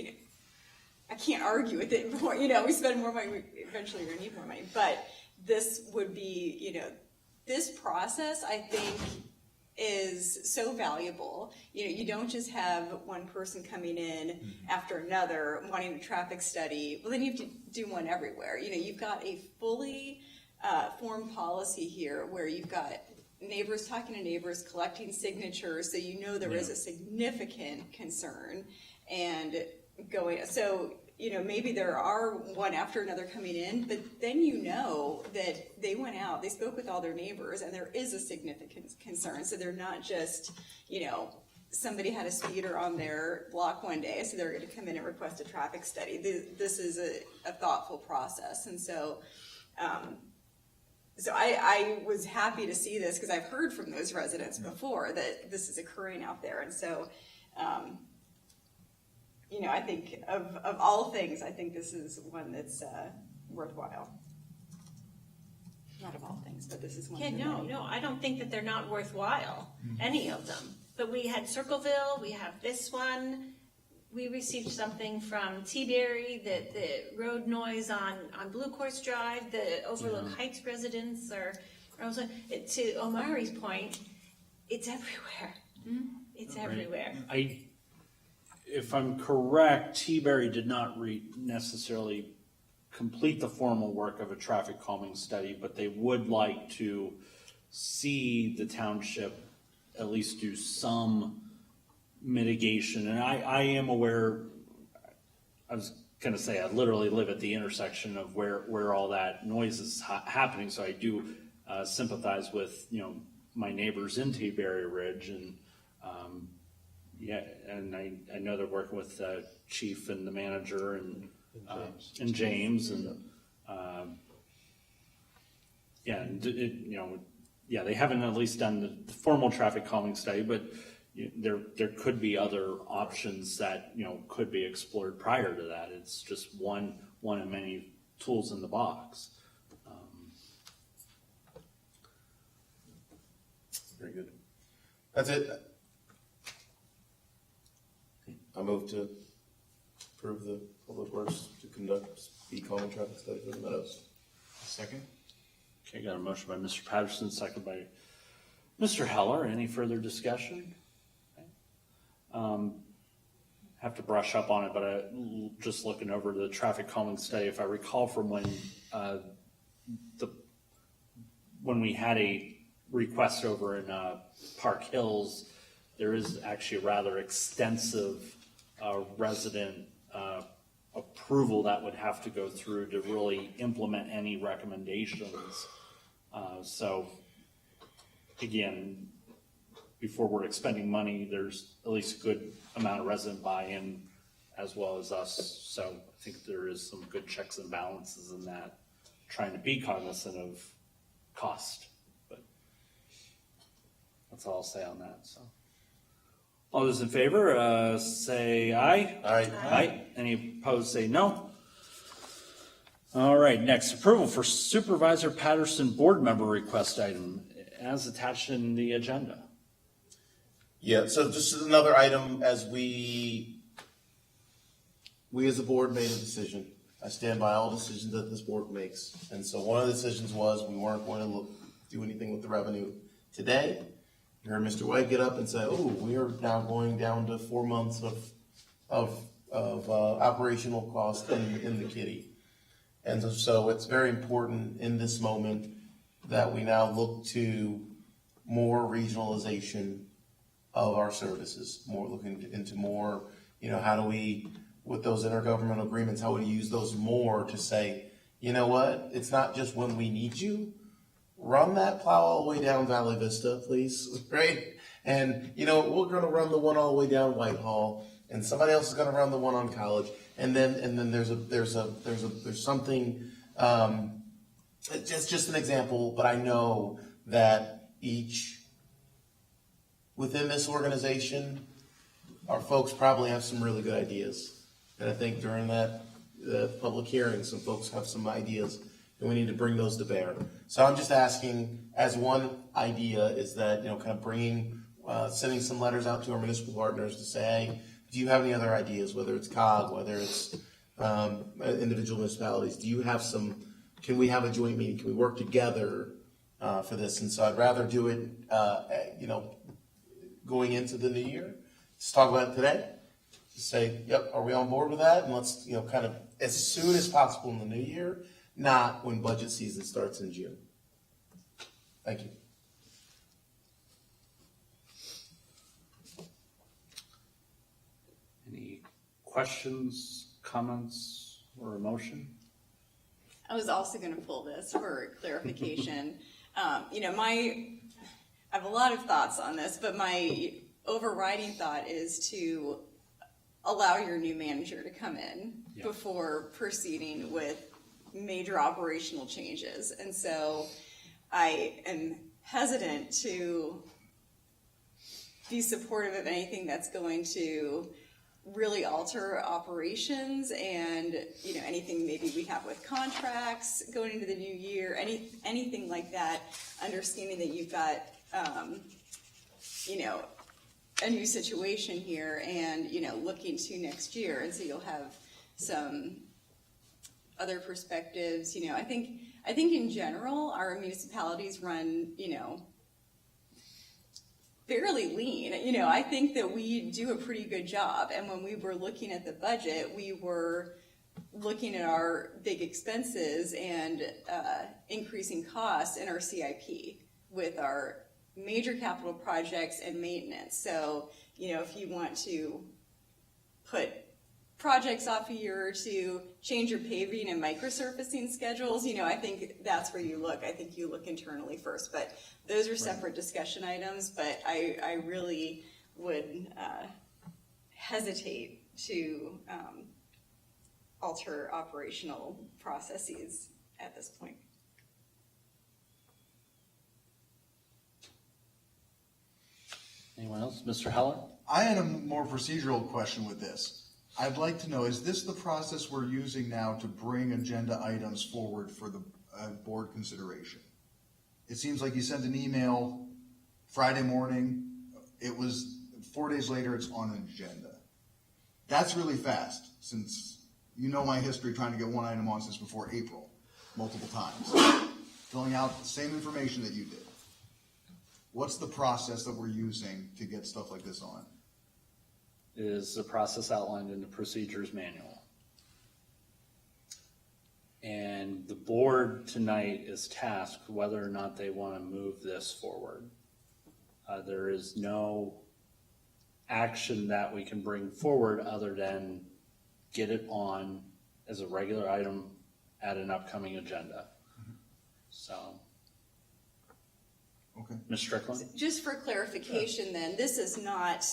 I can't argue with it. We spend more money, eventually we're gonna need more money. But this would be, this process, I think, is so valuable. You don't just have one person coming in after another wanting a traffic study. Well, then you have to do one everywhere. You've got a fully formed policy here where you've got neighbors talking to neighbors, collecting signatures, so there is a significant concern and going. So maybe there are one after another coming in, but then that they went out, they spoke with all their neighbors, and there is a significant concern. So they're not just, somebody had a speeder on their block one day, so they're going to come in and request a traffic study. This is a thoughtful process. And so, I was happy to see this because I've heard from those residents before that this is occurring out there. And so, I think of all things, I think this is one that's worthwhile. Not of all things, but this is one. Yeah, no, I don't think that they're not worthwhile, any of them. But we had Circleville, we have this one. We received something from T-Berry, that the road noise on Blue Course Drive, the Overlook Heights residents to Omari's point, it's everywhere. It's everywhere. If I'm correct, T-Berry did not necessarily complete the formal work of a traffic calming study, but they would like to see the township at least do some mitigation. And I am aware, I was going to say, I literally live at the intersection of where all that noise is happening, so I do sympathize with, my neighbors in T-Berry Ridge, and and I know they're working with Chief and the manager and James they haven't at least done the formal traffic calming study, but there could be other options that could be explored prior to that. It's just one of many tools in the box. Very good. That's it. I move to approve the Public Works to conduct speed calming traffic study for the Meadows. Second. Okay, got a motion by Mr. Patterson, second by Mr. Heller. Any further discussion? Okay. Have to brush up on it, but just looking over the traffic calming study, if I recall from when we had a request over in Park Hills, there is actually a rather extensive resident approval that would have to go through to really implement any recommendations. So again, before we're expending money, there's at least a good amount of resident buy-in as well as us. So I think there is some good checks and balances in that, trying to be cognizant of cost. But that's all I'll say on that. So all those in favor, say aye. Aye. Aye. Any opposed, say no. All right, next, approval for Supervisor Patterson board member request item as attached in the agenda. Yeah, so just another item, as we as a board made a decision. I stand by all decisions that this board makes. And so one of the decisions was we weren't going to do anything with the revenue today. You heard Mr. White get up and say, oh, we are now going down to 4 months of operational cost in the kitty. And so it's very important in this moment that we now look to more regionalization of our services, more looking into more, how do we, with those intergovernmental agreements, how would we use those more to say, you know what, it's not just when we need you, run that plow all the way down Valley Vista, please, right? And, we're going to run the one all the way down Whitehall, and somebody else is going to run the one on college, and then there's something. It's just an example, but I know that each within this organization, our folks probably have some really good ideas, and I think during the public hearing, some folks have some ideas, and we need to bring those to bear. So I'm just asking, as one idea, is that kind of bringing. Sending some letters out to our municipal partners to say, hey, do you have any other ideas, whether it's COG, whether it's individual municipalities? Do you have some, can we have a joint meeting? Can we work together for this? And so I'd rather do it, going into the new year. Let's talk about it today. Just say, yep, are we on board with that? And let's, kind of as soon as possible in the new year, not when budget season starts in June. Thank you. Questions, comments, or a motion? I was also going to pull this for clarification. I have a lot of thoughts on this, but my overriding thought is to allow your new manager to come in before proceeding with major operational changes. And so I am hesitant to be supportive of anything that's going to really alter operations and anything maybe we have with contracts going into the new year, anything like that, understanding that you've got a new situation here and looking to next year, and so you'll have some other perspectives. I think in general our municipalities run fairly lean. I think that we do a pretty good job. And when we were looking at the budget, we were looking at our big expenses and increasing costs in our CIP with our major capital projects and maintenance. So, if you want to put projects off a year or two, change your paving and microsurfacing schedules, I think that's where you look. I think you look internally first, but those are separate discussion items, but I really would hesitate to alter operational processes at this point. Anyone else? Mr. Heller? I had a more procedural question with this. I'd like to know, is this the process we're using now to bring agenda items forward for the board consideration? It seems like you sent an email Friday morning. It was 4 days later, it's on an agenda. That's really fast, since my history trying to get one item on since before April, multiple times. Filling out the same information that you did. What's the process that we're using to get stuff like this on? Is the process outlined in the procedures manual. And the board tonight is tasked whether or not they want to move this forward. There is no action that we can bring forward other than get it on as a regular item at an upcoming agenda. So. Okay. Ms. Strickland? Just for clarification then, this is not,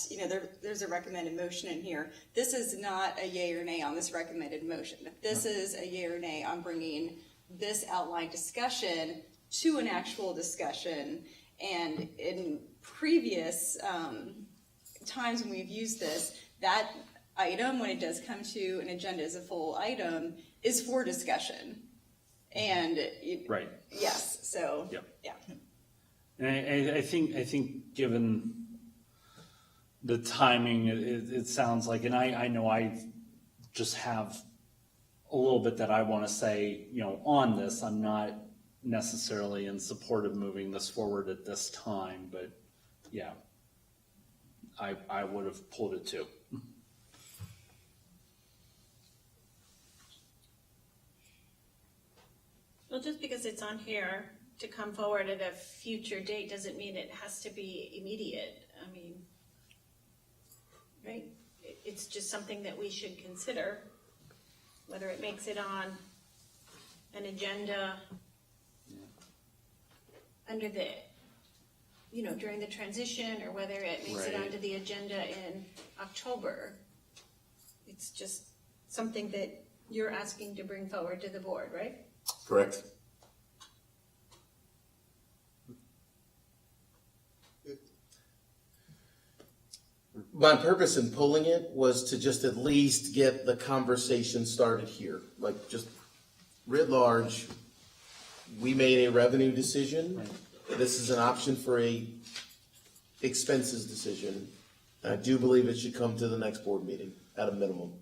there's a recommended motion in here. This is not a yay or nay on this recommended motion. This is a yay or nay on bringing this outlined discussion to an actual discussion. And in previous times when we've used this, that item, when it does come to an agenda as a full item, is for discussion. And right. Yes, so yep. Yeah. And I think given the timing, it sounds like, and I know I just have a little bit that I want to say, on this. I'm not necessarily in support of moving this forward at this time, but yeah, I would have pulled it too. Well, just because it's on here to come forward at a future date doesn't mean it has to be immediate. I mean, right? It's just something that we should consider, whether it makes it on an agenda under the, during the transition, or whether it makes it onto the agenda in October. It's just something that you're asking to bring forward to the board, right? Correct. My purpose in pulling it was to just at least get the conversation started here, like just writ large. We made a revenue decision. This is an option for a expenses decision. I do believe it should come to the next board meeting at a minimum.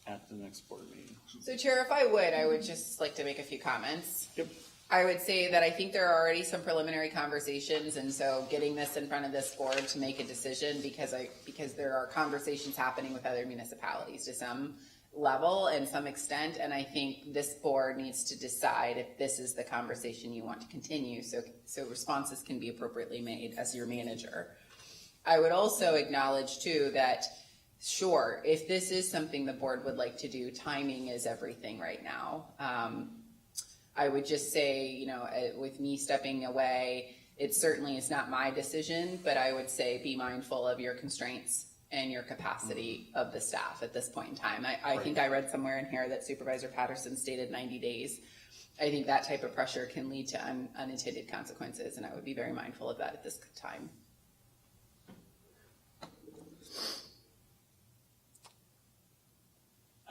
At the next board meeting. So Chair, if I would just like to make a few comments. Yep. I would say that I think there are already some preliminary conversations, and so getting this in front of this board to make a decision, because there are conversations happening with other municipalities to some level and some extent, and I think this board needs to decide if this is the conversation you want to continue, so responses can be appropriately made as your manager. I would also acknowledge too that, sure, if this is something the board would like to do, timing is everything right now. I would just say, with me stepping away, it certainly is not my decision, but I would say be mindful of your constraints and your capacity of the staff at this point in time. I think I read somewhere in here that Supervisor Patterson stated 90 days. I think that type of pressure can lead to unintended consequences, and I would be very mindful of that at this time.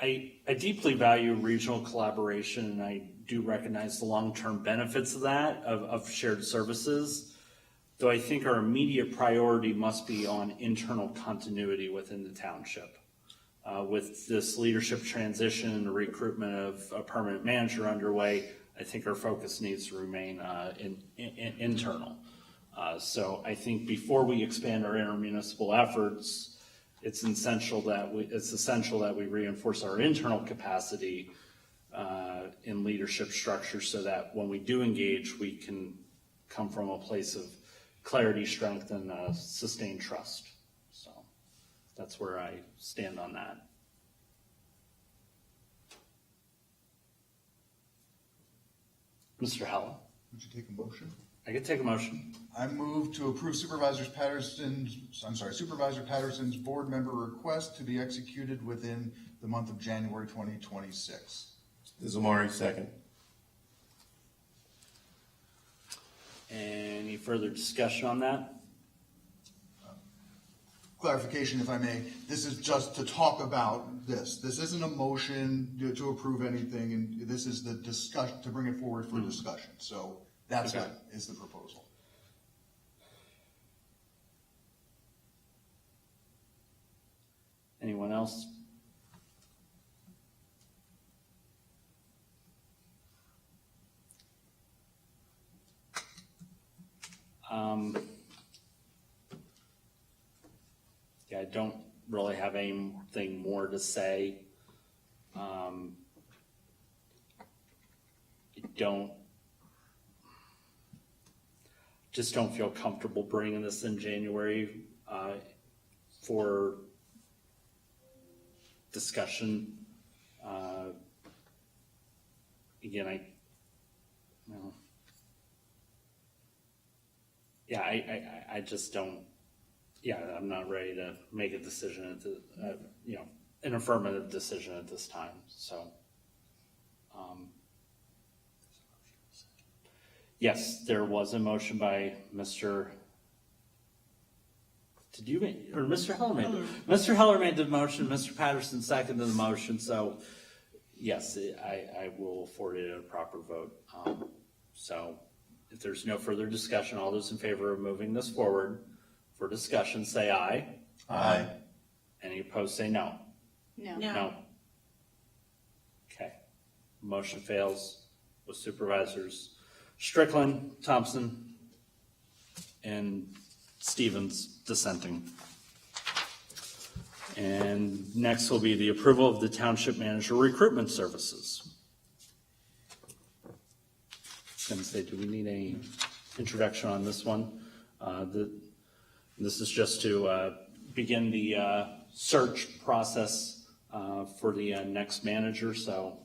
I deeply value regional collaboration, and I do recognize the long-term benefits of that, of shared services, though I think our immediate priority must be on internal continuity within the township. With this leadership transition and the recruitment of a permanent manager underway, I think our focus needs to remain internal. So I think before we expand our intermunicipal efforts, it's essential that we reinforce our internal capacity in leadership structure, so that when we do engage, we can come from a place of clarity, strength, and sustained trust. So that's where I stand on that. Mr. Heller? Would you take a motion? I could take a motion. I move to approve Supervisor Patterson's board member request to be executed within the month of January 2026. Zamari, second. Any further discussion on that? Clarification, if I may, this is just to talk about this. This isn't a motion to approve anything, and this is the discussion, to bring it forward for discussion. So that's Okay. what is the proposal. Anyone else? Yeah, I don't really have anything more to say. I just don't feel comfortable bringing this in January for discussion. Again, I just don't. Yeah, I'm not ready to make a decision an affirmative decision at this time. So, yes, there was a motion by Mr. Did you make, or Mr. Heller made it? Mr. Heller made the motion, Mr. Patterson seconded the motion, so yes, I will afford it a proper vote. So if there's no further discussion, all those in favor of moving this forward for discussion, say aye. Aye. Any opposed, say no. No. Okay. Motion fails with Supervisors Strickland, Thompson, and Stevens dissenting. And next will be the approval of the Township Manager Recruitment Services. I was going to say, do we need any introduction on this one? This is just to begin the search process for the next manager. So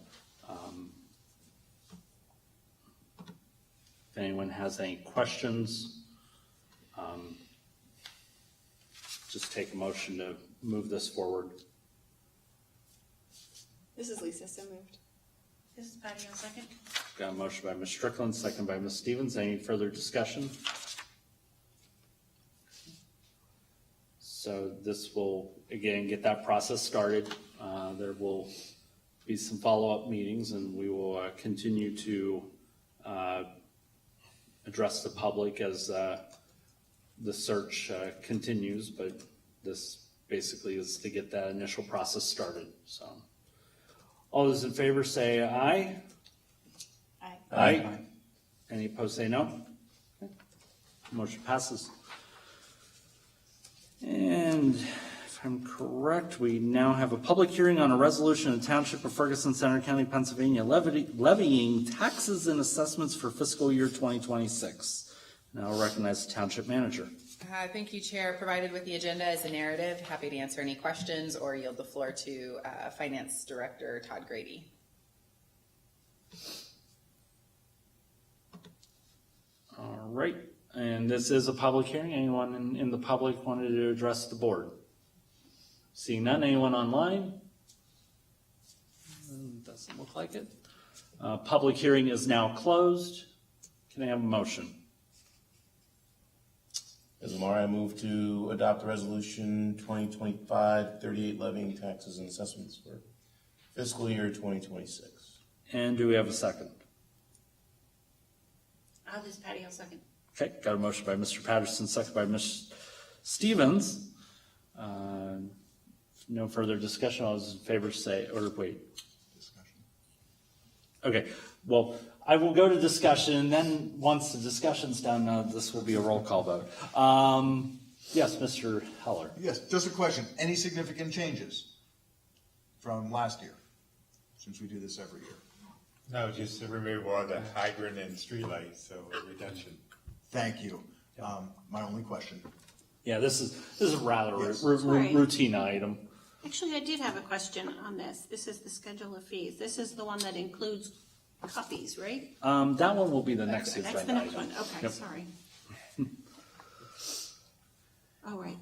if anyone has any questions, just take a motion to move this forward. This is Lisa, so moved. This is Patty on second. Got a motion by Ms. Strickland, second by Ms. Stevens. Any further discussion? So this will, again, get that process started. There will be some follow-up meetings, and we will continue to address the public as the search continues, but this basically is to get that initial process started. So, all those in favor say aye. Aye. Aye. Any opposed say no. Okay. Motion passes. And if I'm correct, we now have a public hearing on a resolution in the Township of Ferguson, Center County, Pennsylvania, levying taxes and assessments for fiscal year 2026. Now I'll recognize the Township Manager. Thank you, Chair. Provided with the agenda is a narrative. Happy to answer any questions or yield the floor to Finance Director Todd Grady. All right, and this is a public hearing. Anyone in the public wanted to address the board? Seeing none, anyone online? Doesn't look like it. Public hearing is now closed. Can I have a motion? As Lamar, I move to adopt resolution 2025-38 levying taxes and assessments for fiscal year 2026. And do we have a second? This is Patty on second. Okay, got a motion by Mr. Patterson, second by Ms. Stevens. No further discussion. All those in favor say, or wait. Okay, well, I will go to discussion, and then once the discussion's done, this will be a roll call vote. Yes, Mr. Heller. Yes, just a question. Any significant changes from last year, since we do this every year? No, just the removal of the hydrant and streetlights, so a reduction. Thank you. My only question. Yeah, this is a rather Yes. routine item. Actually, I did have a question on this. This is the schedule of fees. This is the one that includes copies, right? That one will be the next That's agenda the next item. one. Okay, Yep. sorry. Oh, right.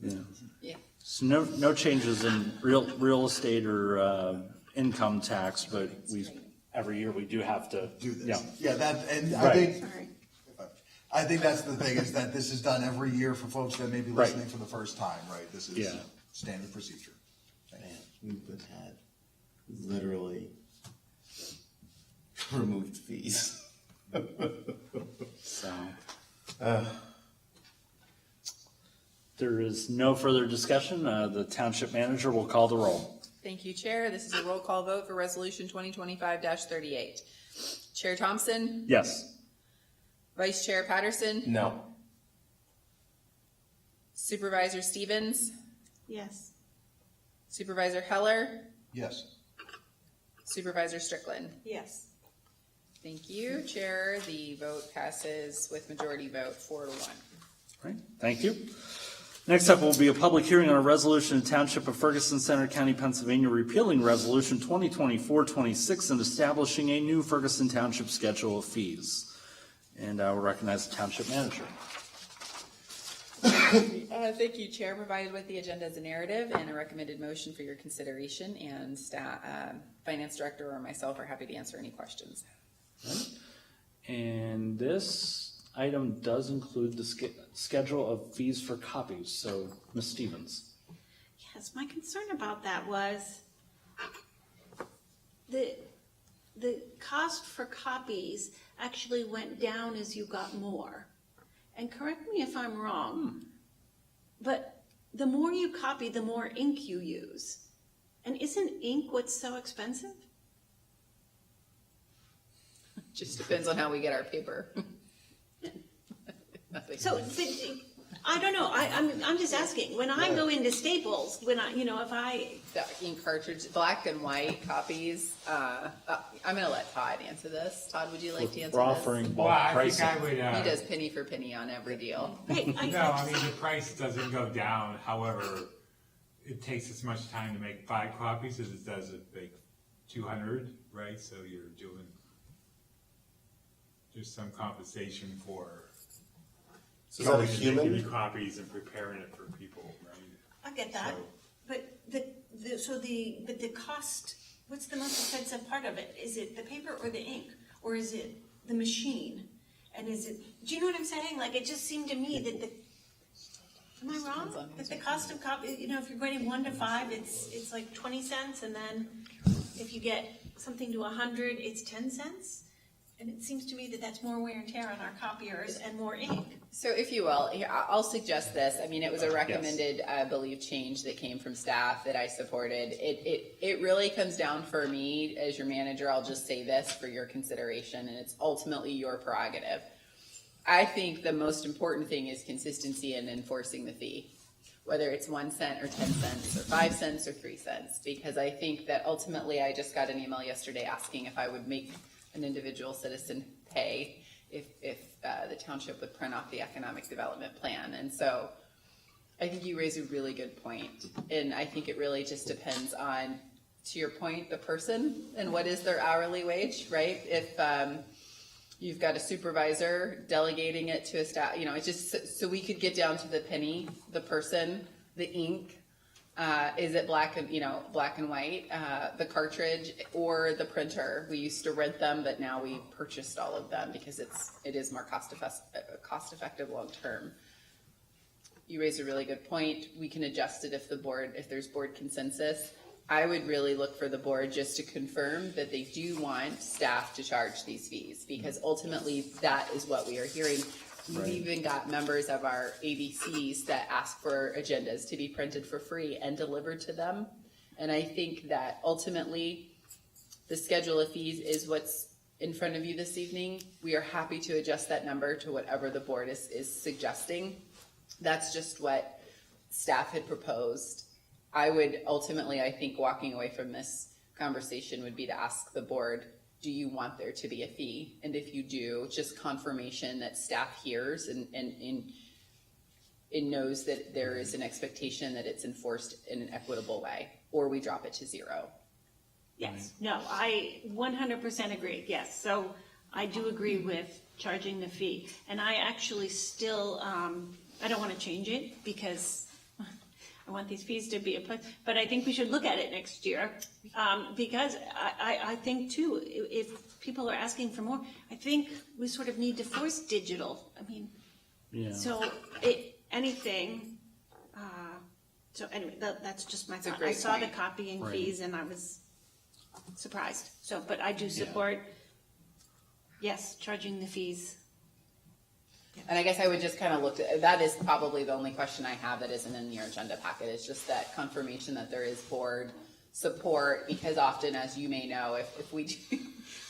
Yeah. Yeah. So no changes in real estate or income tax, but every year we do have to Do this. Yeah. Yeah, that, and Right. I think that's the thing, is that this is done every year for folks that may be Right. listening for the first time, right? This is Yeah. standard procedure. Man, we've had literally removed fees. So there is no further discussion. The Township Manager will call the roll. Thank you, Chair. This is a roll call vote for Resolution 2025-38. Chair Thompson? Yes. Vice Chair Patterson? No. Supervisor Stevens? Yes. Supervisor Heller? Yes. Supervisor Strickland? Yes. Thank you, Chair. The vote passes with majority vote 4-1. All right, thank you. Next up will be a public hearing on a resolution in Township of Ferguson, Center County, Pennsylvania, repealing Resolution 2024-26 and establishing a new Ferguson Township schedule of fees. And I will recognize the Township Manager. Thank you, Chair. Provided with the agenda is a narrative and a recommended motion for your consideration, and Finance Director or myself are happy to answer any questions. Right. And this item does include the schedule of fees for copies. So, Ms. Stevens. Yes, my concern about that was the cost for copies actually went down as you got more. And correct me if I'm wrong, but the more you copy, the more ink you use. And isn't ink what's so expensive? Just depends on how we get our paper. So, but, I don't know, I'm just asking, when I go into Staples, if I... The ink cartridge, black and white copies, I'm gonna let Todd answer this. Todd, would you like to answer We're this? offering Well, bulk I pricing. think I would. He does penny for penny on every deal. No, I mean, the price doesn't go down. However, it takes as much time to make 5 copies as it does to make 200, right? So you're doing, there's some compensation for So is that a going and human? making the copies and preparing it for people, right? I get that, So- but the cost what's the most expensive part of it? Is it the paper or the ink? Or is it the machine? And is it, do you know what I'm saying? Like, it just seemed to me that am I wrong? That the cost of copy, if you're grading 1 to 5, it's like 20 cents, and then if you get something to 100, it's 10 cents? And it seems to me that that's more wear and tear on our copiers and more ink. So if you will, I'll suggest this. I mean, it was a recommended, I believe, change that came from staff that I supported. It really comes down for me as your manager. I'll just say this for your consideration, and it's ultimately your prerogative. I think the most important thing is consistency in enforcing the fee, whether it's 1 cent or 10 cents or 5 cents or 3 cents, because I think that ultimately, I just got an email yesterday asking if I would make an individual citizen pay if the township would print off the economic development plan. And so I think you raise a really good point. And I think it really just depends on, to your point, the person and what is their hourly wage, right? If you've got a supervisor delegating it to a staff, it's just so we could get down to the penny, the person, the ink, is it black and white, the cartridge or the printer? We used to rent them, but now we purchased all of them because it is more cost effective long term. You raise a really good point. We can adjust it if there's board consensus. I would really look for the board just to confirm that they do want staff to charge these fees, because ultimately that is what we are hearing. We've even got members of our ABCs that ask for agendas to be printed for free and delivered to them. And I think that ultimately the schedule of fees is what's in front of you this evening. We are happy to adjust that number to whatever the board is suggesting. That's just what staff had proposed. I would ultimately, I think, walking away from this conversation would be to ask the board, do you want there to be a fee? And if you do, just confirmation that staff hears and knows that there is an expectation that it's enforced in an equitable way, or we drop it to 0. Yes, no, I 100% agree, yes. So I do agree with charging the fee. And I actually still, I don't want to change it because I want these fees to be applied, but I think we should look at it next year, because I think too, if people are asking for more, I think we sort of need to force digital. I mean, so anything. So anyway, that's just my thought. I saw the copying fees and I was surprised. So, but I do support, yes, charging the fees. And I guess I would just kind of look at, that is probably the only question I have that isn't in your agenda packet. It's just that confirmation that there is board support, because often, as you may know, if we do,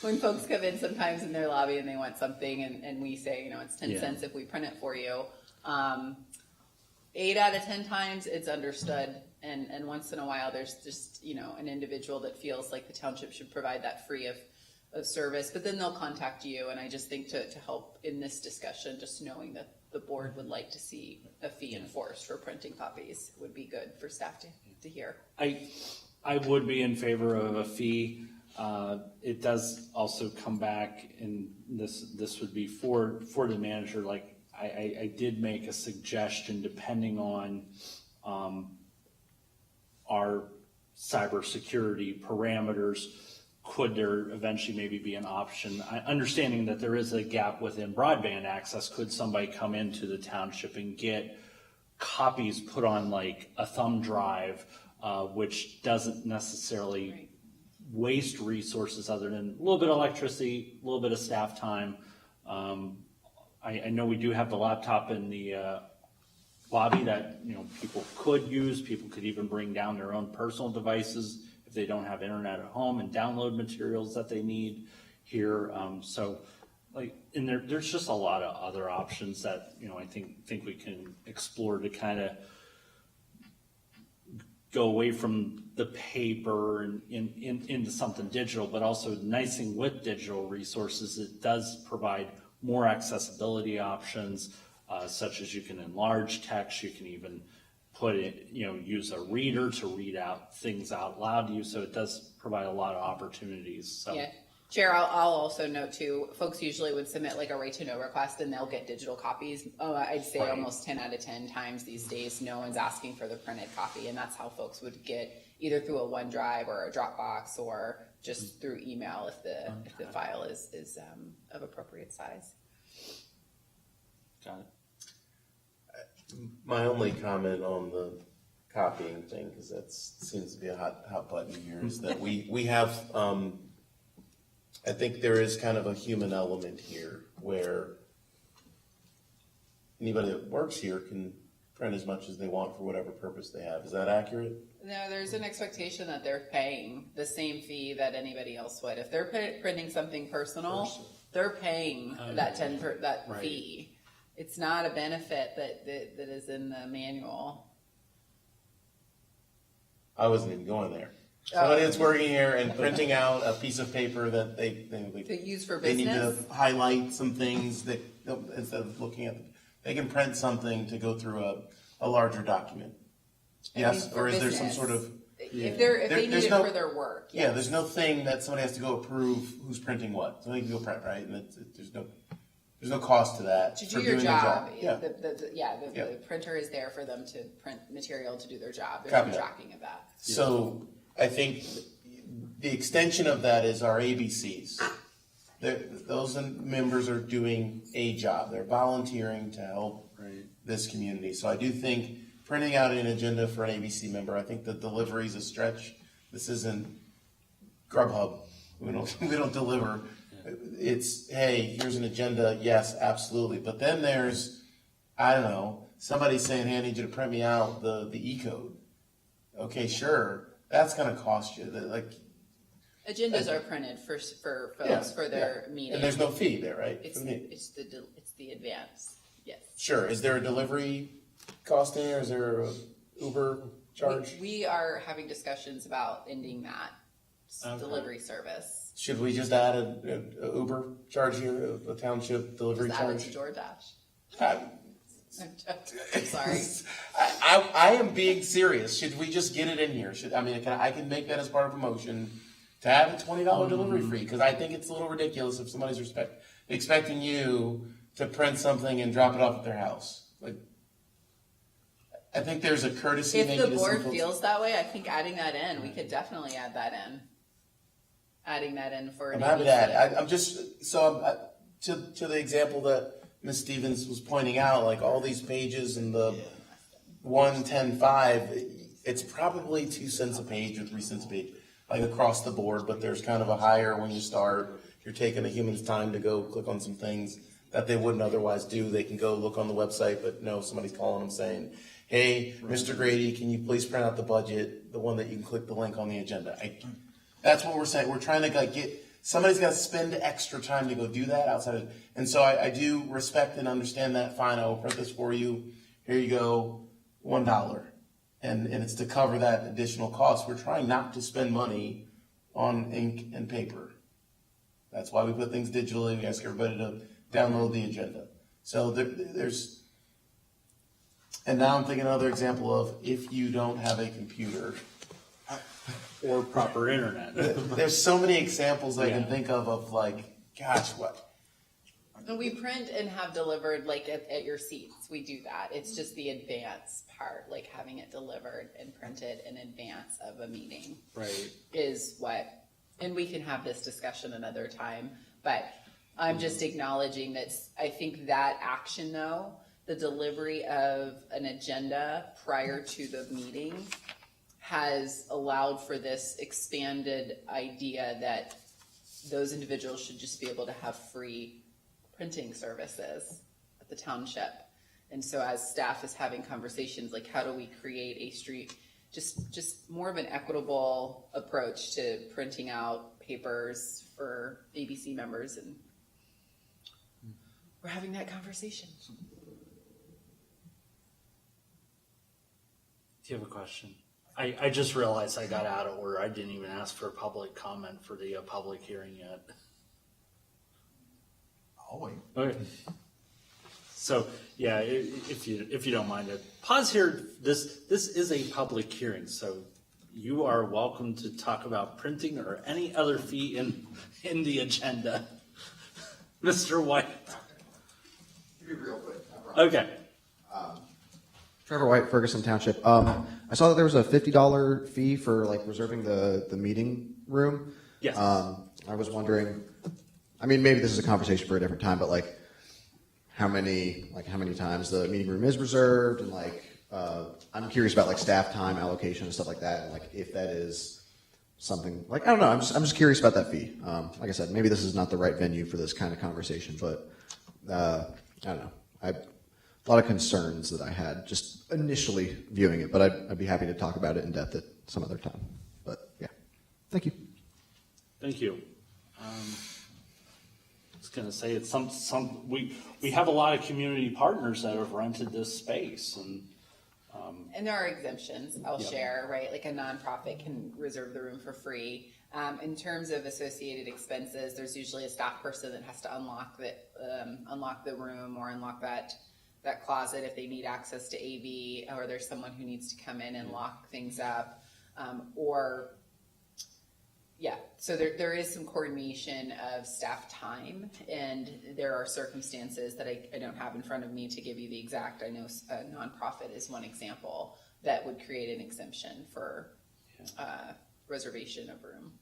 when folks come in sometimes in their lobby and they want something and we say, it's 10 cents if we print it for you, 8 out of 10 times it's understood. And once in a while there's just, an individual that feels like the township should provide that free of service, but then they'll contact you. And I just think to help in this discussion, just knowing that the board would like to see a fee enforced for printing copies would be good for staff to hear. I would be in favor of a fee. It does also come back, and this would be for the manager. Like I did make a suggestion, depending on our cybersecurity parameters. Could there eventually maybe be an option? Understanding that there is a gap within broadband access, could somebody come into the township and get copies put on like a thumb drive, which doesn't necessarily waste resources other than a little bit of electricity, a little bit of staff time. I know we do have the laptop in the lobby that people could use. People could even bring down their own personal devices if they don't have internet at home and download materials that they need here. And there's just a lot of other options that I think we can explore to kind of go away from the paper and into something digital. But also, the nice thing with digital resources, it does provide more accessibility options, such as you can enlarge text, you can even put it, use a reader to read out things out loud to you. So it does provide a lot of opportunities. So. Yeah. Chair, I'll also note too, folks usually would submit like a right to know request and they'll get digital copies. I'd say almost 10 out of 10 times these days, no one's asking for the printed copy, and that's how folks would get either through a OneDrive or a Dropbox or just through email if the file is of appropriate size. Got it. My only comment on the copying thing, because that seems to be a hot button here, is that we have, I think there is kind of a human element here where anybody that works here can print as much as they want for whatever purpose they have. Is that accurate? No, there's an expectation that they're paying the same fee that anybody else would. If they're printing something personal, they're paying that fee. It's not a benefit that is in the manual. I wasn't even going there. Somebody that's working here and printing out a piece of paper that they use for they need to business? highlight some things that instead of looking at, they can print something to go through a larger document. Yes, or is there some sort of? If they need it for their work. Yeah, there's no thing that somebody has to go approve who's printing what. Somebody can go print, right? And there's no cost to that. To for do your doing their job, Yeah. the printer is there for them to print material to do their job. There's Copy no that. tracking of that. So I think the extension of that is our ABCs. Those members are doing a job. They're volunteering to help this community. So I do think printing out an agenda for an ABC member, I think the delivery is a stretch. This isn't Grubhub. We don't deliver. It's, hey, here's an agenda. Yes, absolutely. But then there's, I don't know, somebody saying, hey, I need you to print me out the E-code. Okay, sure. That's going to cost you. Agendas are printed for folks for their meeting. And there's no fee there, right? It's the advance. Yes. Sure. Is there a delivery cost in there? Is there a Uber charge? We are having discussions about ending that delivery service. Should we just add a Uber charge here, a township delivery Just add charge? it to DoorDash. I'm sorry. I am being serious. Should we just get it in here? I can make that as part of a motion to have a $20 delivery fee, because I think it's a little ridiculous if somebody's expecting you to print something and drop it off at their house. I think there's a courtesy. If maybe the to board some folks. feels that way, I think adding that in, we could definitely add that in. Adding that in for. I'm happy to add it. I'm just to the example that Ms. Stevens was pointing out, like all these pages and the 110.5, it's probably 2 cents a page or 3 cents a page, like across the board. But there's kind of a higher when you start. You're taking a human's time to go click on some things that they wouldn't otherwise do. They can go look on the website, but no, somebody's calling them saying, hey, Mr. Grady, can you please print out the budget, the one that you can click the link on the agenda? That's what we're saying. We're trying to get, somebody's got to spend extra time to go do that outside of, and so I do respect and understand that. Fine, I will print this for you. Here you go, $1. And it's to cover that additional cost. We're trying not to spend money on ink and paper. That's why we put things digitally. We ask everybody to download the agenda. So there's, and now I'm thinking another example of if you don't have a computer or proper internet. There's so many examples I can think of like, gosh, what? And we print and have delivered like at your seats. We do that. It's just the advance part, like having it delivered and printed in advance of a meeting. Right. Is what, and we can have this discussion another time, but I'm just acknowledging that I think that action though, the delivery of an agenda prior to the meeting has allowed for this expanded idea that those individuals should just be able to have free printing services at the township. And so as staff is having conversations, like how do we create a just more of an equitable approach to printing out papers for ABC members, and we're having that conversation. Do you have a question? I just realized I got out of order. I didn't even ask for public comment for the public hearing yet. I'll wait. Okay. So yeah, if you don't mind, pause here. This is a public hearing, so you are welcome to talk about printing or any other fee in the agenda. Mr. White. Be real quick. Okay. Trevor White, Ferguson Township. I saw that there was a $50 fee for like reserving the meeting room. Yes. I was wondering, I mean, maybe this is a conversation for a different time, but like how many times the meeting room is reserved, and like I'm curious about like staff time allocation and stuff like that, and like if that is something like, I don't know, I'm just curious about that fee. Like I said, maybe this is not the right venue for this kind of conversation, but I don't know. A lot of concerns that I had just initially viewing it, but I'd be happy to talk about it in depth at some other time. But yeah, thank you. Thank you. I was going to say it's we have a lot of community partners that have rented this space, And there are exemptions, I'll Yep. share, right? Like a nonprofit can reserve the room for free. In terms of associated expenses, there's usually a staff person that has to unlock the room or unlock that closet if they need access to AV, or there's someone who needs to come in and lock things up. So there is some coordination of staff time, and there are circumstances that I don't have in front of me to give you the exact. I know a nonprofit is one example that would create an exemption for reservation of room.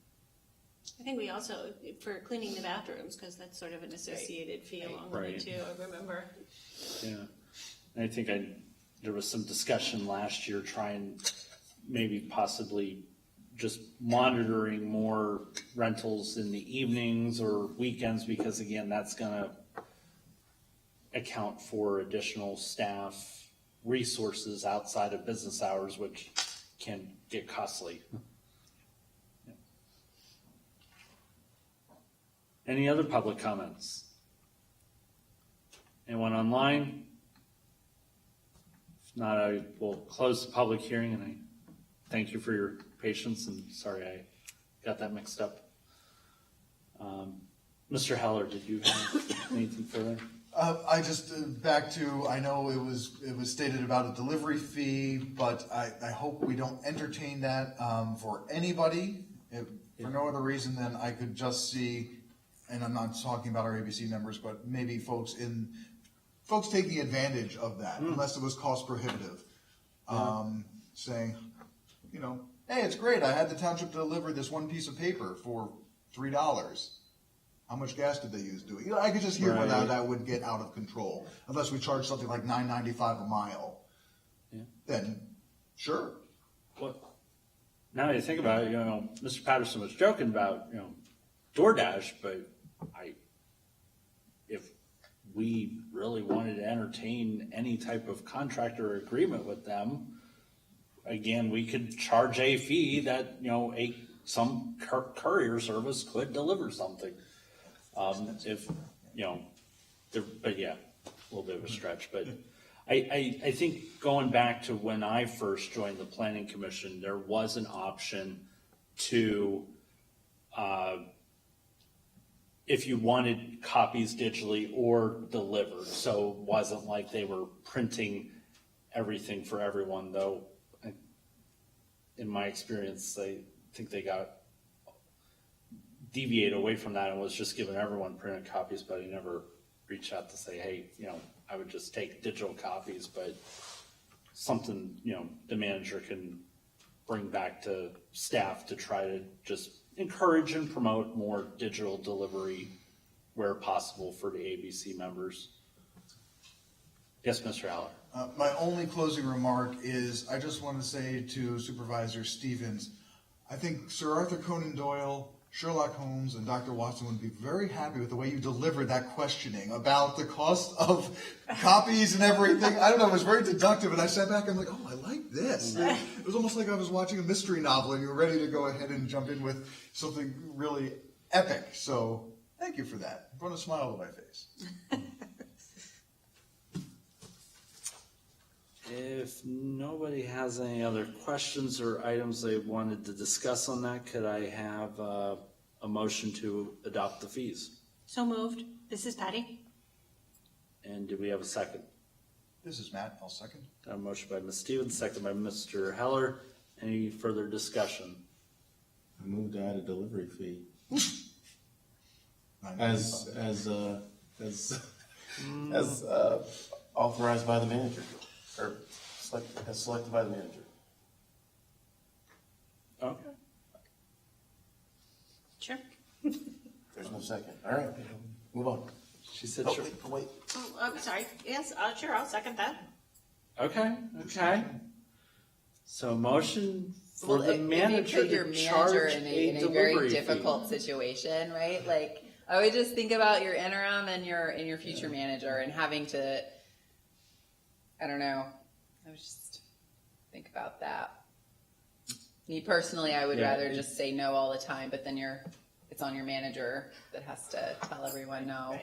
I think we also, for cleaning the bathrooms, because that's sort of an associated fee along with it too, I remember. Yeah, and I think there was some discussion last year trying maybe possibly just monitoring more rentals in the evenings or weekends, because again, that's gonna account for additional staff resources outside of business hours, which can get costly. Any other public comments? Anyone online? If not, I will close the public hearing, and I thank you for your patience, and sorry I got that mixed up. Mr. Heller, did you have anything further? I just, back to, I know it was stated about a delivery fee, but I hope we don't entertain that for anybody, for no other reason than I could just see, and I'm not talking about our ABC members, but maybe folks taking advantage of that, unless it was cost prohibitive. Saying, hey, it's great, I had the township deliver this one piece of paper for $3. How much gas did they use doing it? I could just hear where that would get out of control, unless we charge something like $9.95 a mile. Yeah. Then, sure. Well, now that you think about it, Mr. Patterson was joking about, DoorDash, but if we really wanted to entertain any type of contract or agreement with them, again, we could charge a fee that, some courier service could deliver something. But yeah, a little bit of a stretch, but I think going back to when I first joined the planning commission, there was an option to, if you wanted copies digitally or delivered, so it wasn't like they were printing everything for everyone, though. In my experience, I think they got deviate away from that and was just giving everyone printed copies, but I never reached out to say, hey, I would just take digital copies, but something, the manager can bring back to staff to try to just encourage and promote more digital delivery where possible for the ABC members. Yes, Mr. Aller. My only closing remark is I just want to say to Supervisor Stevens, I think Sir Arthur Conan Doyle, Sherlock Holmes, and Dr. Watson would be very happy with the way you delivered that questioning about the cost of copies and everything. I don't know, it was very deductive, and I sat back and I'm like, oh, I like this. It was almost like I was watching a mystery novel and you were ready to go ahead and jump in with something really epic. So thank you for that. It brought a smile to my face. If nobody has any other questions or items they wanted to discuss on that, could I have a motion to adopt the fees? So moved. This is Patty. And do we have a second? This is Matt. I'll second. A motion by Ms. Stevens, second by Mr. Heller. Any further discussion? I moved to add a delivery fee. As authorized by the manager, or as selected by the manager. Okay. Sure. There's no second. All right, move on. She said Oh, sure. wait. Oh, I'm sorry. Yes, sure, I'll second that. Okay. So motion for the It manager put your to manager charge in a a delivery very fee. difficult situation, right? Like, I would just think about your interim and your future manager and having to, I don't know, I would just think about that. Me personally, I would rather just say no all the time, but then it's on your manager that has to tell everyone no.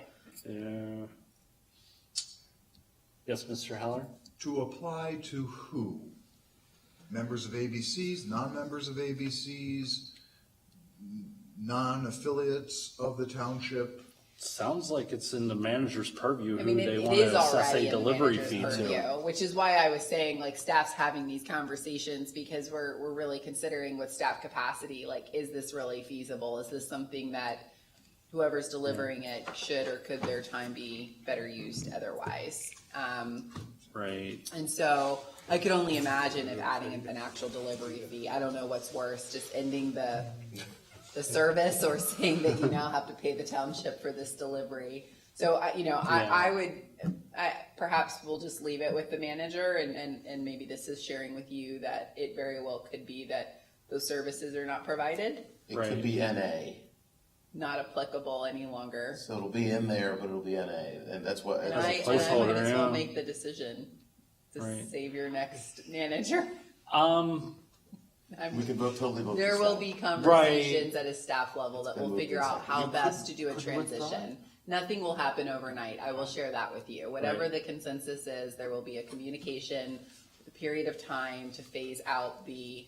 Yeah. Yes, Mr. Heller? To apply to who? Members of ABCs, non-members of ABCs, non-affiliates of the township? Sounds like it's in the manager's purview I who mean, they it want is to assess already a in the delivery manager's fee purview, to. which is why I was saying, like, staff's having these conversations because we're really considering with staff capacity, like, is this really feasible? Is this something that whoever's delivering it should or could their time be better used otherwise? Right. And so I could only imagine if adding an actual delivery fee, I don't know what's worse, just ending the service or saying that you now have to pay the township for this delivery. So, I would, perhaps we'll just leave it with the manager and maybe this is sharing with you that it very well could be that those services are not provided. It could be NA. Not applicable any longer. So it'll be in there, but it'll be NA, and that's what. And I might as well make the decision to save your next manager. We could totally vote. There will be conversations at a staff level that will figure out how best to do a transition. Nothing will happen overnight. I will share that with you. Whatever the consensus is, there will be a communication, a period of time to phase out the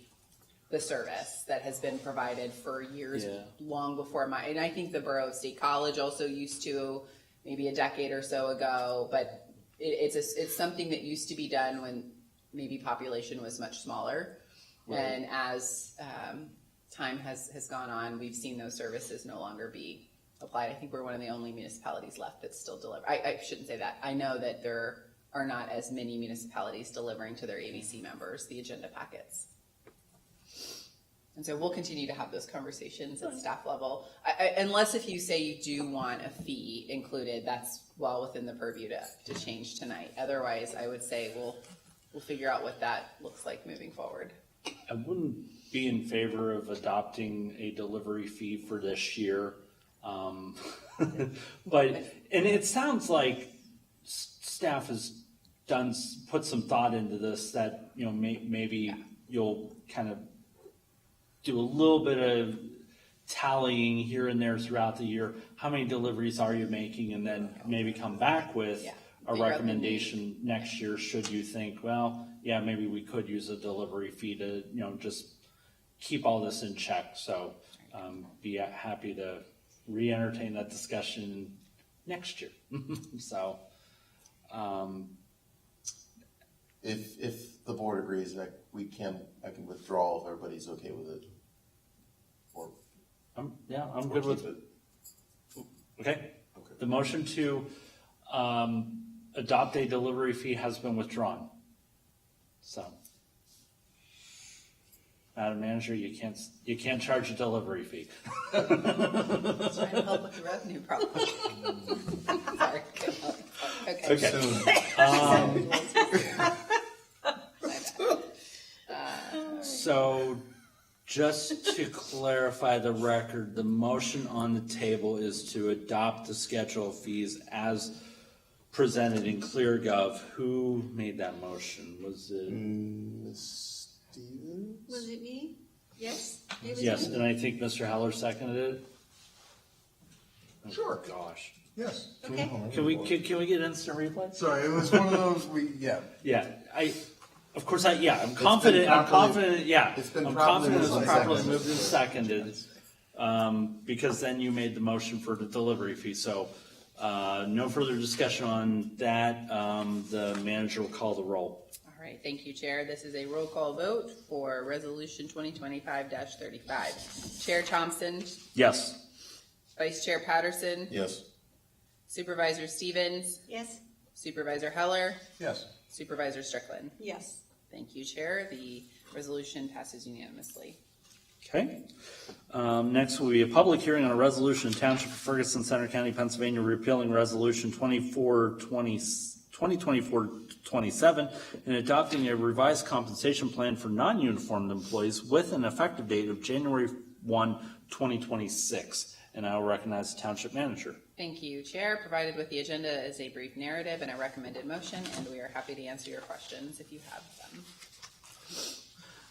service that has been provided for years, long before and I think the Borough of State College also used to, maybe a decade or so ago, but it's something that used to be done when maybe population was much smaller. Right. And as time has gone on, we've seen those services no longer be applied. I think we're one of the only municipalities left that's still delivering. I shouldn't say that. I know that there are not as many municipalities delivering to their ABC members the agenda packets. And so we'll continue to have those conversations at staff level. Unless if you say you do want a fee included, that's well within the purview to change tonight. Otherwise, I would say we'll figure out what that looks like moving forward. I wouldn't be in favor of adopting a delivery fee for this year. But it sounds like staff has put some thought into this that, maybe you'll kind of do a little bit of tallying here and there throughout the year. How many deliveries are you making? And then maybe come back with a recommendation next year should you think, well, yeah, maybe we could use a delivery fee to, just keep all this in check. So be happy to re-entertain that discussion next year. So if the board agrees, I can withdraw if everybody's okay with it. Or I'm good with it. Okay. The motion to adopt a delivery fee has been withdrawn. So, Madam Manager, you can't charge a delivery fee. Trying to help with the revenue problem. Sorry. Okay. So, just to clarify the record, the motion on the table is to adopt the schedule of fees as presented in ClearGov. Who made that motion? Was it Ms. Stevens? Was it me? Yes? It was Yes, me. and I think Mr. Heller seconded it. Oh, Sure. Gosh. Yes. Okay. Can we get instant replay? Sorry, it was one of those, Yeah, I'm confident, It's been I'm properly confident it was properly seconded. moved and seconded, because then you made the motion for the delivery fee, so, no further discussion on that, the manager will call the roll. All right, thank you, Chair. This is a roll call vote for Resolution 2025-35. Chair Thompson, Yes. Vice Chair Patterson, Yes. Supervisor Stevens, Yes. Supervisor Heller, Yes. Supervisor Strickland. Yes. Thank you, Chair. The resolution passes unanimously. Okay. Next will be a public hearing on a resolution in Township of Ferguson, Center County, Pennsylvania, repealing Resolution 2024-27 and adopting a revised compensation plan for non-uniformed employees with an effective date of January 1, 2026. And I will recognize the Township Manager. Thank you, Chair. Provided with the agenda is a brief narrative and a recommended motion, and we are happy to answer your questions if you have them.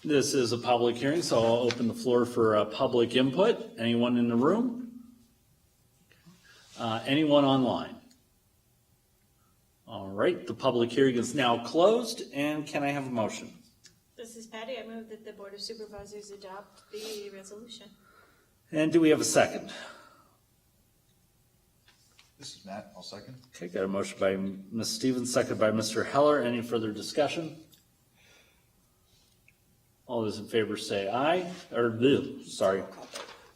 This is a public hearing, so I'll open the floor for public input. Anyone in the room? Anyone online? All right, the public hearing is now closed, and can I have a motion? This is Patty. I move that the Board of Supervisors adopt the resolution. And do we have a second? This is Matt. I'll second. Okay, got a motion by Ms. Stevens, second by Mr. Heller. Any further discussion? All those in favor say aye, or sorry.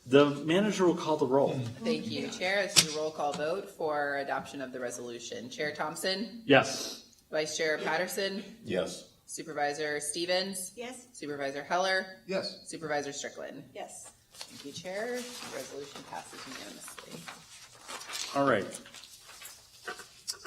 The manager will call the roll. Thank you, Chair. This is a roll call vote for adoption of the resolution. Chair Thompson? Yes. Vice Chair Patterson? Yes. Supervisor Stevens? Yes. Supervisor Heller? Yes. Supervisor Strickland? Yes. Thank you, Chair. The resolution passes unanimously. All right.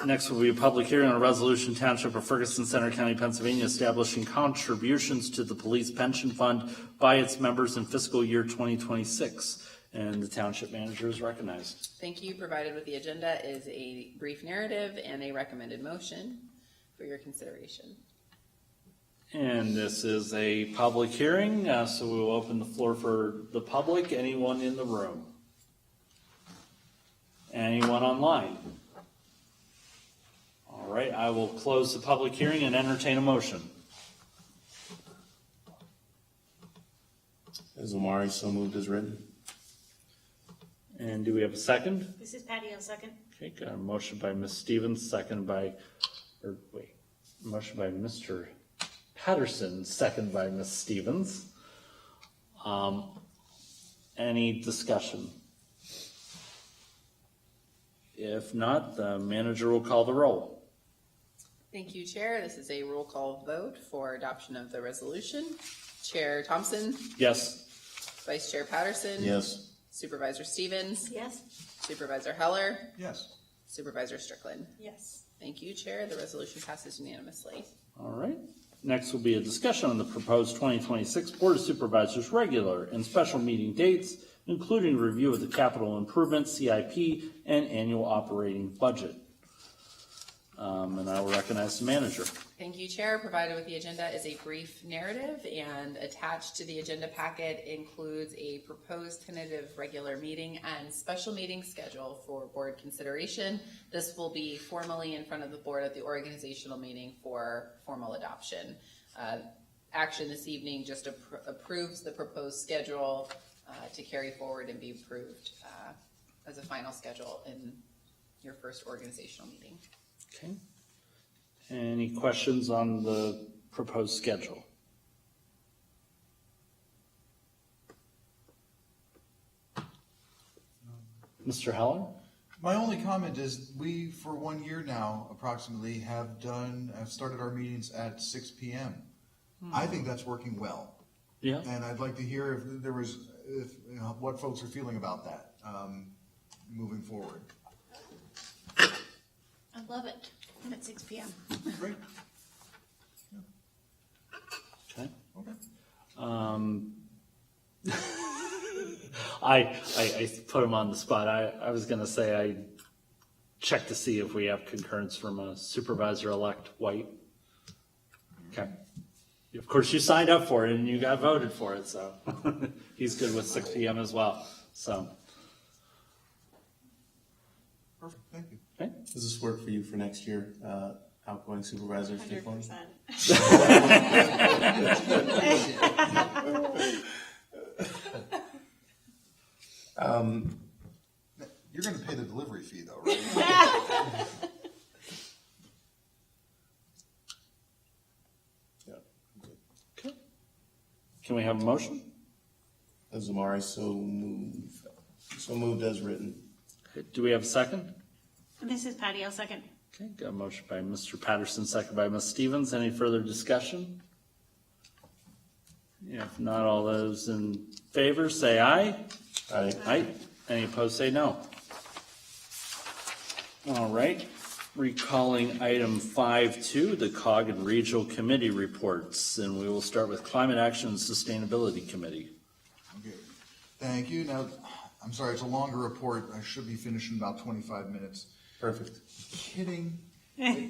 Next will be a public hearing on a resolution Township of Ferguson, Center County, Pennsylvania, establishing contributions to the police pension fund by its members in fiscal year 2026. And the Township Manager is recognized. Thank you. Provided with the agenda is a brief narrative and a recommended motion for your consideration. And this is a public hearing, so we will open the floor for the public. Anyone in the room? Anyone online? All right, I will close the public hearing and entertain a motion. Is Omari so moved as written? And do we have a second? This is Patty. I'll second. Okay, got a motion by Ms. Stevens, motion by Mr. Patterson, second by Ms. Stevens. Any discussion? If not, the manager will call the roll. Thank you, Chair. This is a roll call vote for adoption of the resolution. Chair Thompson? Yes. Vice Chair Patterson? Yes. Supervisor Stevens? Yes. Supervisor Heller? Yes. Supervisor Strickland? Yes. Thank you, Chair. The resolution passes unanimously. All right. Next will be a discussion on the proposed 2026 Board of Supervisors regular and special meeting dates, including review of the capital improvement, CIP, and annual operating budget. And I will recognize the manager. Thank you, Chair. Provided with the agenda is a brief narrative, and attached to the agenda packet includes a proposed tentative regular meeting and special meeting schedule for board consideration. This will be formally in front of the board at the organizational meeting for formal adoption. Action this evening just approves the proposed schedule to carry forward and be approved as a final schedule in your first organizational meeting. Okay. Any questions on the proposed schedule? Mr. Heller? My only comment is we, for 1 year now, approximately, have started our meetings at 6 p.m. I think that's working well. Yeah. And I'd like to hear what folks are feeling about that moving forward. I love it. At 6 p.m. Great. Okay. Okay. I put him on the spot. I was going to say I checked to see if we have concurrence from a Supervisor-elect White. Okay. Of course, you signed up for it and you got voted for it, so he's good with 6 p.m. as well. So. Perfect. Thank you. Okay. Does this work for you for next year, outgoing supervisor? 100%. You're going to pay the delivery fee, though, right? Can we have a motion? Zamari, so move. So moved as written. Okay, do we have a second? This is Patty, I'll second. Okay, got a motion by Mr. Patterson, second by Ms. Stevens. Any further discussion? If not, all those in favor say aye. Aye. Aye. Any opposed say no. All right. Recalling item 5.2, the COG and Regional Committee reports, and we will start with Climate Action and Sustainability Committee. Okay, thank you. Now, I'm sorry, it's a longer report. I should be finished in about 25 minutes. Perfect. Kidding. I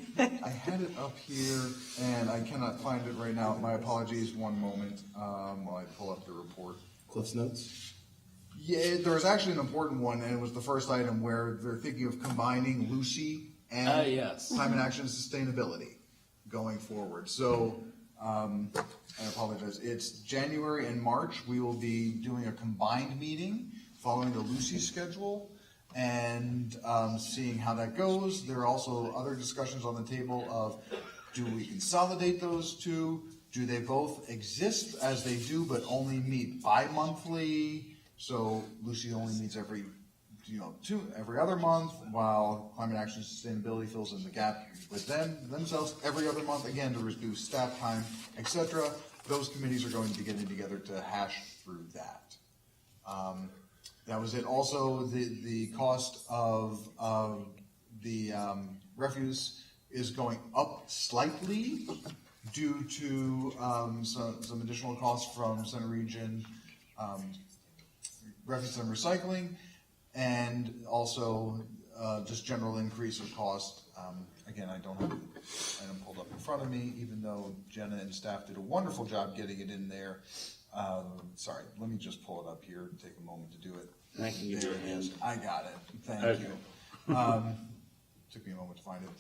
had it up here and I cannot find it right now. My apologies. One moment while I pull up the report. Cliff's Notes? Yeah, there was actually an important one, and it was the first item where they're thinking of combining Lucy and yes. Climate Action and Sustainability going forward. So, I apologize. It's January and March. We will be doing a combined meeting following the Lucy schedule and seeing how that goes. There are also other discussions on the table of, do we consolidate those two? Do they both exist as they do but only meet bi-monthly? So Lucy only meets every other month, while Climate Action and Sustainability fills in the gap with themselves every other month, again, to reduce staff time, etc. Those committees are going to be getting together to hash through that. That was it. Also, the cost of the refuse is going up slightly due to some additional costs from Center Region Refuse and Recycling, and also just general increase of cost. Again, I don't have the item pulled up in front of me, even though Jenna and staff did a wonderful job getting it in there. Sorry, let me just pull it up here. Take a moment to do it. I can give you a hand. I got it. Thank Okay. you. Took me a moment to find it.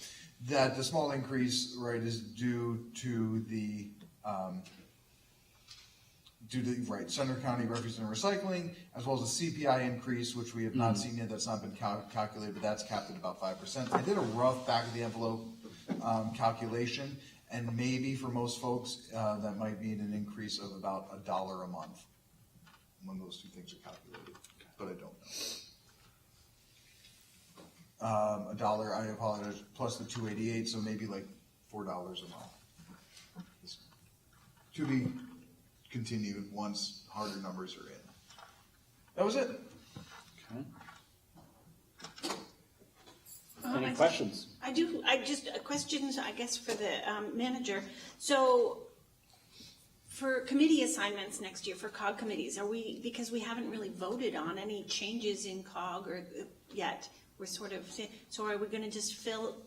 That the small increase, right, is due to the Center County Refuse and Recycling, as well as the CPI increase, which we have not seen yet. That's not been calculated, but that's capped at about 5%. I did a rough back of the envelope calculation, and maybe for most folks that might mean an increase of about $1 a month when those two things are calculated, but I don't know. $1, I apologize, plus the $2.88, so maybe like $4 a month. To be continued once harder numbers are in. That was it. Okay. Any questions? I just questions, I guess, for the manager. So for committee assignments next year, for COG committees, because we haven't really voted on any changes in COG yet, we're sort of, so are we going to just fill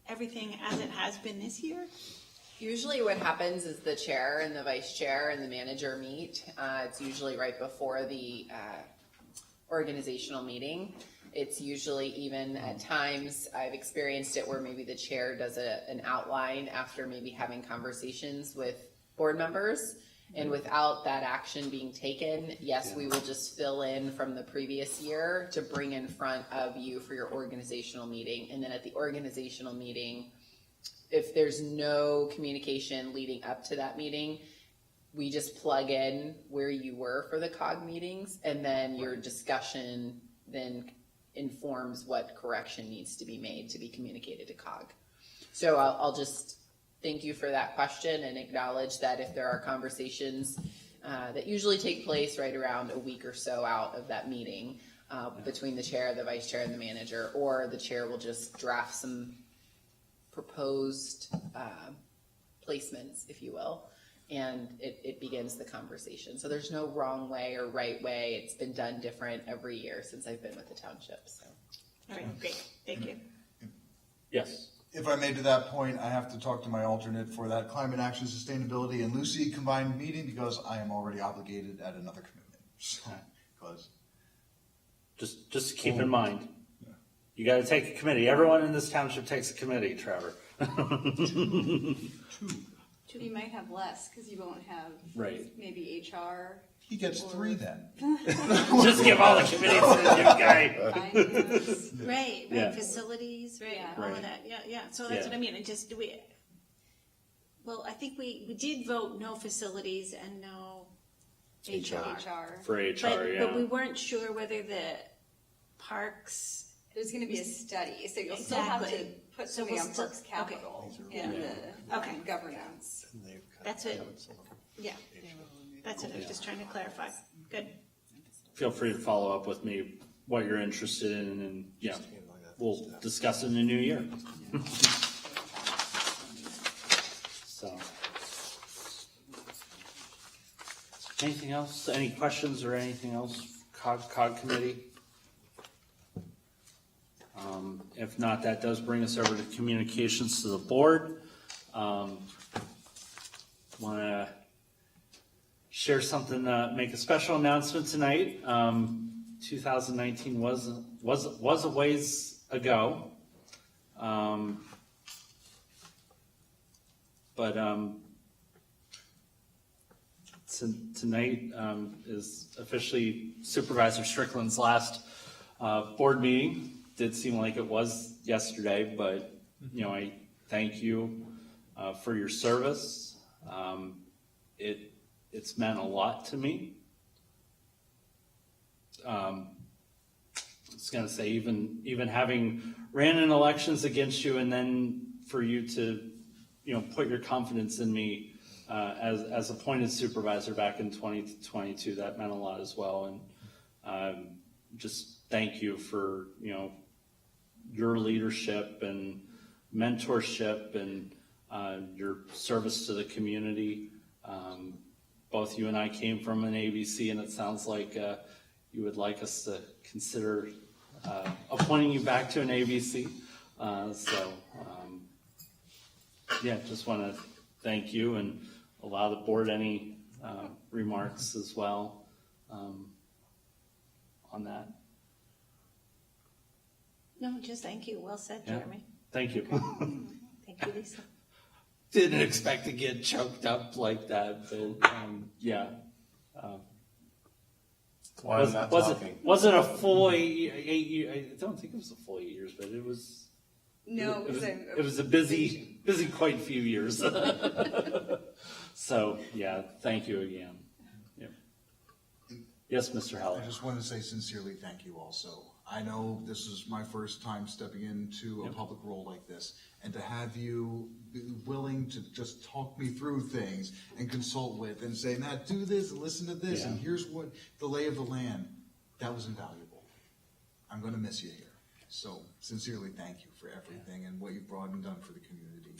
everything as it has been this year? Usually what happens is the chair and the vice chair and the manager meet. It's usually right before the organizational meeting. It's usually even at times, I've experienced it where maybe the chair does an outline after maybe having conversations with board members. And without that action being taken, yes, we will just fill in from the previous year to bring in front of you for your organizational meeting. And then at the organizational meeting, if there's no communication leading up to that meeting, we just plug in where you were for the COG meetings, and then your discussion then informs what correction needs to be made to be communicated to COG. So I'll just thank you for that question and acknowledge that if there are conversations that usually take place right around a week or so out of that meeting between the chair, the vice chair, and the manager, or the chair will just draft some proposed placements, if you will, and it begins the conversation. So there's no wrong way or right way. It's been done different every year since I've been with the township. So. All right, great, thank you. Yes. If I made to that point, I have to talk to my alternate for that Climate Action, Sustainability, and Lucy combined meeting because I am already obligated at another commitment. So, just keep in mind, you got to take a committee. Everyone in this township takes a committee, Trevor. You might have less because you won't have maybe HR. He gets 3 then. Just give all the committees to the new guy. Right, Yeah. facilities, right, Yeah. all of that, yeah. So that's what I mean. Well, I think we did vote no facilities and no HR. For HR, But we weren't sure whether the parks. There's gonna be a study, so you'll still have to Exactly. put So something we'll on still- Parks Capital and Okay. the governance. That's it. Yeah, that's it. I was just trying to clarify. Good. Feel free to follow up with me what you're interested in, and yeah, we'll discuss it in the new year. So, anything else? Any questions or anything else? COG committee? If not, that does bring us over to communications to the board. Want to share something, make a special announcement tonight. 2019 was a ways ago. But tonight is officially Supervisor Strickland's last board meeting. Did seem like it was yesterday, but I thank you for your service. It's meant a lot to me. I was going to say, even having ran in elections against you, and then for you to put your confidence in me as appointed supervisor back in 2022, that meant a lot as well. And just thank you for your leadership and mentorship and your service to the community. Both you and I came from an ABC, and it sounds like you would like us to consider appointing you back to an ABC. Just want to thank you and allow the board any remarks as well on that. No, just thank you. Well said, Yeah. Jeremy. Thank you. Thank you, Lisa. Didn't expect to get choked up like that, but yeah. Why I'm not talking. Wasn't a full 8 years. I don't think it was a full 8 years, but it was. No, it was a busy, quite few years. So yeah, thank you again. Yeah. Yes, Mr. Heller. I just want to say sincerely thank you also. I know this is my first time stepping into a public role like this, and to have you be willing to just talk me through things and consult with and say, Matt, do this and listen to this, and here's what the lay of the land, that was invaluable. I'm going to miss you here. So sincerely thank you for everything and what you've brought and done for the community.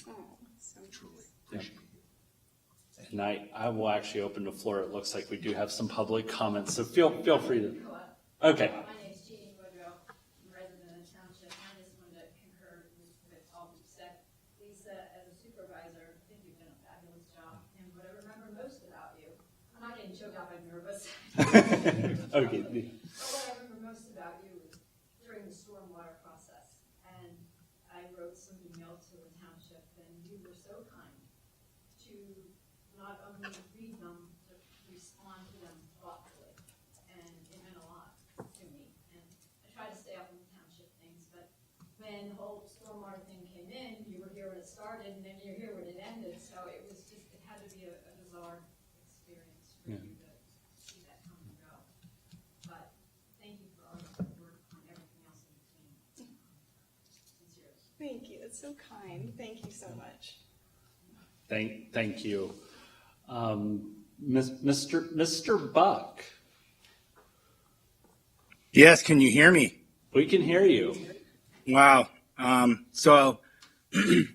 Truly appreciate you. And I will actually open the floor. It looks like we do have some public comments, so feel free to. Okay. My name is Jeannie Woodrow. I'm a resident of the township. I just wanted to concur with all you've said. Lisa, as a supervisor, I think you've done a fabulous job. And what I remember most about you, I'm not getting choked up, I'm nervous. Okay. But what I remember most about you is during the stormwater process. And I wrote some email to the township, and you were so kind to not only read them, but respond to them thoughtfully. And it meant a lot to me. And I try to stay up on the township things, but when the whole stormwater thing came in, you were here when it started, and then you're here when it ended. So it was just, it had to be a bizarre experience for you to see that come and go. But thank you for all your hard work on everything else in between. Sincerely. Thank you. That's so kind. Thank you so much. Thank you. Mr. Buck. Yes, can you hear me? We can hear you. Wow. So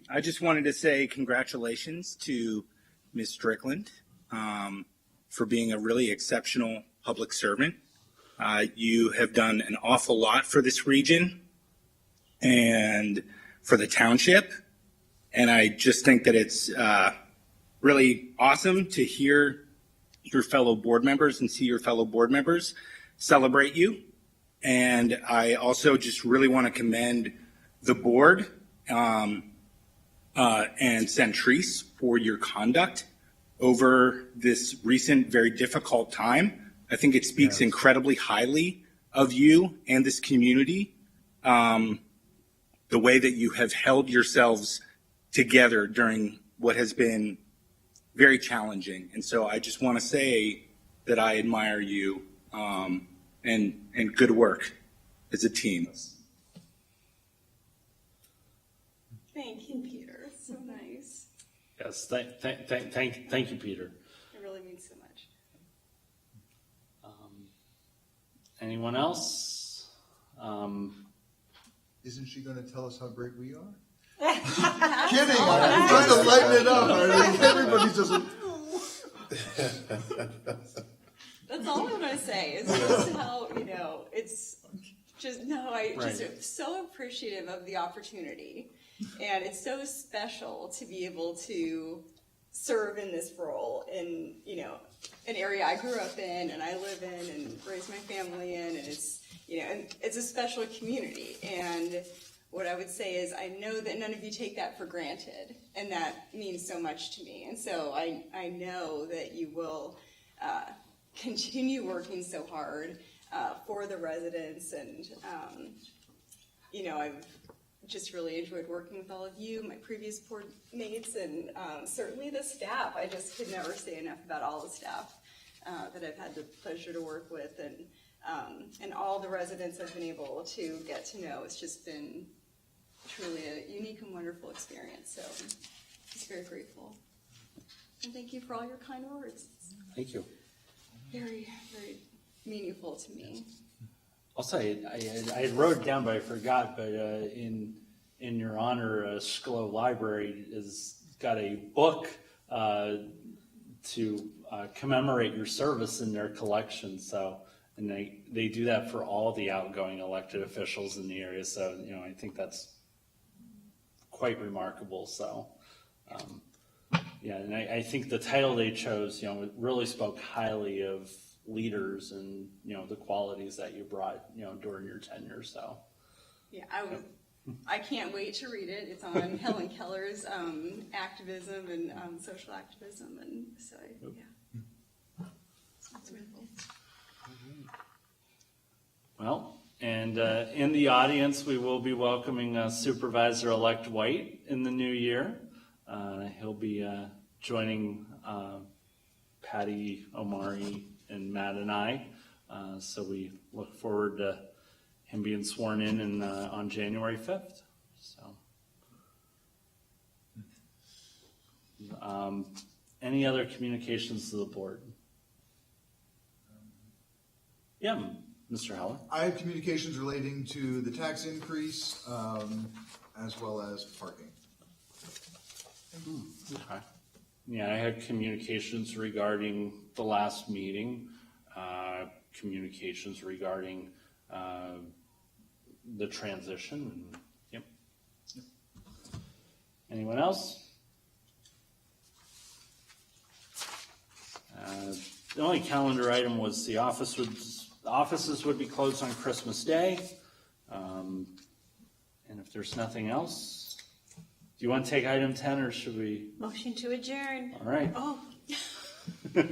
I just wanted to say congratulations to Ms. Strickland for being a really exceptional public servant. You have done an awful lot for this region and for the township. And I just think that it's really awesome to hear your fellow board members and see your fellow board members celebrate you. And I also just really want to commend the board and Centrise for your conduct over this recent, very difficult time. I think it speaks incredibly highly of you and this community, the way that you have held yourselves together during what has been very challenging. And so I just want to say that I admire you, and good work as a team. Thank you, Peter. So nice. Yes, thank you, Peter. It really means so much. Anyone else? Isn't she going to tell us how great we are? Kidding. I'm trying to lighten it up. Everybody's just. That's all I'm gonna say is just how, it's just, just am so appreciative of the opportunity. And it's so special to be able to serve in this role in, an area I grew up in and I live in and raised my family in, and it's, and it's a special community. And what I would say is I know that none of you take that for granted, and that means so much to me. And so I know that you will continue working so hard for the residents, and I've just really enjoyed working with all of you, my previous board mates, and certainly the staff. I just could never say enough about all the staff that I've had the pleasure to work with, and all the residents I've been able to get to know. It's just been truly a unique and wonderful experience. So I'm just very grateful. And thank you for all your kind words. Thank you. Very, very meaningful to me. I'll say, I wrote it down, but I forgot, but in your honor, Sklo Library has got a book to commemorate your service in their collection. So, and they do that for all the outgoing elected officials in the area. So, I think that's quite remarkable. So, and I think the title they chose, it really spoke highly of leaders and, the qualities that you brought, during your tenure. So, yeah, I can't wait to read it. It's on Helen Keller's activism and social activism, and so yeah, it's wonderful. Well, and in the audience, we will be welcoming Supervisor-elect White in the new year. He'll be joining Patty, Omari, and Matt and I. So we look forward to him being sworn in on January 5th. So, any other communications to the board? Yeah, Mr. Howell. I have communications relating to the tax increase, as well as parking. Okay. Yeah, I had communications regarding the last meeting, communications regarding the transition. And, yep. Anyone else? The only calendar item was the offices would be closed on Christmas Day. And if there's nothing else, do you want to take item 10 or should we? Motion to adjourn. All right. Oh. I take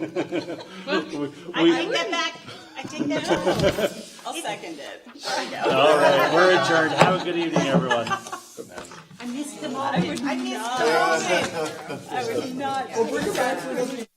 that back. I take that back. I'll second it. There we go. All right, we're adjourned. Have a good evening, everyone. I missed the moment. I missed the moment. I would not.